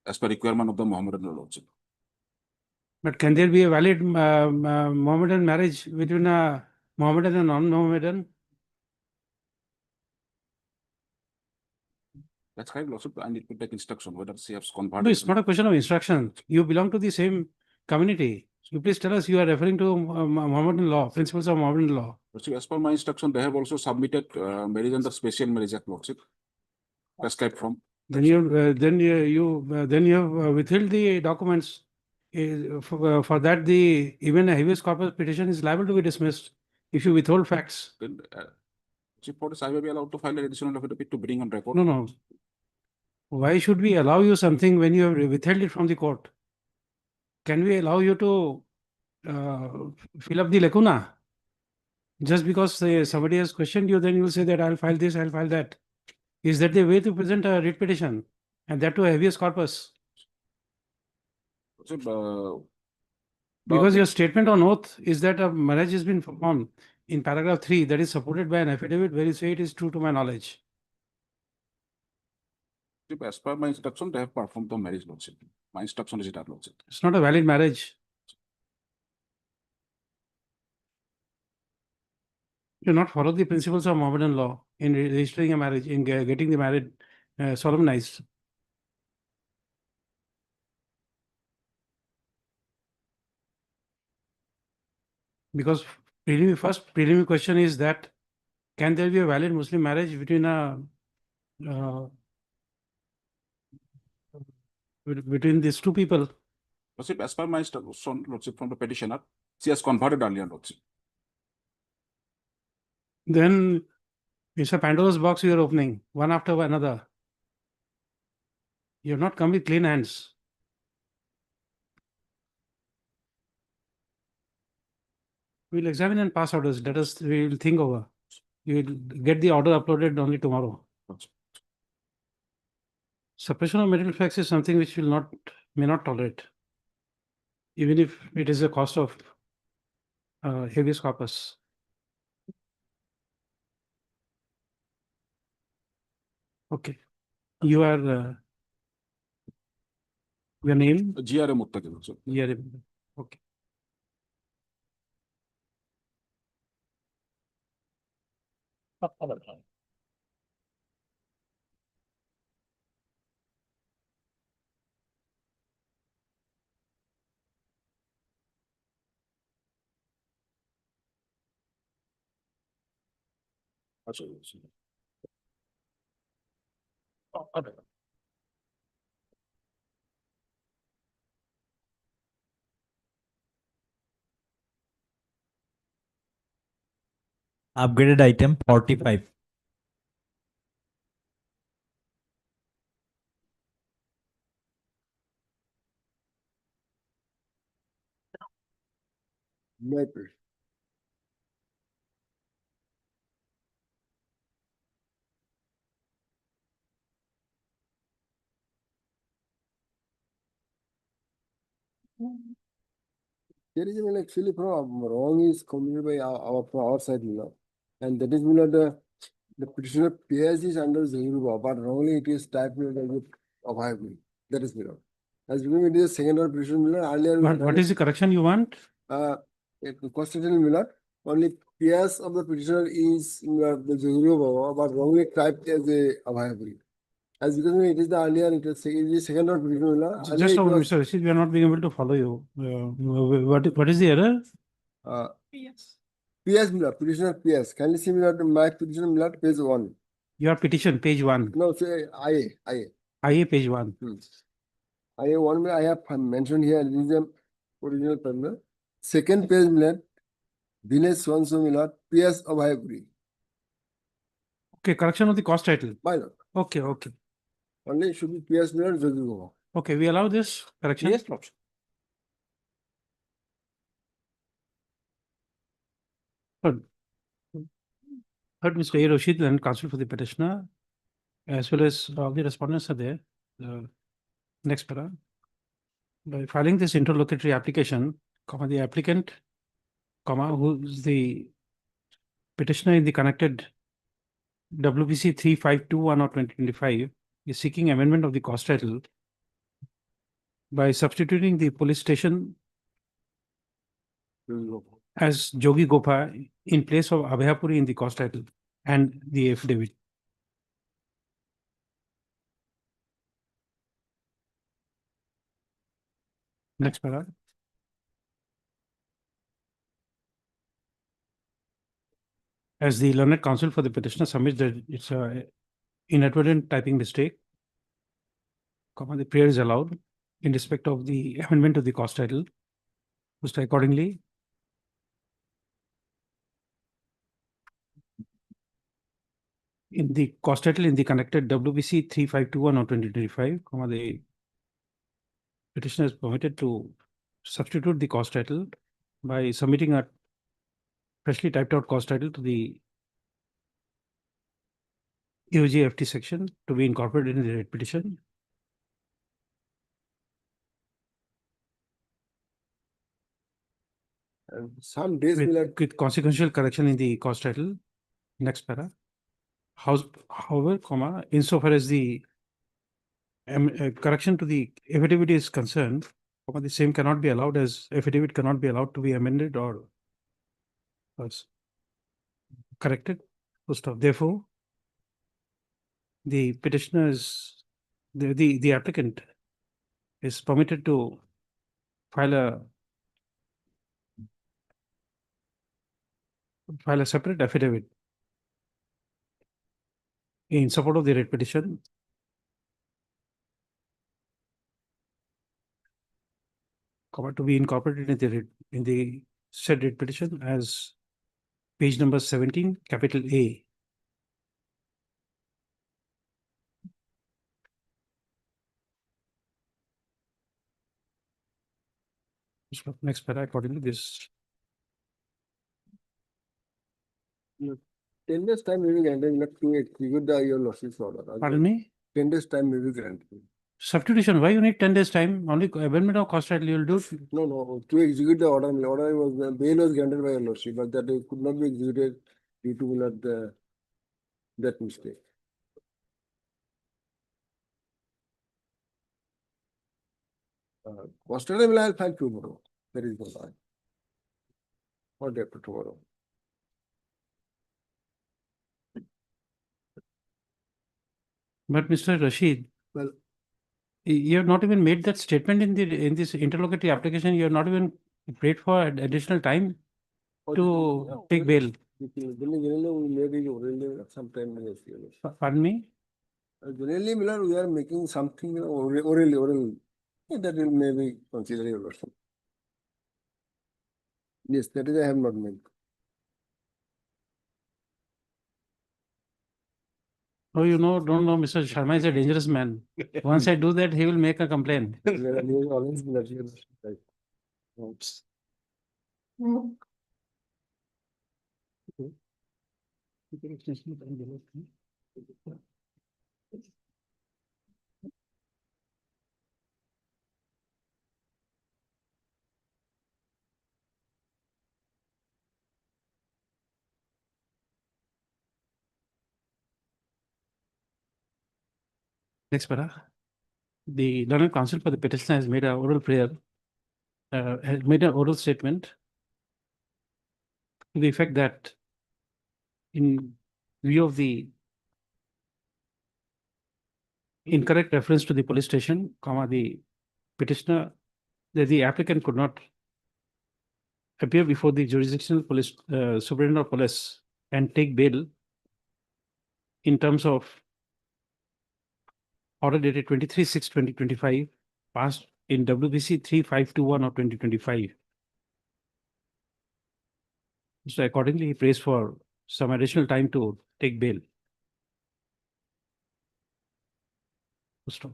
as per requirement of the Muhammadan law lordship. But can there be a valid Mohammedan marriage between a Mohammedan and non-Mohammedan? That's right, lordship. I need to take instruction whether she has No, converted. it's not a question of instruction. You belong to the same community. You please tell us you are referring to Mohammedan law, principles of Mohammedan law. Lordship, as per my instruction, they have also submitted marriage under special marriage act, lordship, prescribed from. Then you have withheld the documents. For that, even a habeas corpus petition is liable to be dismissed if you withhold facts. Then, for this, I may be allowed to file an additional affidavit to bring on record. No. Why should we allow you something when you have withheld it from the court? Can we allow you to fill up the lacuna? Just because somebody has questioned you, then you will say that I'll file this, I'll file that. Is that the way to present a writ petition? And that to a habeas corpus? Because your statement on oath is that a marriage has been performed in paragraph 3, that is supported by an affidavit where you say it is true to my knowledge. As per my instruction, they have performed the marriage, lordship. My instruction is that, lordship. It's not a valid marriage. You not follow the principles of Mohammedan law in registering a marriage, in getting the marriage solemnized. Because first preliminary question is that, can there be a valid Muslim marriage between between these two people? Lordship, as per my instruction, lordship, from the petitioner, she has converted earlier, lordship. Then it's a Pandora's box you are opening, one after another. You have not come with clean hands. We'll examine and pass orders. We will think over. You will get the order uploaded only tomorrow. Suppression of material facts is something which may not tolerate, even if it is a cost of habeas corpus. Okay. You are your name? GRA Muttaqin, sir. GRA. Okay. Upgraded item 45. Maybe. There is actually wrong is committed by our side, and that is the petitioner pays is under Zahiruba, but wrongly it is typed as Abhayagui. That is as it is a second order petition, earlier. What is the correction you want? Custodial Only PS of the petitioner is the Zuru Baba, but wrongly typed as a Abhayapuri. As because it is the earlier, it is second or petitioner. Just now, Mr. Rashid, we are not being able to follow you. What is the error? PS Miller, petitioner PS. Can you see me that my petitioner Miller page 1? Your petition, page 1. No, say IA. IA, page 1. IA 1 I have mentioned here, this is the original permit. Second page Miller, Dinesh Swanso Miller, PS of Abhayapuri. Okay, correction of the cost title. Why not? Okay. Only should be PS Miller, Zuru. Okay, we allow this correction? Yes, Lord. Good. Heard Mr. A. Rashid and counsel for the petitioner, as well as all the respondents are there. Next para. By filing this interlocutory application, the applicant, who is the petitioner in the connected WBC 3521 or 2025 is seeking amendment of the cost title by substituting the police station as Jogi Gopa in place of Abhayapuri in the cost title and the affidavit. Next para. As the learned counsel for the petitioner submits that it's a inadvertent typing mistake, the prayer is allowed in respect of the amendment of the cost title, which accordingly in the cost title in the connected WBC 3521 or 2025, the petitioner is permitted to substitute the cost title by submitting a freshly typed out cost title to the EOGFT section to be incorporated in the rate petition. And some days with consequential correction in the cost title. Next para. However, insofar as the correction to the affidavit is concerned, the same cannot be allowed as affidavit cannot be allowed to be amended or corrected. Therefore, the petitioner is the applicant is permitted to file a separate affidavit in support of the writ petition to be incorporated in the said writ petition as page number 17, capital A. Next para according to this. 10 days time may be granted not to execute your losses order. Pardon me? 10 days time may be granted. Substitution, why you need 10 days time? Only amendment of cost title you will do? No, to execute the order. The order was, bail was granted by your lordship, but that it could not be executed due to that mistake. Cost title I'll file tomorrow. That is the line. Or day after tomorrow. But Mr. Rashid, well, you have not even made that statement in this interlocutory application. You have not even prayed for additional time to take bail. Pardon me? Generally, Miller, we are making something oral. That will maybe consider your version. Yes, that is I have not made. Oh, don't know, Mr. Sharma is a dangerous man. Once I do that, he will make a complaint. Oops. Next para. The learned counsel for the petitioner has made an oral prayer, has made an oral statement to the effect that in view of the incorrect reference to the police station, comma, the petitioner, the applicant could not appear before the jurisdictional police, superintendent of police and take bail in terms of order dated 23/6/2025, passed in WBC 3521 of 2025. So accordingly, he prays for some additional time to take bail. Stop.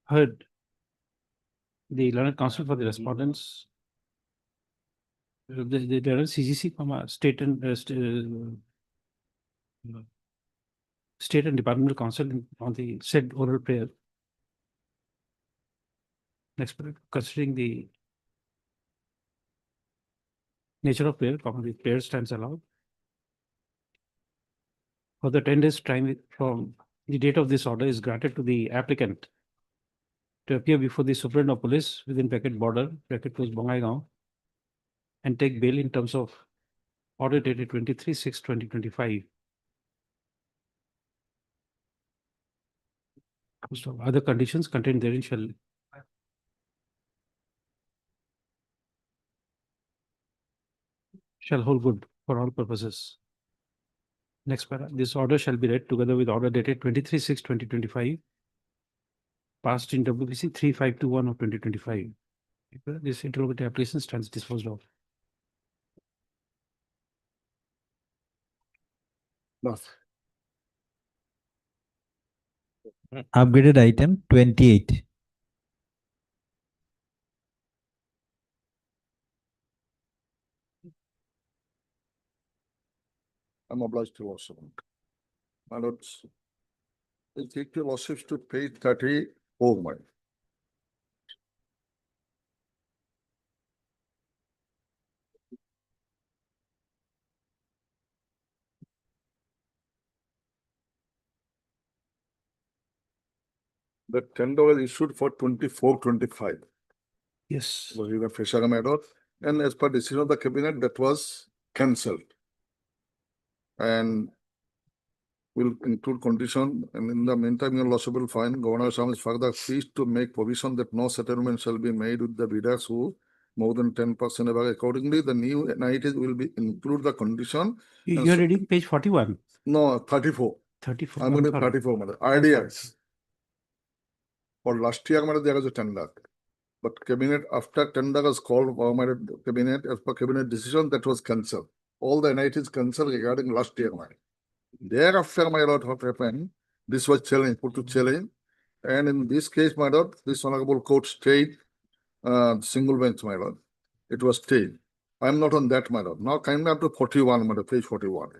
Heard the learned counsel for the respondents. The learned CGC, state and state and departmental counsel on the said oral prayer. Next, considering the nature of prayer, the prayer stands allowed. For the 10 days time from the date of this order is granted to the applicant to appear before the superintendent of police within bracket border, bracket close Bongaigaon, and take bail in terms of order dated 23/6/2025. So other conditions contained therein shall hold good for all purposes. Next para, this order shall be read together with order dated 23/6/2025, passed in WBC 3521 of 2025. This interlocutory application stands disposed of. Upgraded item 28. I'm obliged to lordship. My lords, I take your lordships to page 34, my. The tender was issued for 24/25. Yes. Was in a Fishery matter, and as per decision of the cabinet, that was cancelled. And will include condition, and in the meantime, your lordship will find Governor Assam is further pleased to make provision that no settlement shall be made with the bidders who more than 10% above. Accordingly, the new NITs will be include the condition. You are reading page 41. No, 34. 34. I'm going to 34, madam. Ideas. For last year, madam, there was a tender. But cabinet, after tender was called, madam, cabinet, as per cabinet decision, that was cancelled. All the NITs cancelled regarding last year, madam. Thereafter, my lord, what happened? This was challenge, put to challenge. And in this case, my lord, this honorable court stayed, single bench, my lord. It was stayed. I'm not on that, my lord. Now, kindly up to 41, my lord, page 41.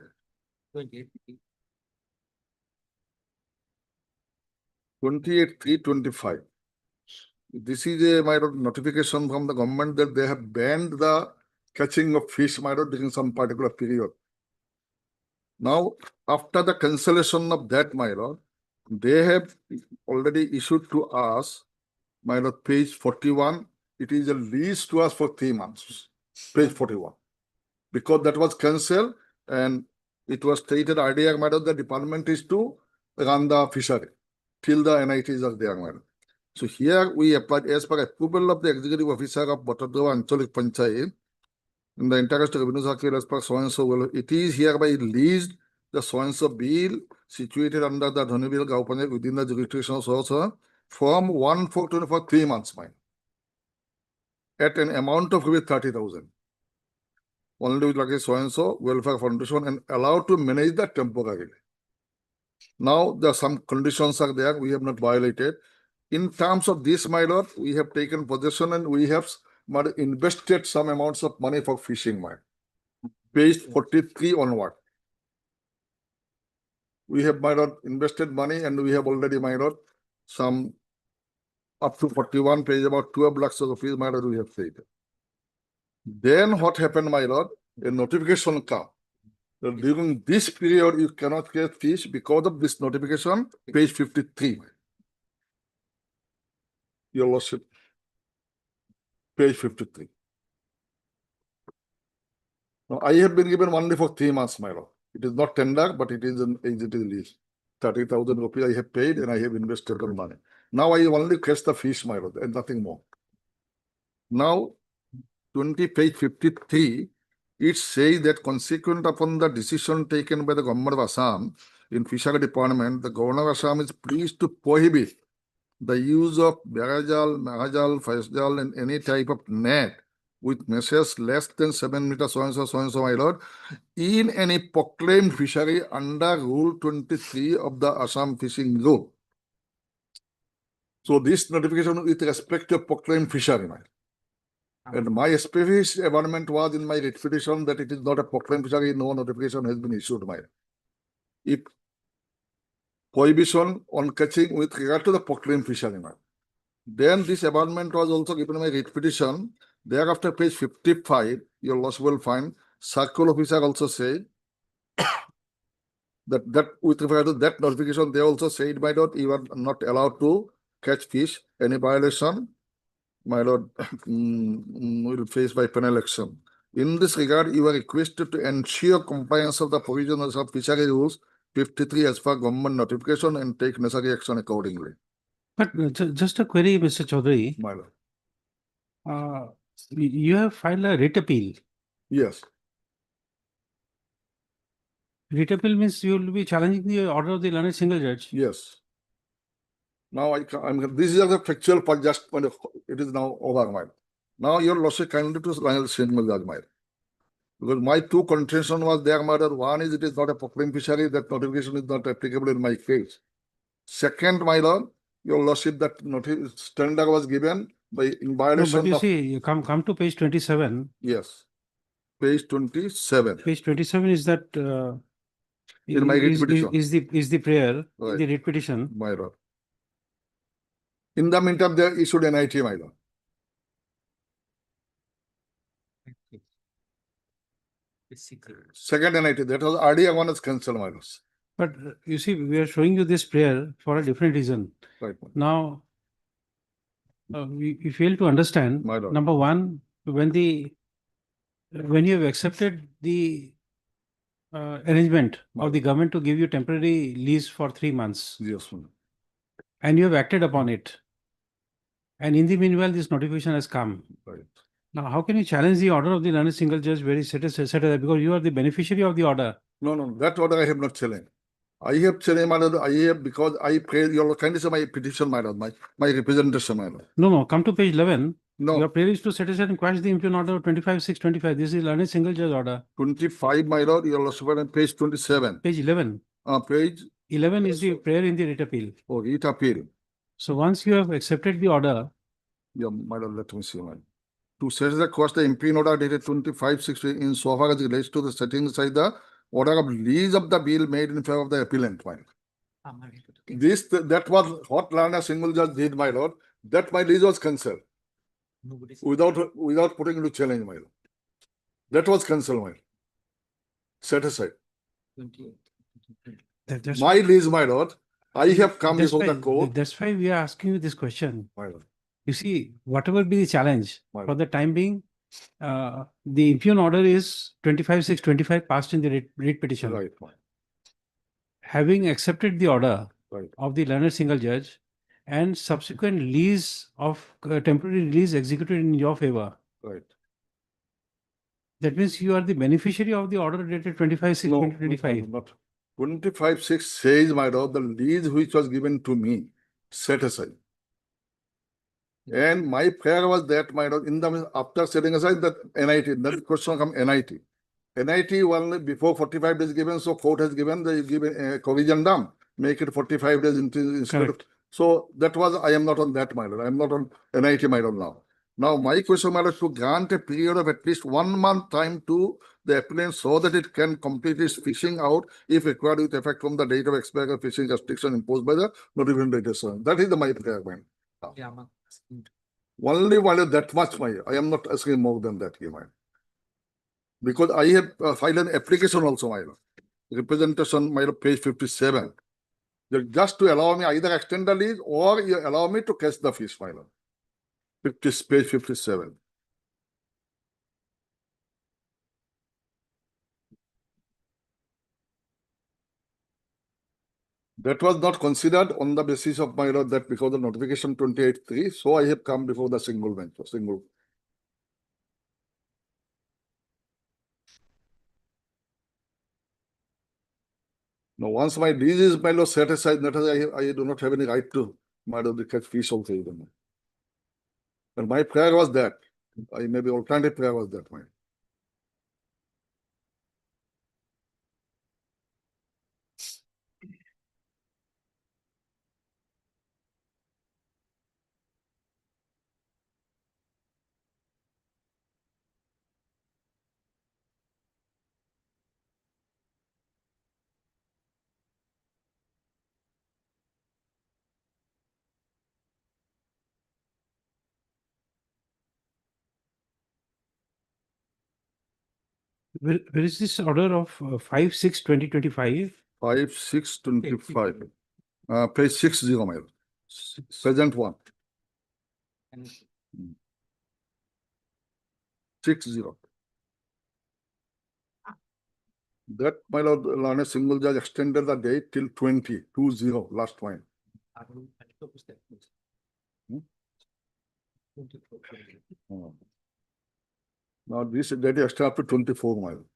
28/3/25. This is a my lord, notification from the government that they have banned the catching of fish, my lord, during some particular period. Now, after the cancellation of that, my lord, they have already issued to us, my lord, page 41. It is a lease to us for 3 months. Page 41. Because that was cancelled and it was stated earlier, madam, the department is to run the fishery till the NITs are there, madam. So here we applied as per approval of the executive officer of Botadova Anchalik Panchayat in the interest of revenue circle as per so and so. Well, it is hereby leased the so and so bill situated under the Dhonibil Gaupanjayat within the jurisdiction of so from 1/4 for 3 months, mine. At an amount of 30,000. Only with like a so and so welfare foundation and allowed to manage the temporarily. Now there are some conditions are there we have not violated. In terms of this, my lord, we have taken possession and we have invested some amounts of money for fishing, mine. Page 43 onward. We have, my lord, invested money and we have already, my lord, some up to 41 page, about 12 lakhs of rupees, my lord, we have paid. Then what happened, my lord? A notification come. that during this period, you cannot catch fish because of this notification, page 53. Your lordship, page 53. Now, I have been given only for 3 months, my lord. It is not tender, but it is an executive lease. 30,000 rupees I have paid and I have invested the money. Now I only catch the fish, my lord, and nothing more. Now, page 53, it says that consequent upon the decision taken by the government of Assam in Fishery Department, the governor of Assam is pleased to prohibit the use of barajal, mahajal, faisjal, and any type of net with meshes less than 7 meters, so and so, my lord, in any proclaimed fishery under Rule 23 of the Assam Fishing Rule. So this notification with respect to proclaimed fishery, my lord. And my specific amendment was in my writ petition that it is not a proclaimed fishery, no notification has been issued, my lord. If prohibition on catching with regard to the proclaimed fishery, my lord. Then this amendment was also given in my writ petition. Thereafter, page 55, your lordship will find circle officer also said that with regard to that notification, they also said, my lord, you are not allowed to catch fish. Any violation, my lord, will face by penal action. In this regard, you are requested to ensure compliance of the provisions of fishery rules 53 as per government notification and take necessary action accordingly. But just a query, Mr. Chaudhary. My lord. You have filed a writ appeal. Yes. Writ appeal means you will be challenging the order of the learned single judge. Yes. Now this is the factual part, just it is now over, my lord. Now your lordship kindly to learned single judge, my lord. Because my two contention was there, my lord. One is it is not a proclaimed fishery, that notification is not applicable in my case. Second, my lord, your lordship, that notice standard was given by in violation No, but you of. see, you come to page 27. Yes. Page 27. Page 27 is that in my writ petition. is the prayer, Right. the writ petition. My lord. In the meantime, they issued NIT, my lord. Second NIT, that was earlier one is cancelled, my lord. But you see, we are showing you this prayer for a different reason. Right. Now, we fail to understand. My lord. Number one, when you have accepted the arrangement of the government to give you temporary lease for 3 months. Yes, my lord. And you have acted upon it. And in the meanwhile, this notification has come. Right. Now, how can you challenge the order of the learned single judge very satisfied because you are the beneficiary of the order? No, that order I have not challenged. I have challenged, my lord, I have because I pray your kindness of my petition, my lord, my representation, my lord. No, come to page 11. No. Your prayer is to satisfy and quash the impugn order of 25/6/25. This is learned single judge order. 25, my lord, your lordship, and page 27. Page 11. Page 11 is the prayer in the writ appeal. Oh, writ appeal. So once you have accepted the order. Yeah, my lord, let me see, man. To set the cost, the impugn order dated 25/6 in so far as it relates to the setting aside the order of lease of the bill made in favor of the appellant, my lord. That was what learned single judge did, my lord. That my lease was cancelled. Without putting into challenge, my lord. That was cancelled, my lord. Set aside. My lease, my lord. I have come before the court. That's why we are asking you this question. My lord. You see, whatever be the challenge, My for the time being, the impugn order is 25/6/25 passed in the writ petition. Right. Having accepted the order Right. of the learned single judge and subsequent lease of temporary release executed in your favor. Right. That means you are the beneficiary of the order dated 25/6/2025. Not 25/6 says, my lord, the lease which was given to me, set aside. And my prayer was that, my lord, after setting aside that NIT, that question come NIT. NIT only before 45 days given, so court has given the corrigan dam, make it 45 days instead of. So that was, I am not on that, my lord. I am not on NIT, my lord, now. Now, my question, my lord, to grant a period of at least 1 month time to the appellant so that it can complete its fishing out if required with effect from the date of expiry of fishing restriction imposed by the notification. That is my prayer, man. Only that much, I am not asking more than that here, man. Because I have filed an application also, my lord. Representation, my lord, page 57. Just to allow me either extend the lease or you allow me to catch the fish, my lord. Page 57. That was not considered on the basis of my lord that because of notification 28.3, so I have come before the single bench, single. Now, once my lease is my lord set aside, that is, I do not have any right to my lord catch fees also even. And my prayer was that. Maybe alternative prayer was that mine. Where is this order of 5/6/2025? 5/6/25. Page 60, my lord. Present one. 60. That, my lord, on a single judge extended the date till 2020, last one. Now this date extended up to 24, my lord.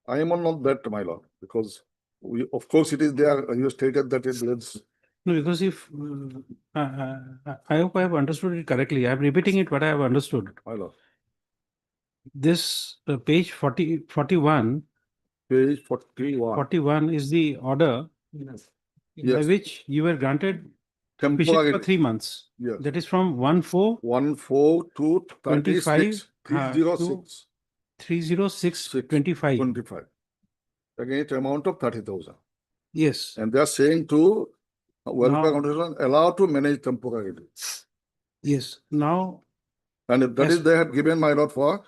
I am not that, my lord, because we, of course, it is there. You stated that it leads. No, because if I hope I have understood it correctly. I am repeating it what I have understood. My lord. This page 41. Page 41. 41 is the order by Yes. which you were granted fishing Temporary. for 3 months. Yes. That is from 1/4 to 36. 306. 306/25. 25. Against amount of 30,000. Yes. And they are saying to welfare organization allowed to manage temporarily. Yes. Now. And if that is they have given my lord for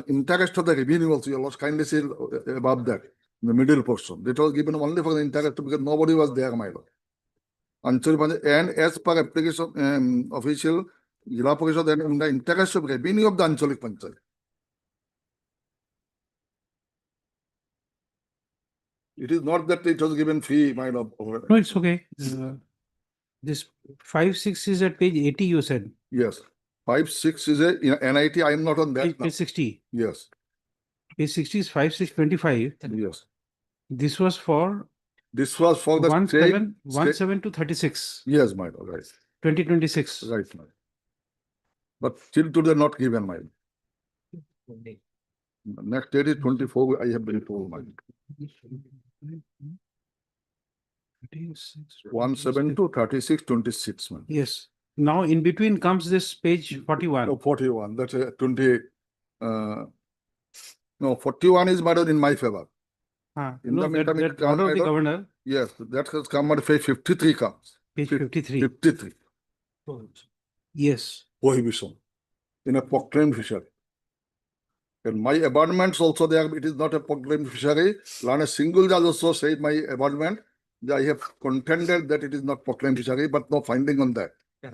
interest of the revenue also. You lost kindly say above that, in the middle portion. That was given only for the interest because nobody was there, my lord. And as per application official, Jila Parishad, then in the interest of revenue of the Anchalik Panchayat. It is not that it was given free, my lord. No, it's okay. This 5/6 is at page 80, you said. Yes. 5/6 is a NIT. I am not on that. Page 60. Yes. Page 60 is 5/6/25. Yes. This was for. This was for the 17 to 36. Yes, my lord. Right. 2026. Right, my lord. But till today not given, my lord. Next date is 24. I have been told, my lord. 17 to 36, 26. Man. Yes. Now in between comes this page 41. No, 41. That's a 20. No, 41 is murdered in my favor. In the meantime, that order of the governor. Yes, that has come at page 53 comes. Page 53. 53. Yes. Prohibition in a proclaimed fishery. And my abandonments also there, it is not a proclaimed fishery. On a single judge also said my abandonment. I have contended that it is not proclaimed fishery, but no finding on that. There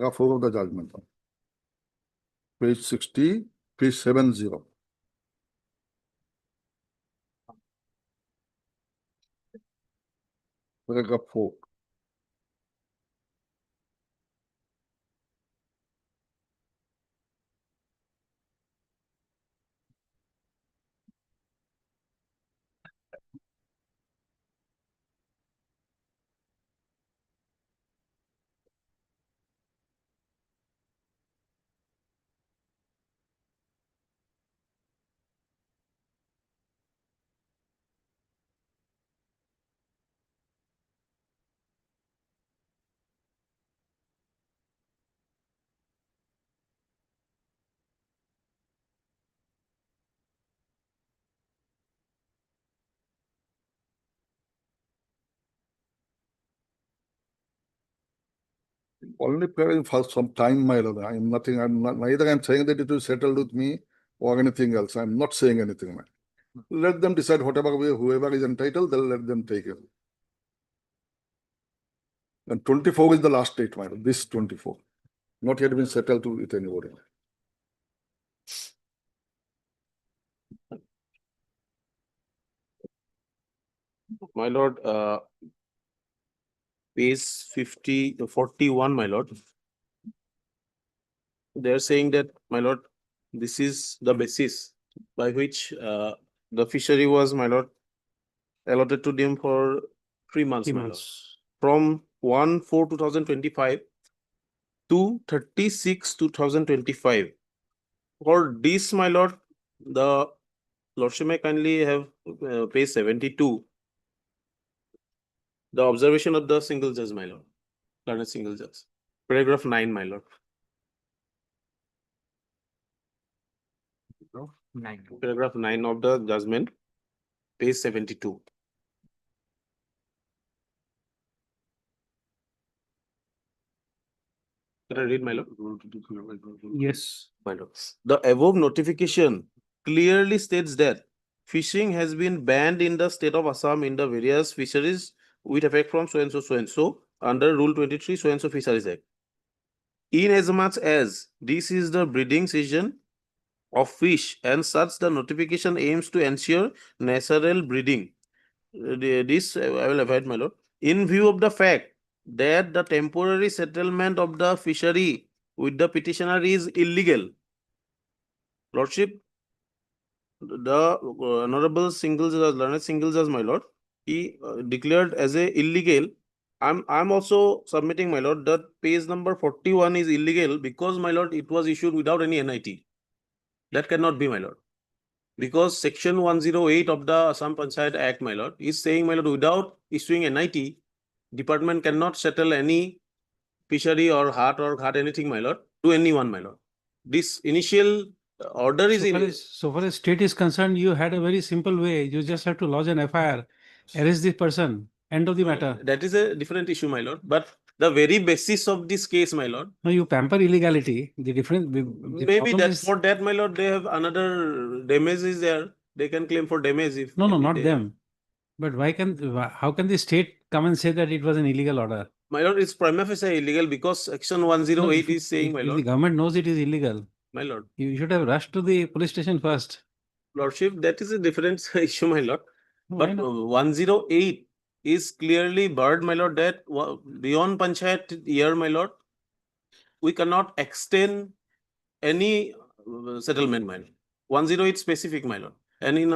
are 4 of the judgment. Page 60, page 70. Paragraph 4. Only preparing for some time, my lord. I am nothing. I'm not. Neither I'm saying that it will settle with me or anything else. I'm not saying anything, man. Let them decide whatever way, whoever is entitled, they'll let them take it. And 24 is the last date, my lord, this 24. Not yet been settled to with anybody. My lord, page 41, my lord. They're saying that, my lord, this is the basis by which the fishery was, my lord, allotted to them for 3 months, 3 my lord. months. From 1/4/2025 to 36/2025. For this, my lord, the lordship may kindly have page 72. The observation of the single judge, my lord, learned single judge. Paragraph 9, my lord. Paragraph 9 of the judgment, page 72. Can I read, my lord? Yes. My lord. The above notification clearly states that fishing has been banned in the state of Assam in the various fisheries with effect from so and so under Rule 23 so and so Fisheries Act. Inasmuch as this is the breeding season of fish and such the notification aims to ensure natural breeding. This I will avoid, my lord. In view of the fact that the temporary settlement of the fishery with the petitioner is illegal, lordship, the honorable single judge, learned single judge, my lord, he declared as a illegal. I'm also submitting, my lord, that page number 41 is illegal because, my lord, it was issued without any NIT. That cannot be, my lord. Because section 108 of the Assam Panchayat Act, my lord, is saying, my lord, without issuing NIT, department cannot settle any fishery or hart anything, my lord, to anyone, my lord. This initial order is So far as state is concerned, you had a very simple way. You just have to lodge an FIR, arrest this person, end of the matter. That is a different issue, my lord. But the very basis of this case, my lord. No, you pamper illegality. The difference. Maybe that for that, my lord, they have another damage is there. They can claim for damage if. No, maybe not they- them. But how can the state come and say that it was an illegal order? My lord, it's prima facie illegal because section 108 is saying, my If the lord. government knows it is illegal, My lord. you should have rushed to the police station first. Lordship, that is a different issue, my lord. Why But not? 108 is clearly barred, my lord, that beyond Panchayat year, my lord, we cannot extend any settlement, my lord. 108 specific, my lord. And in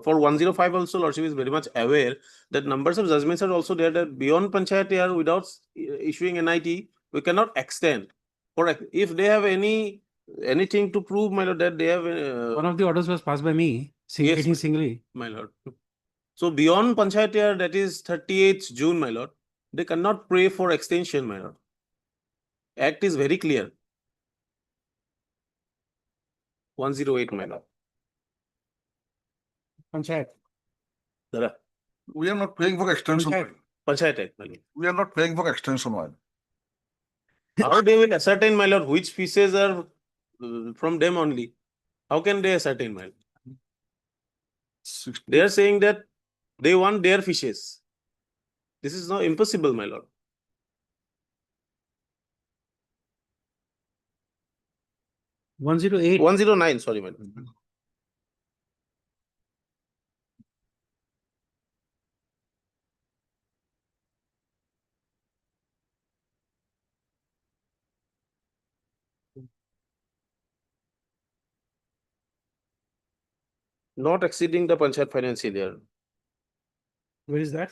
for 105 also, lordship is very much aware that numbers of judgments are also there that beyond Panchayat year without issuing NIT, we cannot extend. For if they have anything to prove, my lord, that they have. One of the orders was passed by me, Yes, meeting singly. my lord. So beyond Panchayat year, that is 38th June, my lord, they cannot pray for extension, my lord. Act is very clear. 108, my lord. Panchayat. We are not paying for extension. Panchayat Act, my lord. We are not paying for extension, my lord. How they will ascertain, my lord, which pieces are from them only? How can they ascertain, my lord? They are saying that they want their fishes. This is not impossible, my lord. $108. 109, sorry, my lord. Not exceeding the Panchayat financial year. Where is that?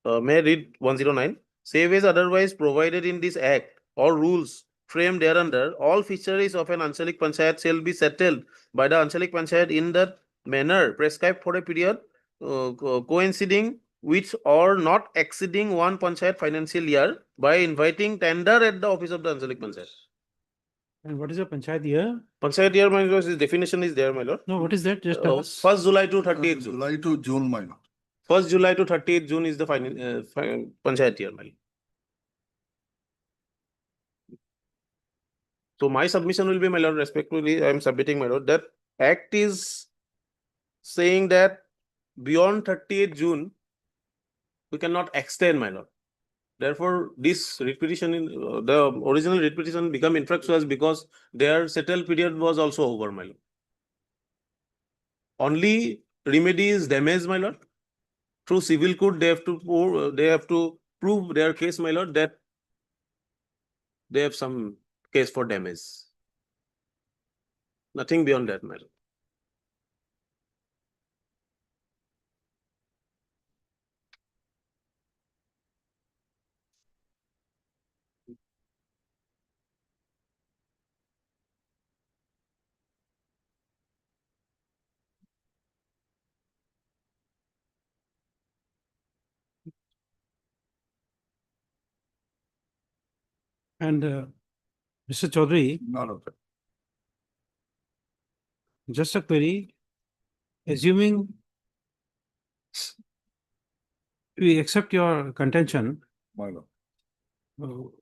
May I read 109? Save as otherwise provided in this act or rules framed thereunder, all fisheries of an Anchalik Panchayat shall be settled by the Anchalik Panchayat in the manner prescribed for a period coinciding with or not exceeding one Panchayat financial year by inviting tender at the office of the Anchalik Panchayat. And what is a Panchayat year? Panchayat year, my lord, his definition is there, my lord. No, what is that? Just tell us. 1st July to 30th June. July to June, my lord. 1st July to 30th June is the Panchayat year, my lord. So my submission will be, my lord, respectfully, I am submitting, my lord, that act is saying that beyond 30th June, we cannot extend, my lord. Therefore, this writ petition in the original writ petition become infructuous because their settled period was also over, my lord. Only remedy is damage, my lord. Through civil court, they have to prove their case, my lord, that they have some case for damage. Nothing beyond that, my lord. And Mr. Chaudhary, None of that. just a query, assuming we accept your contention, My lord.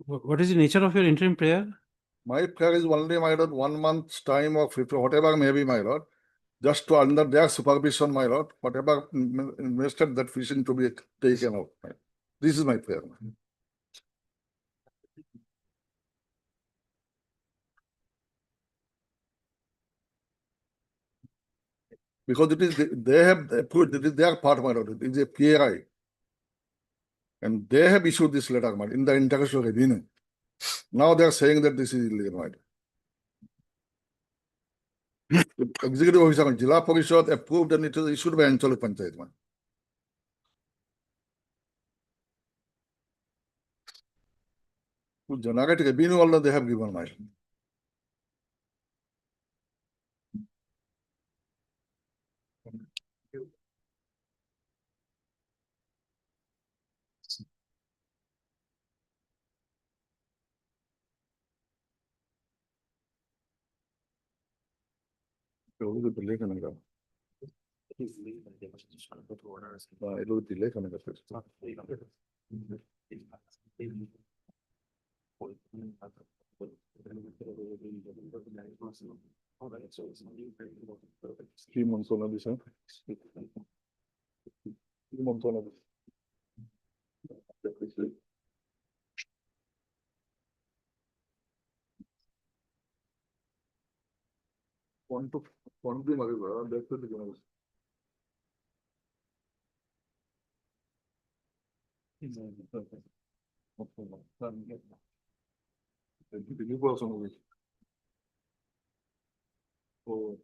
what is the nature of your interim prayer? My prayer is only, my lord, 1 month's time or whatever may be, my lord, just to under their supervision, my lord, whatever invested that fishing to be taken out. This is my prayer. Because it is, they have approved, it is their part, my lord, it is a PRI. And they have issued this letter, my lord, in the international revenue. Now they are saying that this is illegal, my lord. Executive officer, Jila Parishad approved and it is issued by Anchal Panchayat. To generate revenue, all they have given, my lord. delay करने का ये लोग delay करने का Three months on this, 3 months on this. One be magega, that's the beginning. Oh.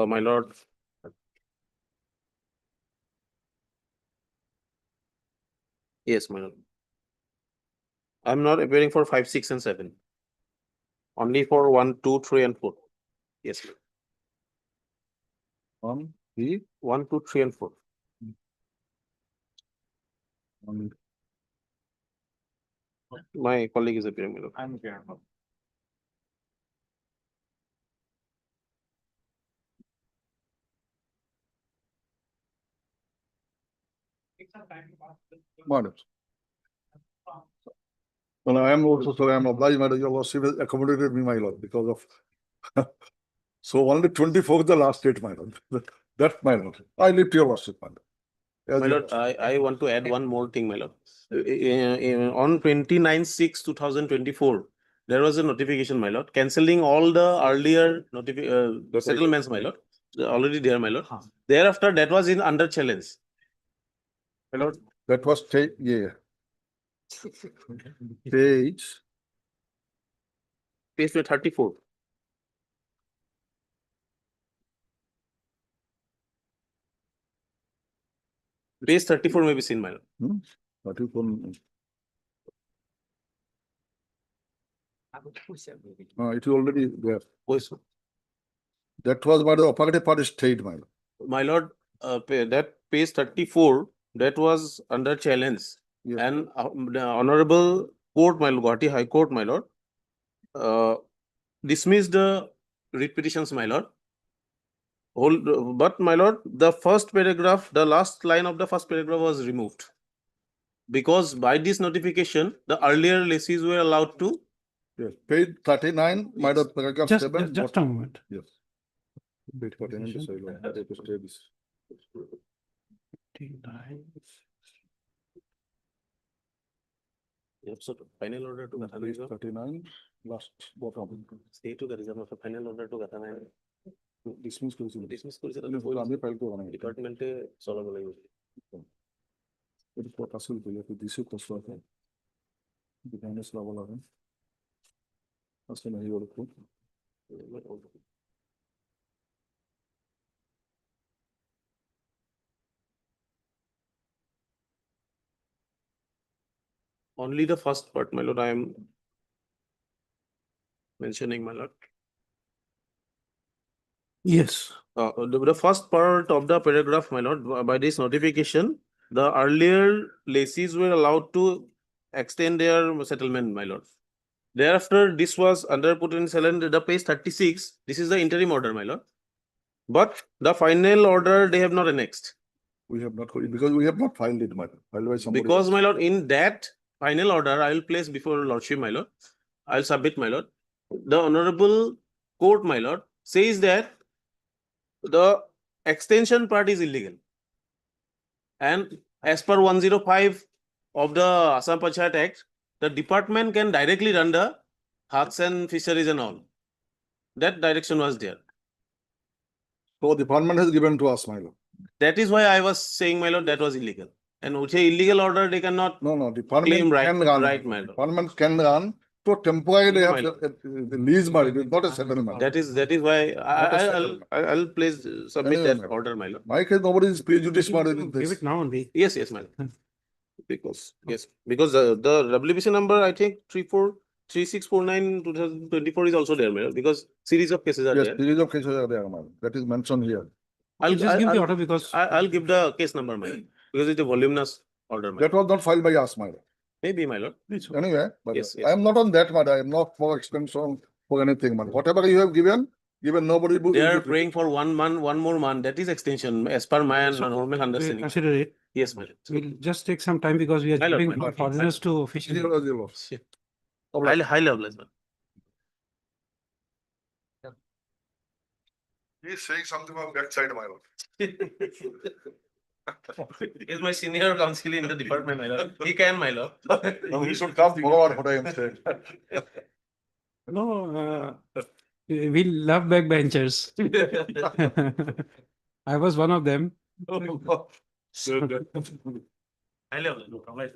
My lord. Yes, my lord. I'm not appearing for 5, 6, and 7. Only for 1, 2, 3, and 4. Yes, ma'am. 1, 2, 3, and 4. My colleague is appearing, my lord. I'm appearing. Madam. Well, I am also sorry, I am obliged, madam, your lordship has accommodated me, my lord, because of so only 24th the last date, my lord. That, my lord. I live to your lordship, my lord. My lord, I want to add one more thing, my lord. On 29/6/2024, there was a notification, my lord, cancelling all the earlier settlements, my lord. Already there, my lord. Thereafter, that was in under challenge. My lord. That was yeah. Page 34. Page 34 may be seen, my lord. 34. It is already there. That was by the operative party stayed, my lord. My lord, that page 34, that was under challenge. Yes. And the Honorable court, my lord, Guwahati High Court, my lord, dismissed the writ petitions, my lord. But my lord, the first paragraph, the last line of the first paragraph was removed. Because by this notification, the earlier lessees were allowed to. Yes, page 39, my lord, paragraph Just, 7. just a moment. Yes. Wait for them to say, Lord, I have to stay this. 39. So final order to Page 39, last bottom. stay to the reserve of a final order to Gatana. Dismiss করেছি। Dismiss করেছে আমি file করব না। ডিপার্টমেন্টে চলাবো লাগবে। এটা কথা শুনতে একটু দিশে কষ্ট আছে। ডিপার্টমেন্টে চলাবো লাগে। আসলে নাই ওরকম। Only the first part, my lord, I am mentioning, my lord. Yes. The first part of the paragraph, my lord, by this notification, the earlier lessees were allowed to extend their settlement, my lord. Thereafter, this was under put in the page 36. This is the interim order, my lord. But the final order they have not annexed. We have not, because we have not filed it, my lord. Filed by somebody Because, else. my lord, in that final order, I will place before lordship, my lord. I'll submit, my lord. The honorable court, my lord, says that the extension part is illegal. And as per 105 of the Assam Panchayat Act, the department can directly run the huts and fisheries and all. That direction was there. So the department has given to us, my lord. That is why I was saying, my lord, that was illegal. And with a illegal order, they cannot. No, department claim right, can run. right, my lord. Department can run to temporarily have My lord. the lease married, not a settlement. That is why Not a settlement. I'll place submit Anyway, that my lord. order, my lord. My case, nobody is prejudice married in Give this. it now only. Yes, my lord. Because the WBC number, I think 3649/2024 is also there, my lord, because series of cases are Yes, there. series of cases are there, man. That is mentioned here. I'll Just give the order because I'll give the case number, my lord, because it's a voluminous order, my That lord. was not filed by us, my lord. Maybe, my lord. Anyway, but Yes, I am not on that matter. I am not for extension for anything, man. Whatever you have given nobody. They are praying for 1 month, 1 more month. That is extension as per my normal we'll understanding. consider it. Yes, my lord. We'll just take some time because we are My lord, giving my lord. foreigners to fishery. High level, man. He is saying something on backside, my lord. He's my senior counsel in the department, my lord. He can, my lord. No, he should come forward what I am saying. No, we love backbenchers. I was one of them. High level, no problem.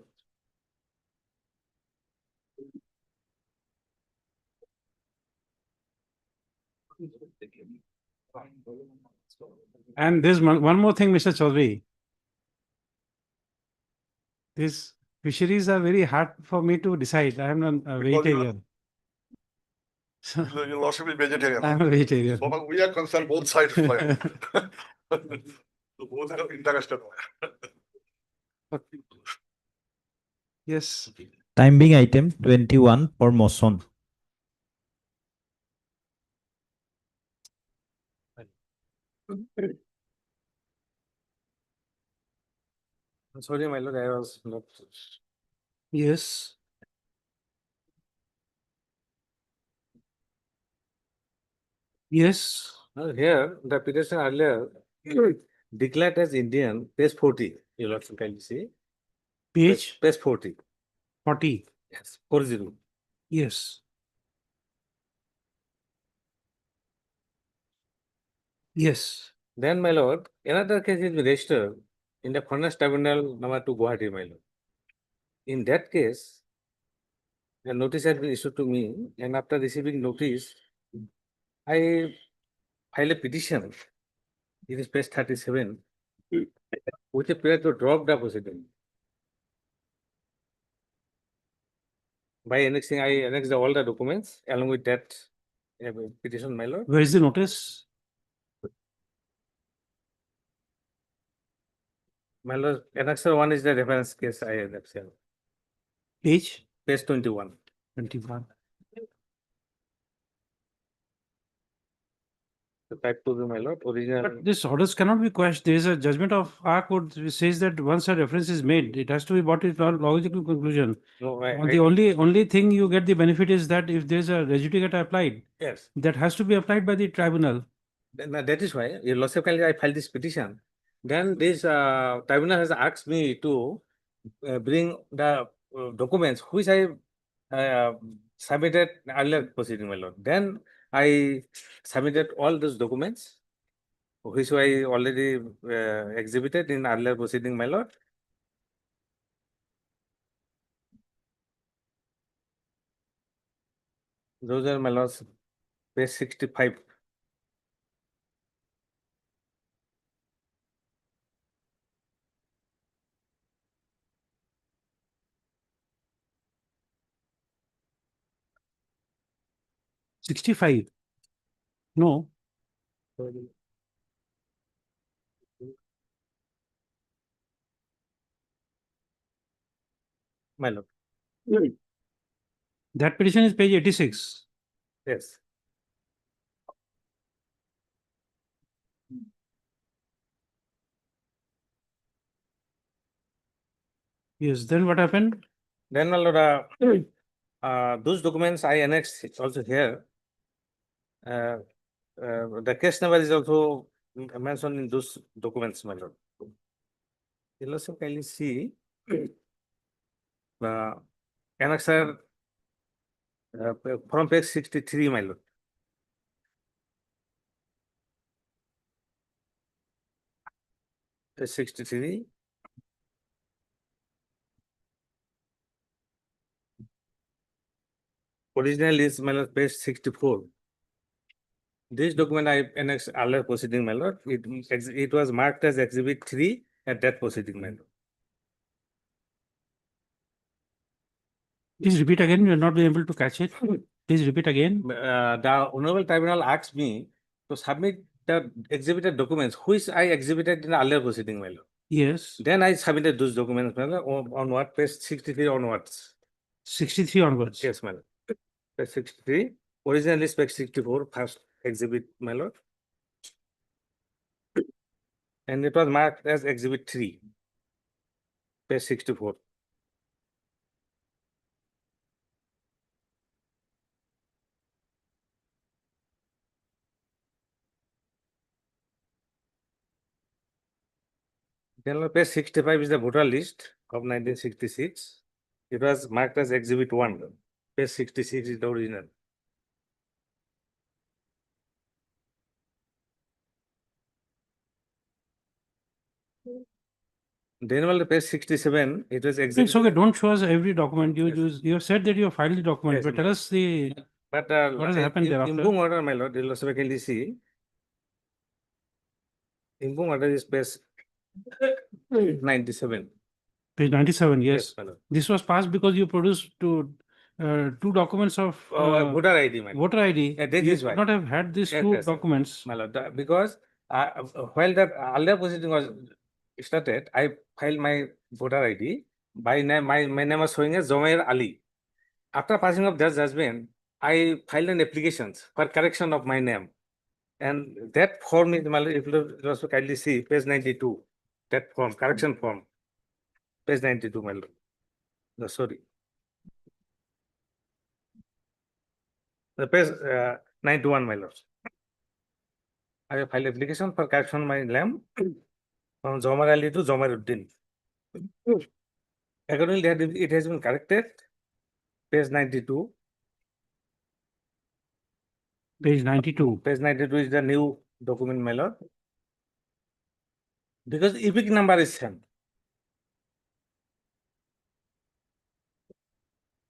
And there's one more thing, Mr. Chaudhary. These fisheries are very hard for me to decide. I am a vegetarian. Your lordship is vegetarian. I am a vegetarian. So we are concerned both sides. So both are interested. Yes. Time being item 21 for motion. Sorry, my lord, I was not. Yes. Yes. Here, the petition earlier declared as Indian, page 40. You lord can see. Page? Page 40. 40. Yes, 40. Yes. Yes. Then, my lord, another case is registered in the Furnace Tribunal number 2 Guwahati, my lord. In that case, a notice had been issued to me, and after receiving notice, I filed a petition. It is page 37, with a prayer to drop the proceeding. By annexing, I annexed all the documents along with that petition, my lord. Where is the notice? My lord, annexure 1 is the reference case I annexed. Page? page 21. 21. The type to be, my lord, original. But this orders cannot be quashed. There is a judgment of our court which says that once a reference is made, it has to be brought to a logical conclusion. No, The only thing you get the benefit is that if there is a res judicata applied, yes. that has to be applied by the tribunal. That is why, your lordship, I filed this petition. Then this tribunal has asked me to bring the documents which I submitted earlier proceeding, my lord. Then I submitted all those documents which I already exhibited in earlier proceeding, my lord. Those are, my lords, page 65. $65. No. My lord. That petition is page 86. Yes. Yes, then what happened? Then, my lord, those documents I annexed also here. The case number is also mentioned in those documents, my lord. You also kindly see the annexer from page 63, my lord. Page 63. Original is, my lord, page 64. This document I annexed earlier proceeding, my lord. It was marked as exhibit 3 at that proceeding, my lord. Please repeat again. You are not being able to catch it. Please repeat again. The Honorable Tribunal asked me to submit the exhibited documents which I exhibited in the earlier proceeding, my lord. Yes. Then I submitted those documents, my lord, on what, page 63 onwards. 63 onwards. Yes, my lord. Page 63. Original is page 64, first exhibit, my lord. And it was marked as exhibit 3, page 64. Then page 65 is the voter list of 1966. It was marked as exhibit 1. Page 66 is the original. Then on the page 67, it was exhibit. It's okay. Don't show us every document. You have said that you have filed the document, Yes, but tell us the But what has happened thereafter. Impung order, my lord, you'll also kindly see. Impung order is page 97. Page 97, yes. my lord. This was passed because you produced two documents of Voter ID, my lord. voter ID. Yeah, that You is could why. not have had these Yes, two yes, documents. my lord, because while the earlier proceeding was started, I filed my voter ID. By name, my name was showing as Zomair Ali. After passing of that judgment, I filed an application for correction of my name. And that form is, my lord, if you also kindly see, page 92, that form, correction form, page 92, my lord. No, sorry. The page 91, my lord. I have filed application for correction of my name from Zomar Ali to Zomar Uddin. Accordingly, it has been corrected. Page 92. Page 92. Page 92 is the new document, my lord. Because epic number is same.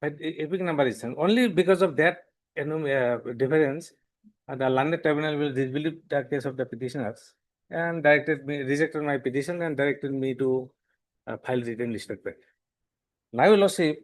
But epic number is same. Only because of that difference, the learned tribunal will disbelieve the case of the petitioners and rejected my petition and directed me to file written statement. Now, your lordship,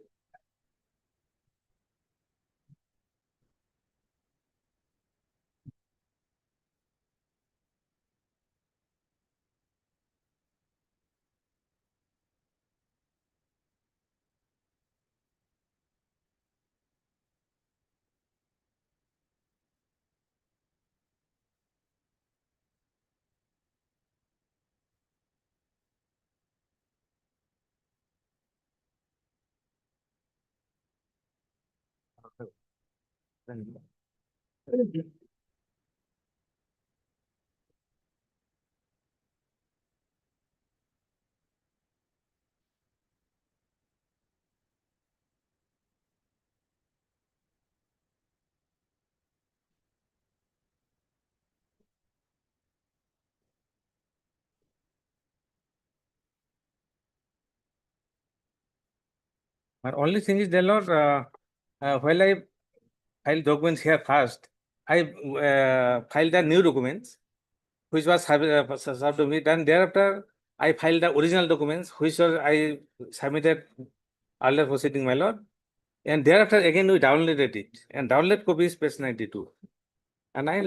My only thing is, dear Lord, while I filed documents here first, I filed the new documents, which was served to me. Then thereafter, I filed the original documents, which I submitted earlier proceeding, my Lord. And thereafter, again, we downloaded it. And download copy is page 92. And I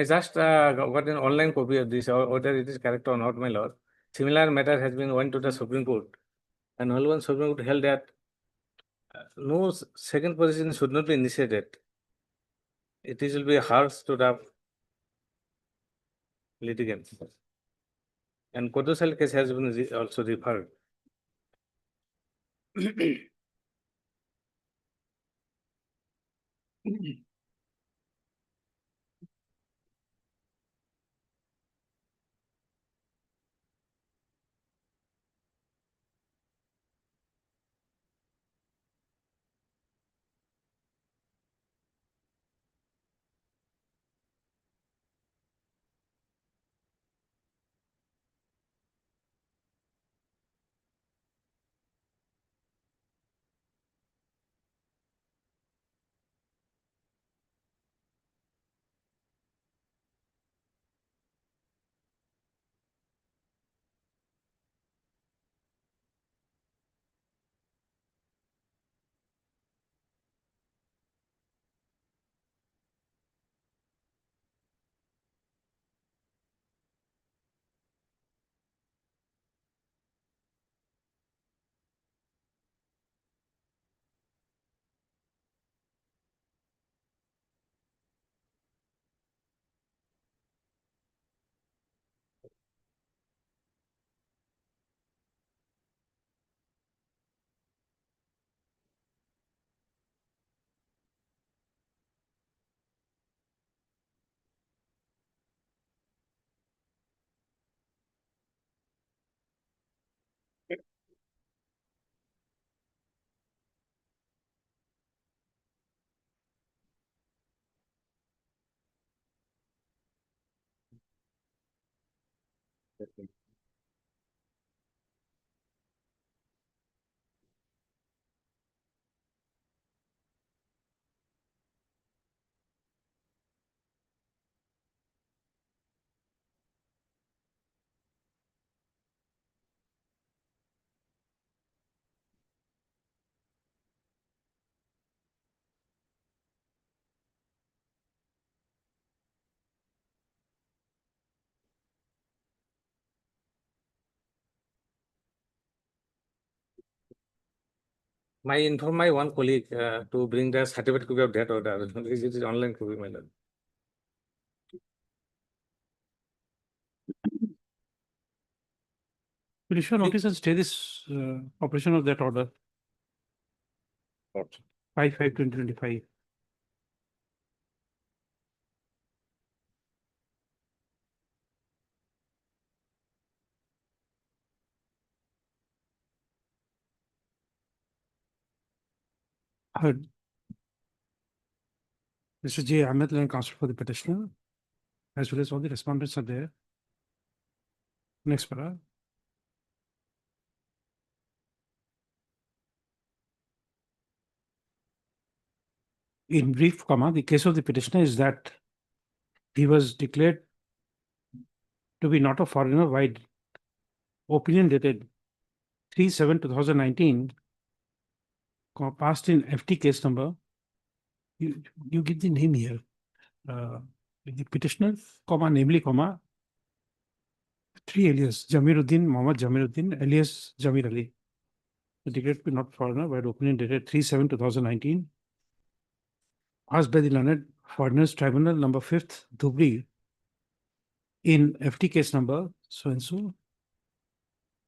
just got an online copy of this, or whether it is correct or not, my Lord. Similar matter has been went to the Supreme Court. And only Supreme Court held that no second position should not be initiated. It will be harsh to the litigants. And Custodial case has been also referred. Inform my one colleague to bring the certificate copy of that order. It is online copy, my Lord. Petitioner notice and stay this operation of that order. 5/5/2025. Heard. Mr. J. Ahmed, and counsel for the petitioner, as well as all the respondents are there. Next para. In brief, the case of the petitioner is that he was declared to be not a foreigner by opinion dated 3/7/2019, passed in FT case number. You give the name here. The petitioner, namely, Three alias, Jamiruddin, Mohammed Jamiruddin, alias Jamir Ali. The declared to be not foreigner by opinion dated 3/7/2019. Asked by the learned Foreigners Tribunal number 5th, Dhubri, in FT case number so and so.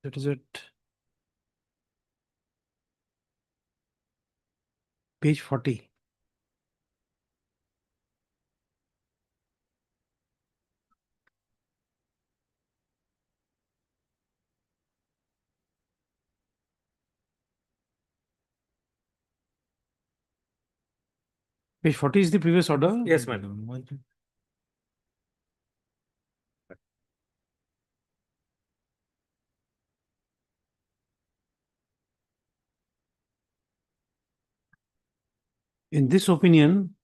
That is at page 40. Page 40 is the previous order? Yes, madam. In this opinion,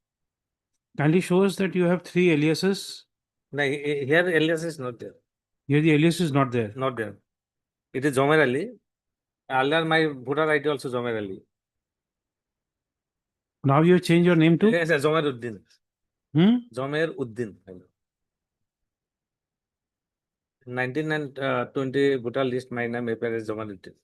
kindly shows that you have three aliases. No, here alias is not there. Here the alias is not there. Not there. It is Zomer Ali. Earlier my voter ID also Zomer Ali. Now you change your name to? Yes, Zomer Uddin. Zomer Uddin. 19 and 20 voter list, my name appears as Zomer Uddin.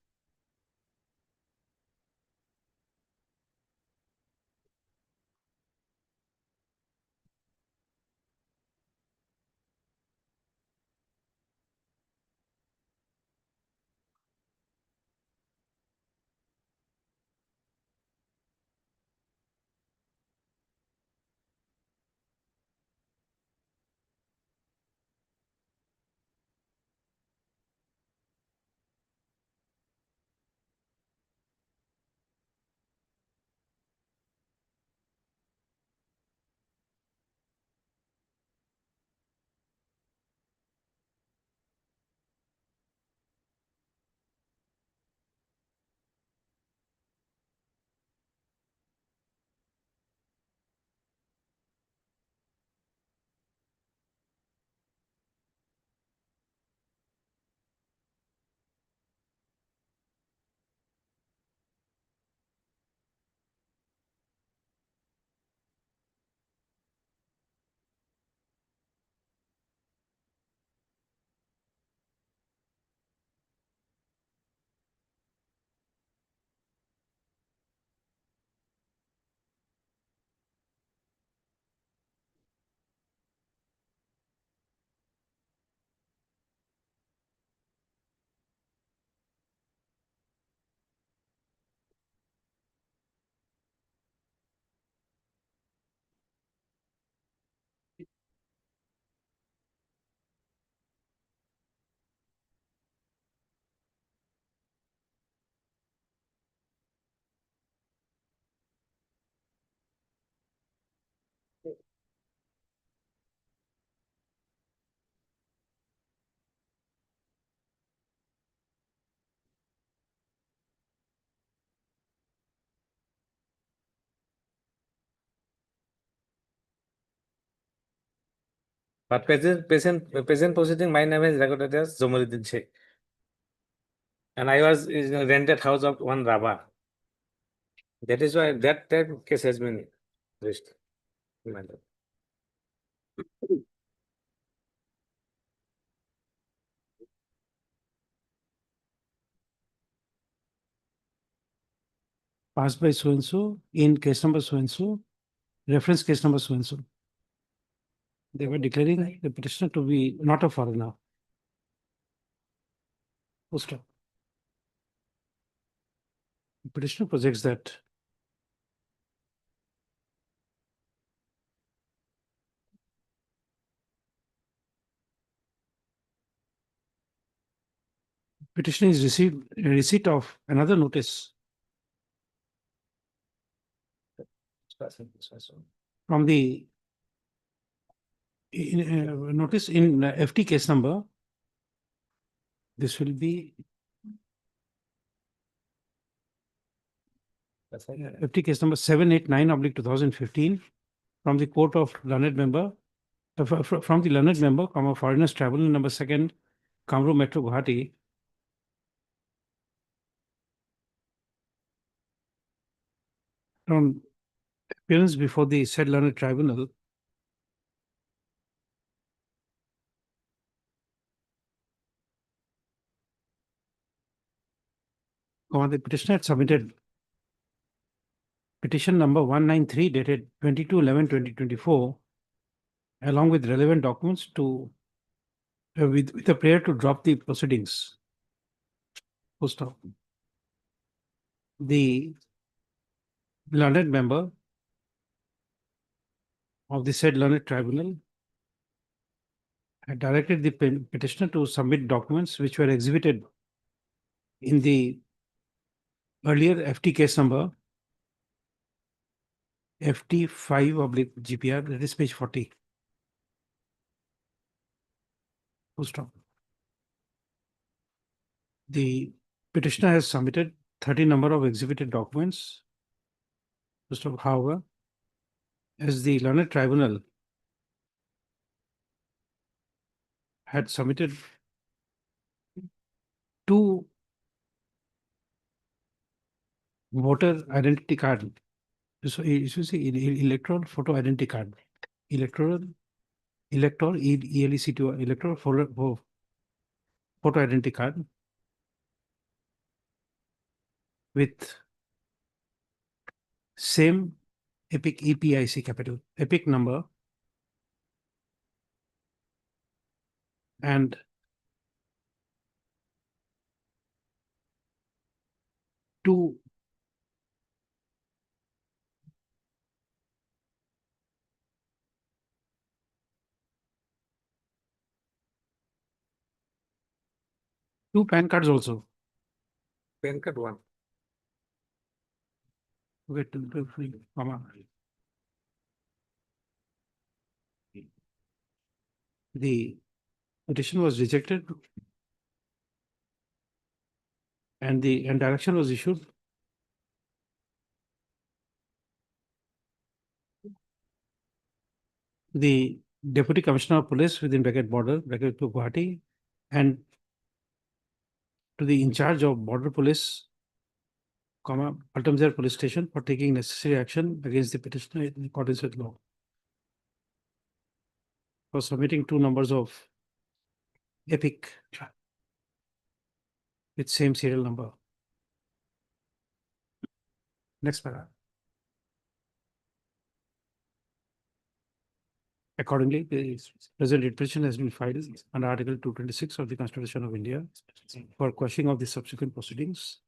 But present proceeding, my name is recorded as Zomaruddin Sheikh. And I was in a rented house of one Rabba. That is why that case has been registered. Passed by so and so in case number so and so, reference case number so and so. They were declaring the petitioner to be not a foreigner. Full stop. The petitioner projects that petitioner is received receipt of another notice from the notice in FT case number. This will be FT case number 789/2015 from the court of learned member, from the learned member, Foreigners Tribunal number 2nd, Kamru Metro, Guwahati. From appearance before the said learned tribunal, The petitioner had submitted petition number 193 dated 22/11/2024, along with relevant documents to with a prayer to drop the proceedings. Full stop. The learned member of the said learned tribunal had directed the petitioner to submit documents which were exhibited in the earlier FT case number FT5/GPR, that is page 40. Full stop. The petitioner has submitted 30 number of exhibited documents. Full stop. However, as the learned tribunal had submitted 2 voter identity card. So you see electoral photo identity card, electoral electoral photo identity card with same EPIC capital, EPIC number, and 2 PAN cards also. PAN card 1. Wait, comma. The petition was rejected and the direction was issued. The Deputy Commissioner of Police within bracket border, bracket to Guwahati, and to the in charge of border police, comma, Altamzar police station for taking necessary action against the petitioner in accordance with law. For submitting 2 numbers of EPIC with same serial number. Next paragraph. Accordingly, the present petition has been filed under Article 226 of the Constitution of India for quashing of the subsequent proceedings.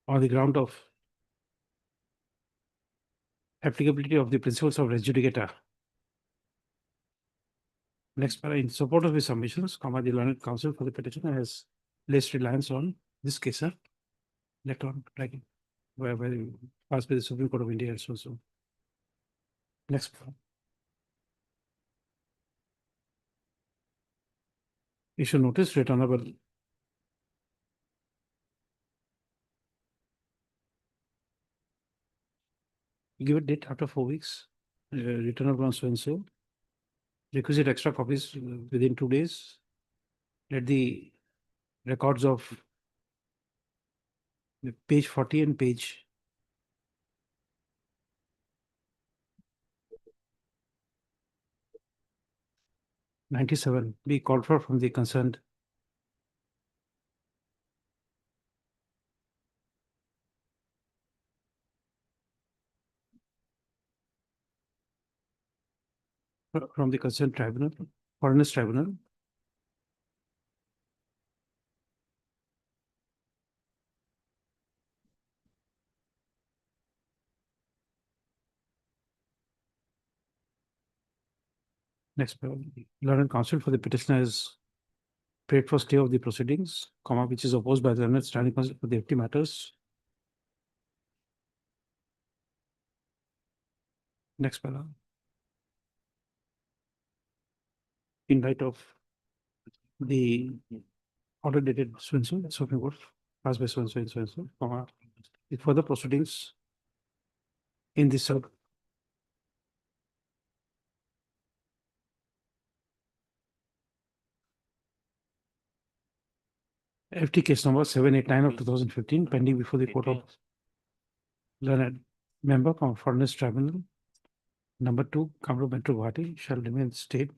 On the ground of applicability of the principles of res judicata. Next paragraph, in support of his submissions, comma, the learned counsel for the petitioner has placed reliance on this case, sir. Electron, like where passed by the Supreme Court of India and so on. Next paragraph. Issue notice returnable. Give a date after 4 weeks, returnable on so and so. Requisite extra copies within 2 days. Let the records of page 40 and page 97 be called for from the concerned tribunal, foreigners tribunal. Next, learned counsel for the petitioner is prayed for stay of the proceedings, comma, which is opposed by the learned standing counsel for the FT matters. Next paragraph. In light of the order dated so-and-so, Supreme Court, passed by so-and-so and so-and-so, comma, with further proceedings in this FT case number 789 of 2015 pending before the Court of Learned. member from Foreigners Tribunal. Number 2, Kamrup Metro Guwahati shall remain state.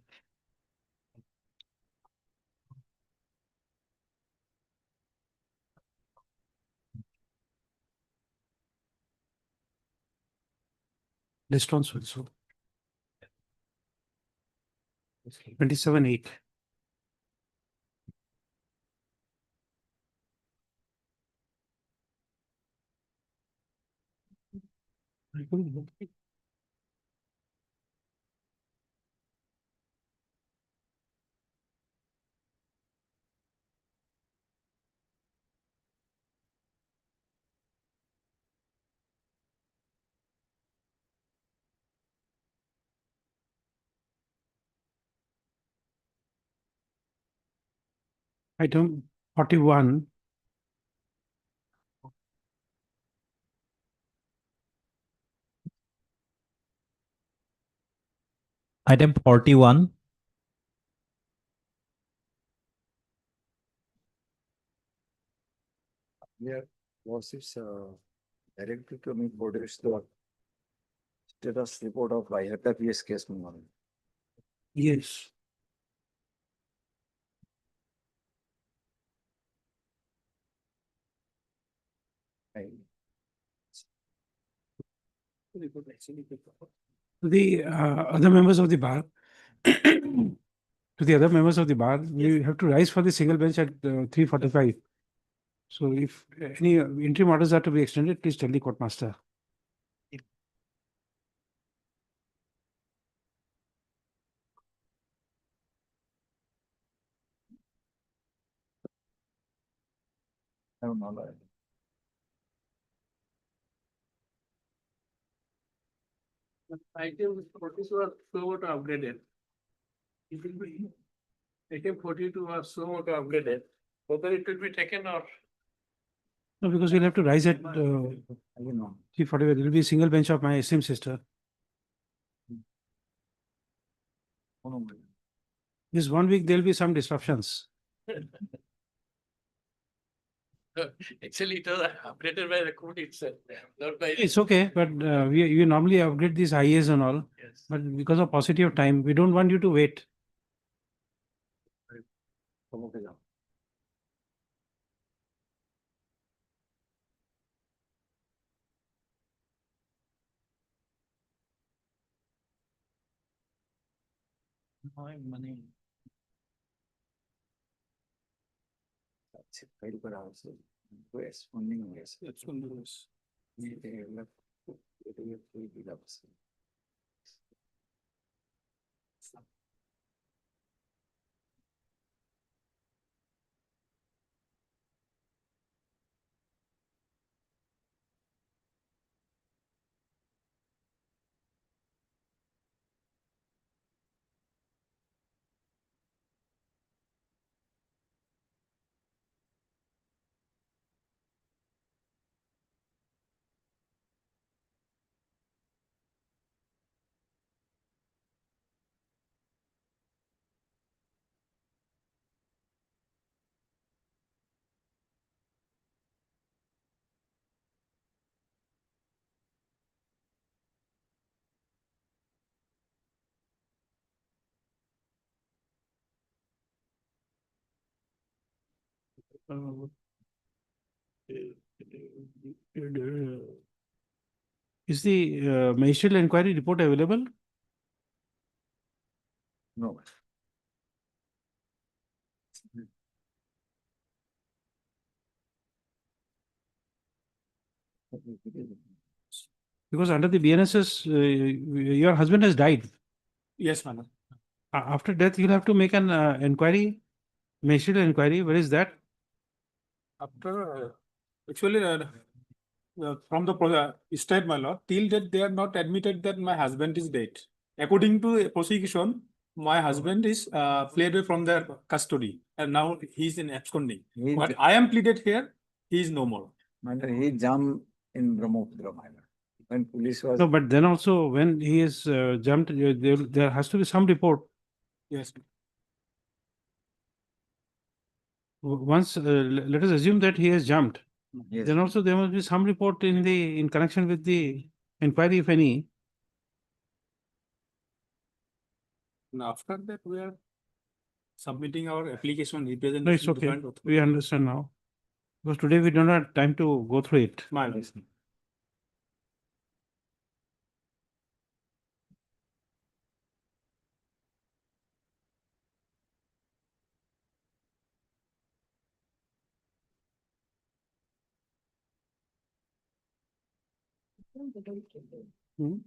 Response also. 27-8. Item 41. Item 41. Yeah, was this directed to me for this the status report of Habeas case? Yes. The other members of the bar, to the other members of the bar, you have to rise for the single bench at 3:45. So if any interim orders are to be extended, please tell the court master. I don't know. Item 42 was so much upgraded. It will be, item 42 was so much upgraded, whether it will be taken or. No, because we'll have to rise at 3:45. There will be a single bench of my esteemed sister. This 1 week, there will be some disruptions. Actually, it was upgraded by the court itself, not by. It's okay, but we normally upgrade these IAs and all. Yes. But because of paucity of time, we don't want you to wait. Money. That's it. Very good answer. Responding yes. That's one of those. Is the ministerial inquiry report available? No. Because under the BNSS, your husband has died. Yes, madam. After death, you'll have to make an inquiry, ministerial inquiry. Where is that? After, actually, from the state, my lord, till that they are not admitted that my husband is dead. According to prosecution, my husband is fled away from their custody and now he's in absconding. But I am pleaded here, he is no more. He jumped in Brahmaputra. When police was. No, but then also when he is jumped, there has to be some report. Yes. Once, let us assume that he has jumped. Yes. Then also there must be some report in connection with the inquiry, if any. And after that, we are submitting our application No, representation. it's to okay. joint authority. We understand now. Because today we don't have time to go through it. My understanding. Hmm?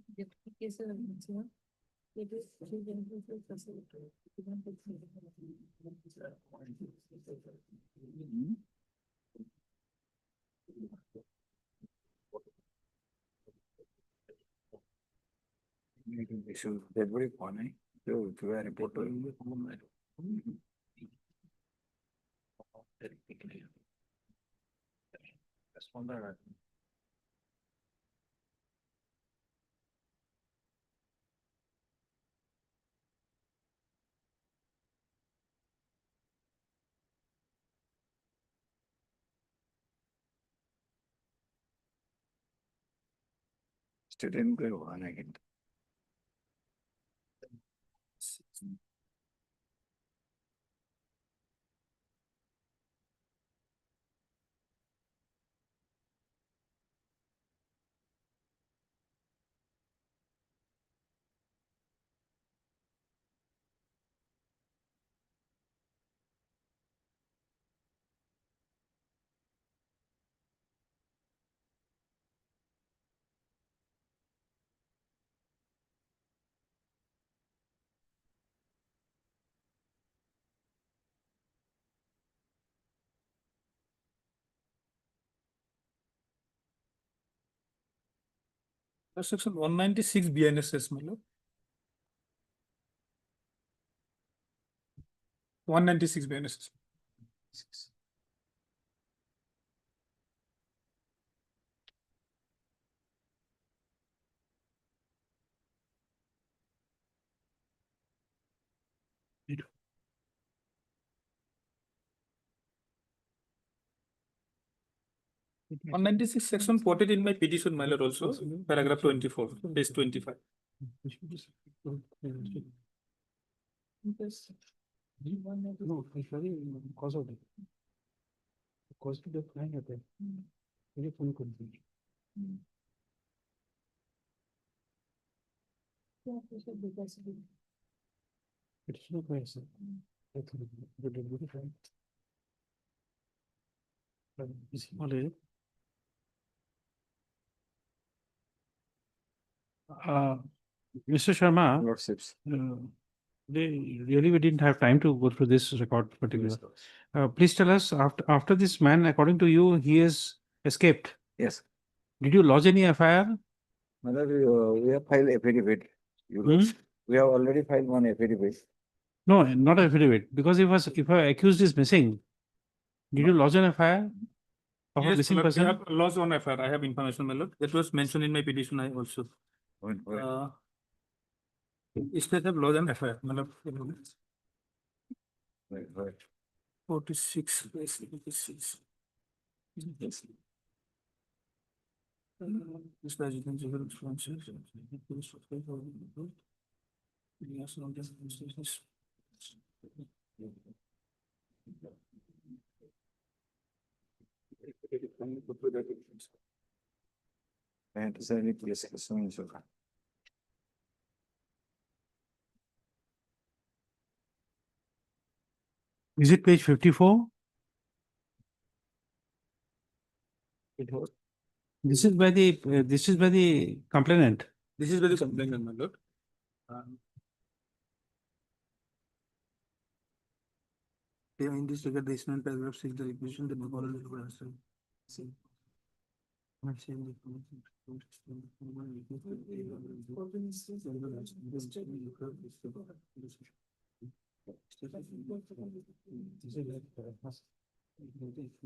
Issue that very funny. So to a reporter. Student go on again. Section 196 BNSS, my lord. 196 BNSS. On 96 section 14 in my petition, my lord, also paragraph 24, page 25. No, it's very cause of it. Cause of the flying at it. Very phone could be. It's no question. Mr. Sharma, Lordships. we didn't have time to go through this record particular. Please tell us, after this man, according to you, he has escaped. Yes. Did you lodge any FIR? We have filed affidavit. We have already filed one affidavit. No, not affidavit, because if a accused is missing, did you lodge an FIR of a Yes, missing my lord, person? I have lost on FIR. I have information, my lord. That was mentioned in my petition. I also. State have lost an FIR, my lord. 46. Yes. Is it page 54? This is by the complainant. This is where the complainant, my lord. In this regard, the instrument paragraph 6, the requisition that the following will answer.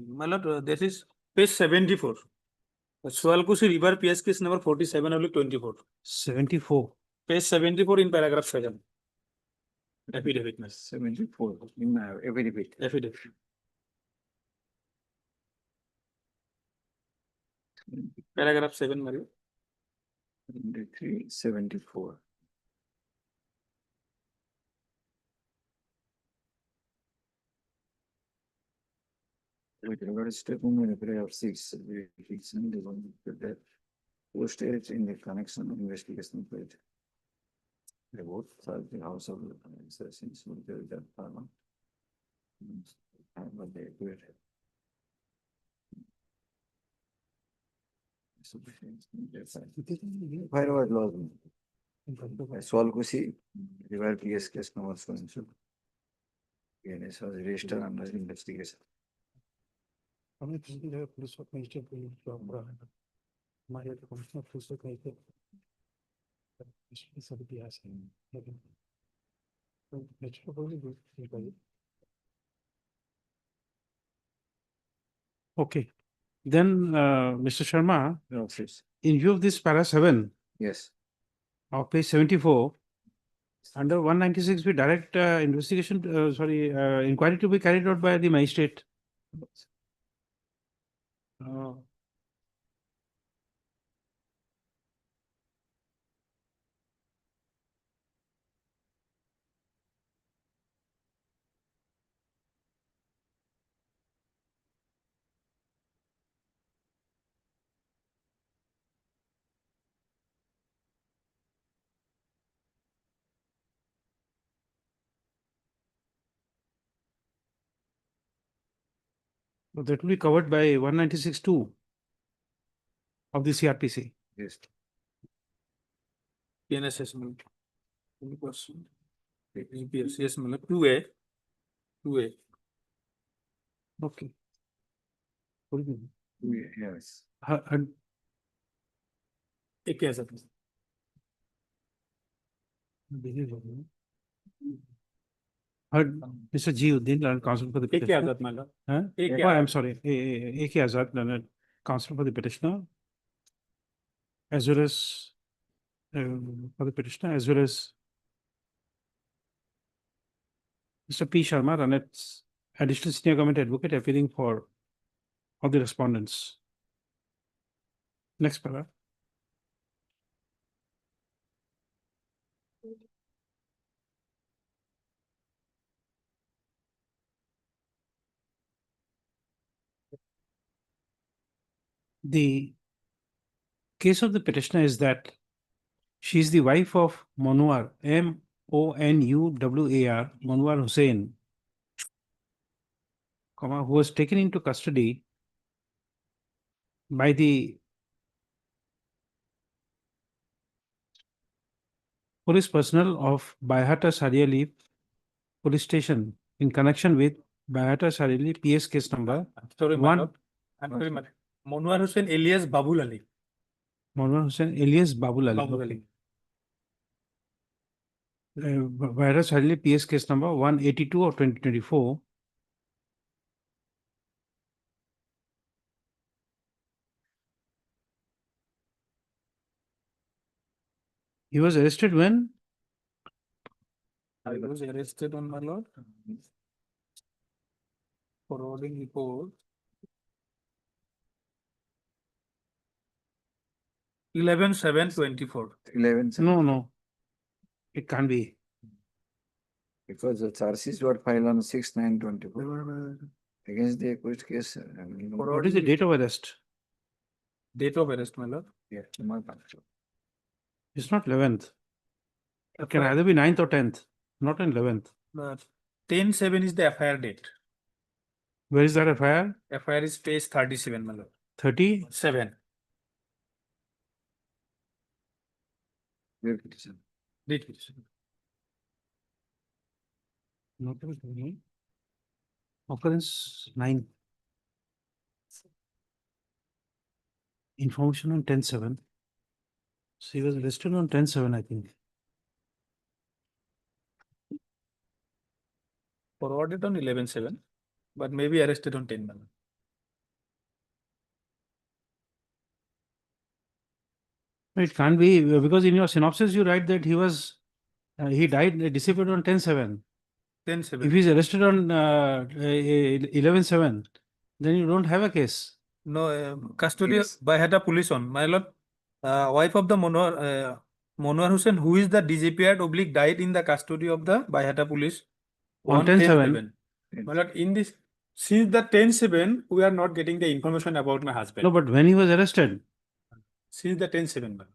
My lord, this is page 74. Swalkusi River PS case number 47 only 24. 74. Page 74 in paragraph 7. Affidavit. 74 in affidavit. Affidavit. Paragraph 7, Mario. 7374. With regard to statement of prayer of 6, we send the one that posted in the connection investigation plate. The vote for the House of Citizens will be that parliament. And what they do it. Where was law? Solve Kusi, river PS case number so and so. PNS was registered under investigation. Okay, then, Mr. Sharma, No, please. in view of this para 7 Yes. of page 74, under 196, we direct investigation, inquiry to be carried out by the magistrate. So that will be covered by 196(2) of the CRPC. Yes. PNS assessment. Any question? APS, yes, 2A. 2A. Okay. Yes. AK asset. Mr. Jiuddin, learned counsel for the AK petitioner. Azad, my lord. Huh? AK Oh, I'm sorry, AK Azad, learned counsel for the petitioner, as well as for the petitioner, as well as Mr. P. Sharma, Ranet's additional senior government advocate appearing for all the respondents. Next para. The case of the petitioner is that she is the wife of Monwar, Monwar, Monwar Hussain, who was taken into custody by the police personnel of Baihata Sariali police station in connection with Baihata Sariali PS case number. Sorry, my one. lord. I'm sorry, my lord. Monwar Hussain alias Babul Ali. Monwar Hussain alias Babul Ali. Babul Ali. Baihata Sariali PS case number 182 of 2024. He was arrested when? I was arrested on, my lord. Forwarding report. 11/7/24. 11. No. It can't be. Because the charges were filed on 6/9/24 against the accused case. What is the date of arrest? Date of arrest, my lord. Yeah. It's not 11th. It can either be 9th or 10th, not on 11th. 10/7 is the FIR date. Where is that FIR? FIR is page 37, my lord. 37. Date petition. Date petition. Occurrence 9. Information on 10/7. So he was arrested on 10/7, I think. Forwarded on 11/7, but maybe arrested on 10. It can't be because in your synopsis you write that he disappeared on 10/7. 10/7. If he's arrested on 11/7, then you don't have a case. No, custodial by head of police on, my lord. wife of the Monwar Hussain, who is the disappeared oblique died in the custody of the Baihata police On on 10/7. 10/7. My lord, in this, since the 10/7, we are not getting the information about my husband. No, but when he was arrested, Since the 10/7, my lord.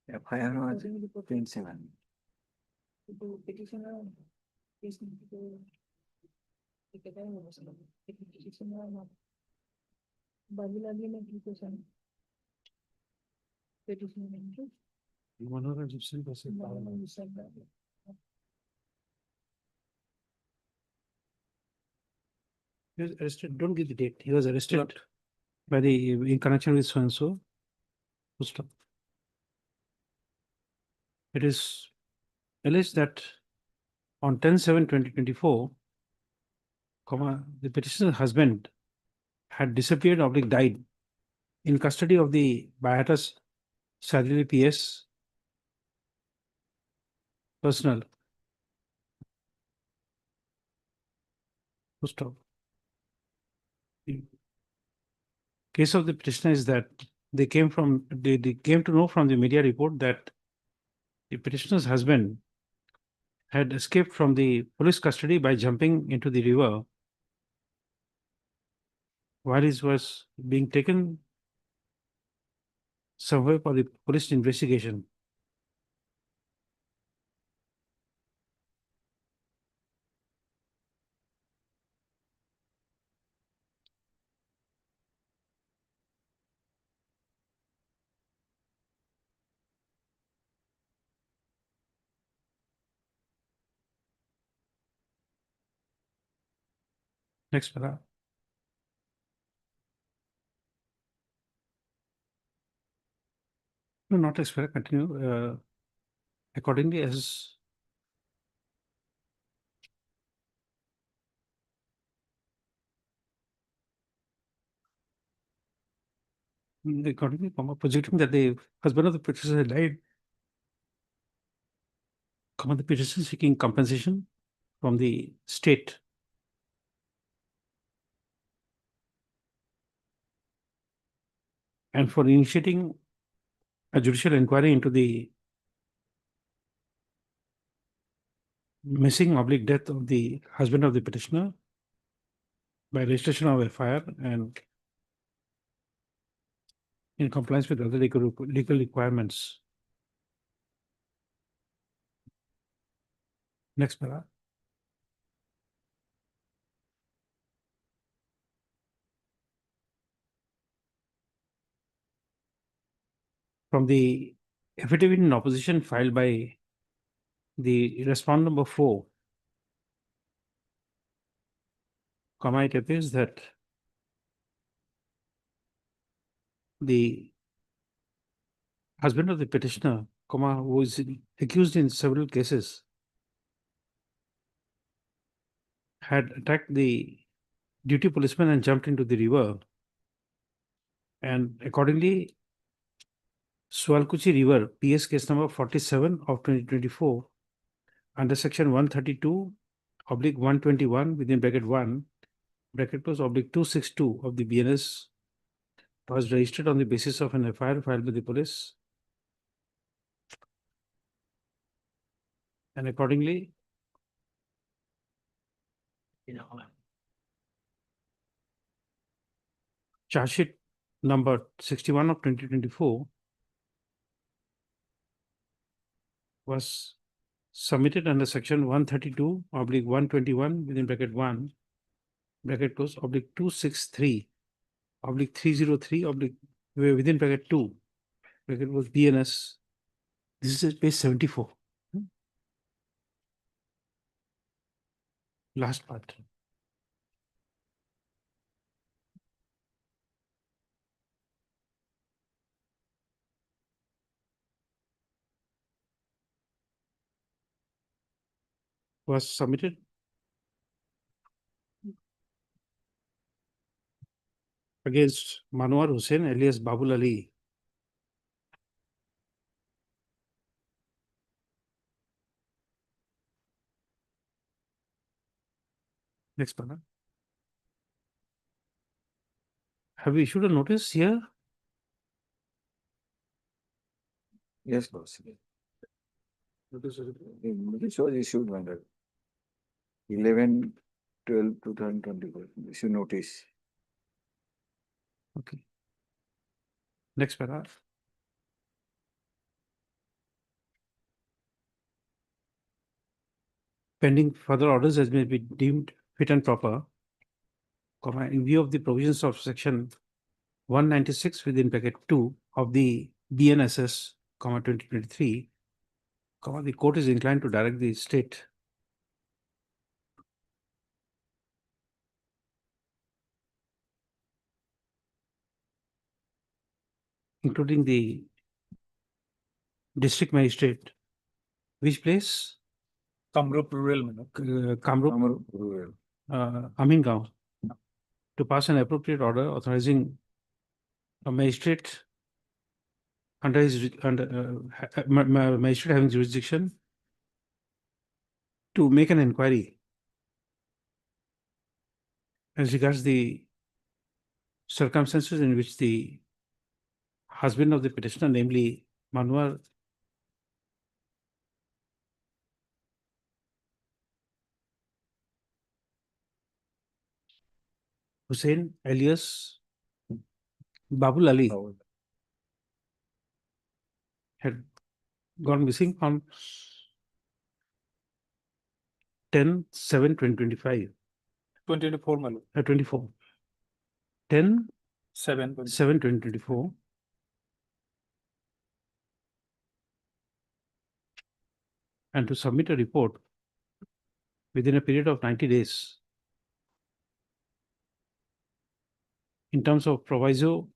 FIR was 27. he was arrested. Don't give the date. He was arrested by the in connection with so and so. Full stop. It is alleged that on 10/7/2024, the petitioner's husband had disappeared or died in custody of the Baihata's Sadili PS personnel. Full stop. The case of the petitioner is that they came to know from the media report that the petitioner's husband had escaped from the police custody by jumping into the river while he was being taken somewhere for the police investigation. Next para. No, not next para. Continue. Accordingly, as accordingly, projecting that the husband of the petitioner had died, the petitioner seeking compensation from the state and for initiating a judicial inquiry into the missing oblique death of the husband of the petitioner by registration of FIR and in compliance with other legal requirements. Next para. From the affidavit in opposition filed by the respondent number 4, it appears that the husband of the petitioner, who is accused in several cases, had attacked the duty policeman and jumped into the river. And accordingly, Swalkuchi River, PS case number 47 of 2024, under section 132/121 within bracket 1, bracket close /262 of the BNS was registered on the basis of an FIR filed by the police. And accordingly, charge sheet number 61 of 2024 was submitted under section 132/121 within bracket 1 bracket close oblique 263/303 oblique within bracket 2 bracket was BNS. This is page 74. Last part. Was submitted against Manwar Hussain alias Babul Ali. Next panel. Have we issued a notice here? Yes, boss. Notice was issued under 11/12/2024. Issue notice. Okay. Next paragraph. Pending further orders as may be deemed fit and proper, comma, in view of the provisions of section 196 within bracket 2 of the BNSS, comma, 2023, comma, the court is inclined to direct the state including the district magistrate. Which place? Kamrup Rural. Kamrup Rural. Amingaon, to pass an appropriate order authorizing a magistrate under his magistrate having jurisdiction to make an inquiry as regards the circumstances in which the husband of the petitioner, namely Manwar Hussain alias Babul Ali, had gone missing on 10/7/2025. 2024, my lord. 24. 10/7/2024. 7/20. And to submit a report within a period of 90 days in terms of proviso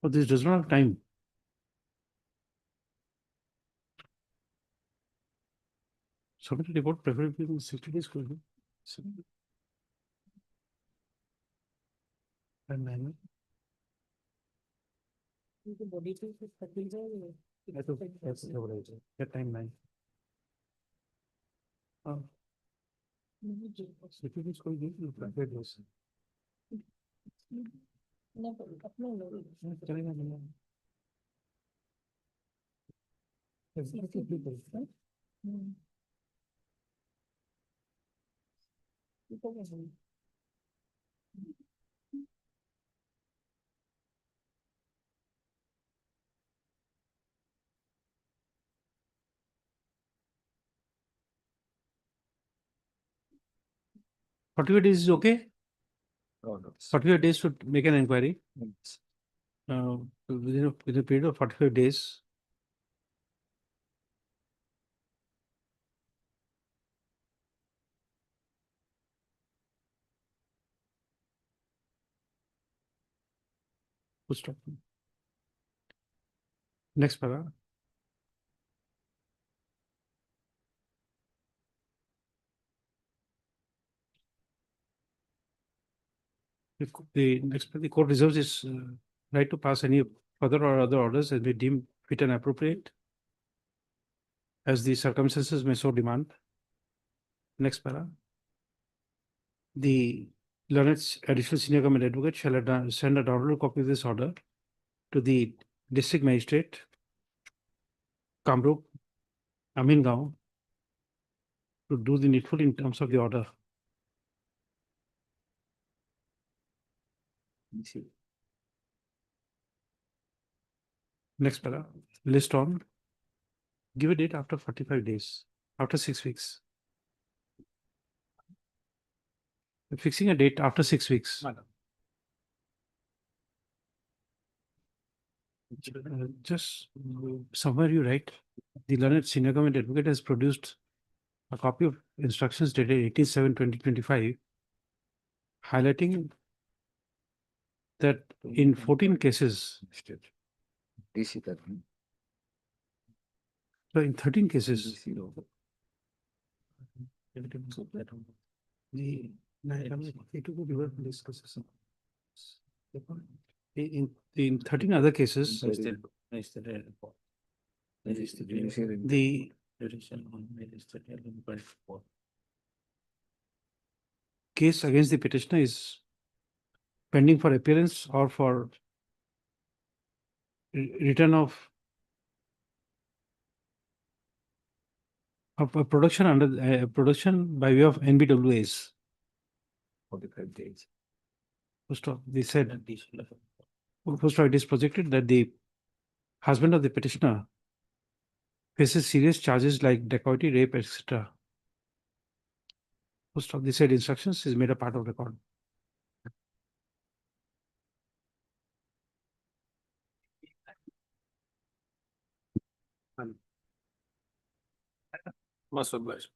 but this does not have time. Submit a report preferably within 60 days. And manual. That timeline. Security is going to private was. Forty-eight days is okay? 45 days to make an inquiry. Within a period of 45 days. Full stop. Next paragraph. The court reserves its right to pass any further or other orders as may deem fit and appropriate as the circumstances may so demand. Next paragraph. The learned additional senior government advocate shall send a oral copy of this order to the district magistrate, Kamruk, Amingaon, to do the needful in terms of the order. Next para, list on, give a date after 45 days, after 6 weeks. Fixing a date after 6 weeks. Just somewhere you write, the learned senior government advocate has produced a copy of instructions dated 18/7/2025, highlighting that in 14 cases, so in 13 cases, in 13 other cases, the case against the petitioner is pending for appearance or for return of a production under production by way of NBWAs. 45 days. First off, they said, first off, it is projected that the husband of the petitioner faces serious charges like dacoity, rape, etc. First off, they said instructions is made a part of record. Must oblige.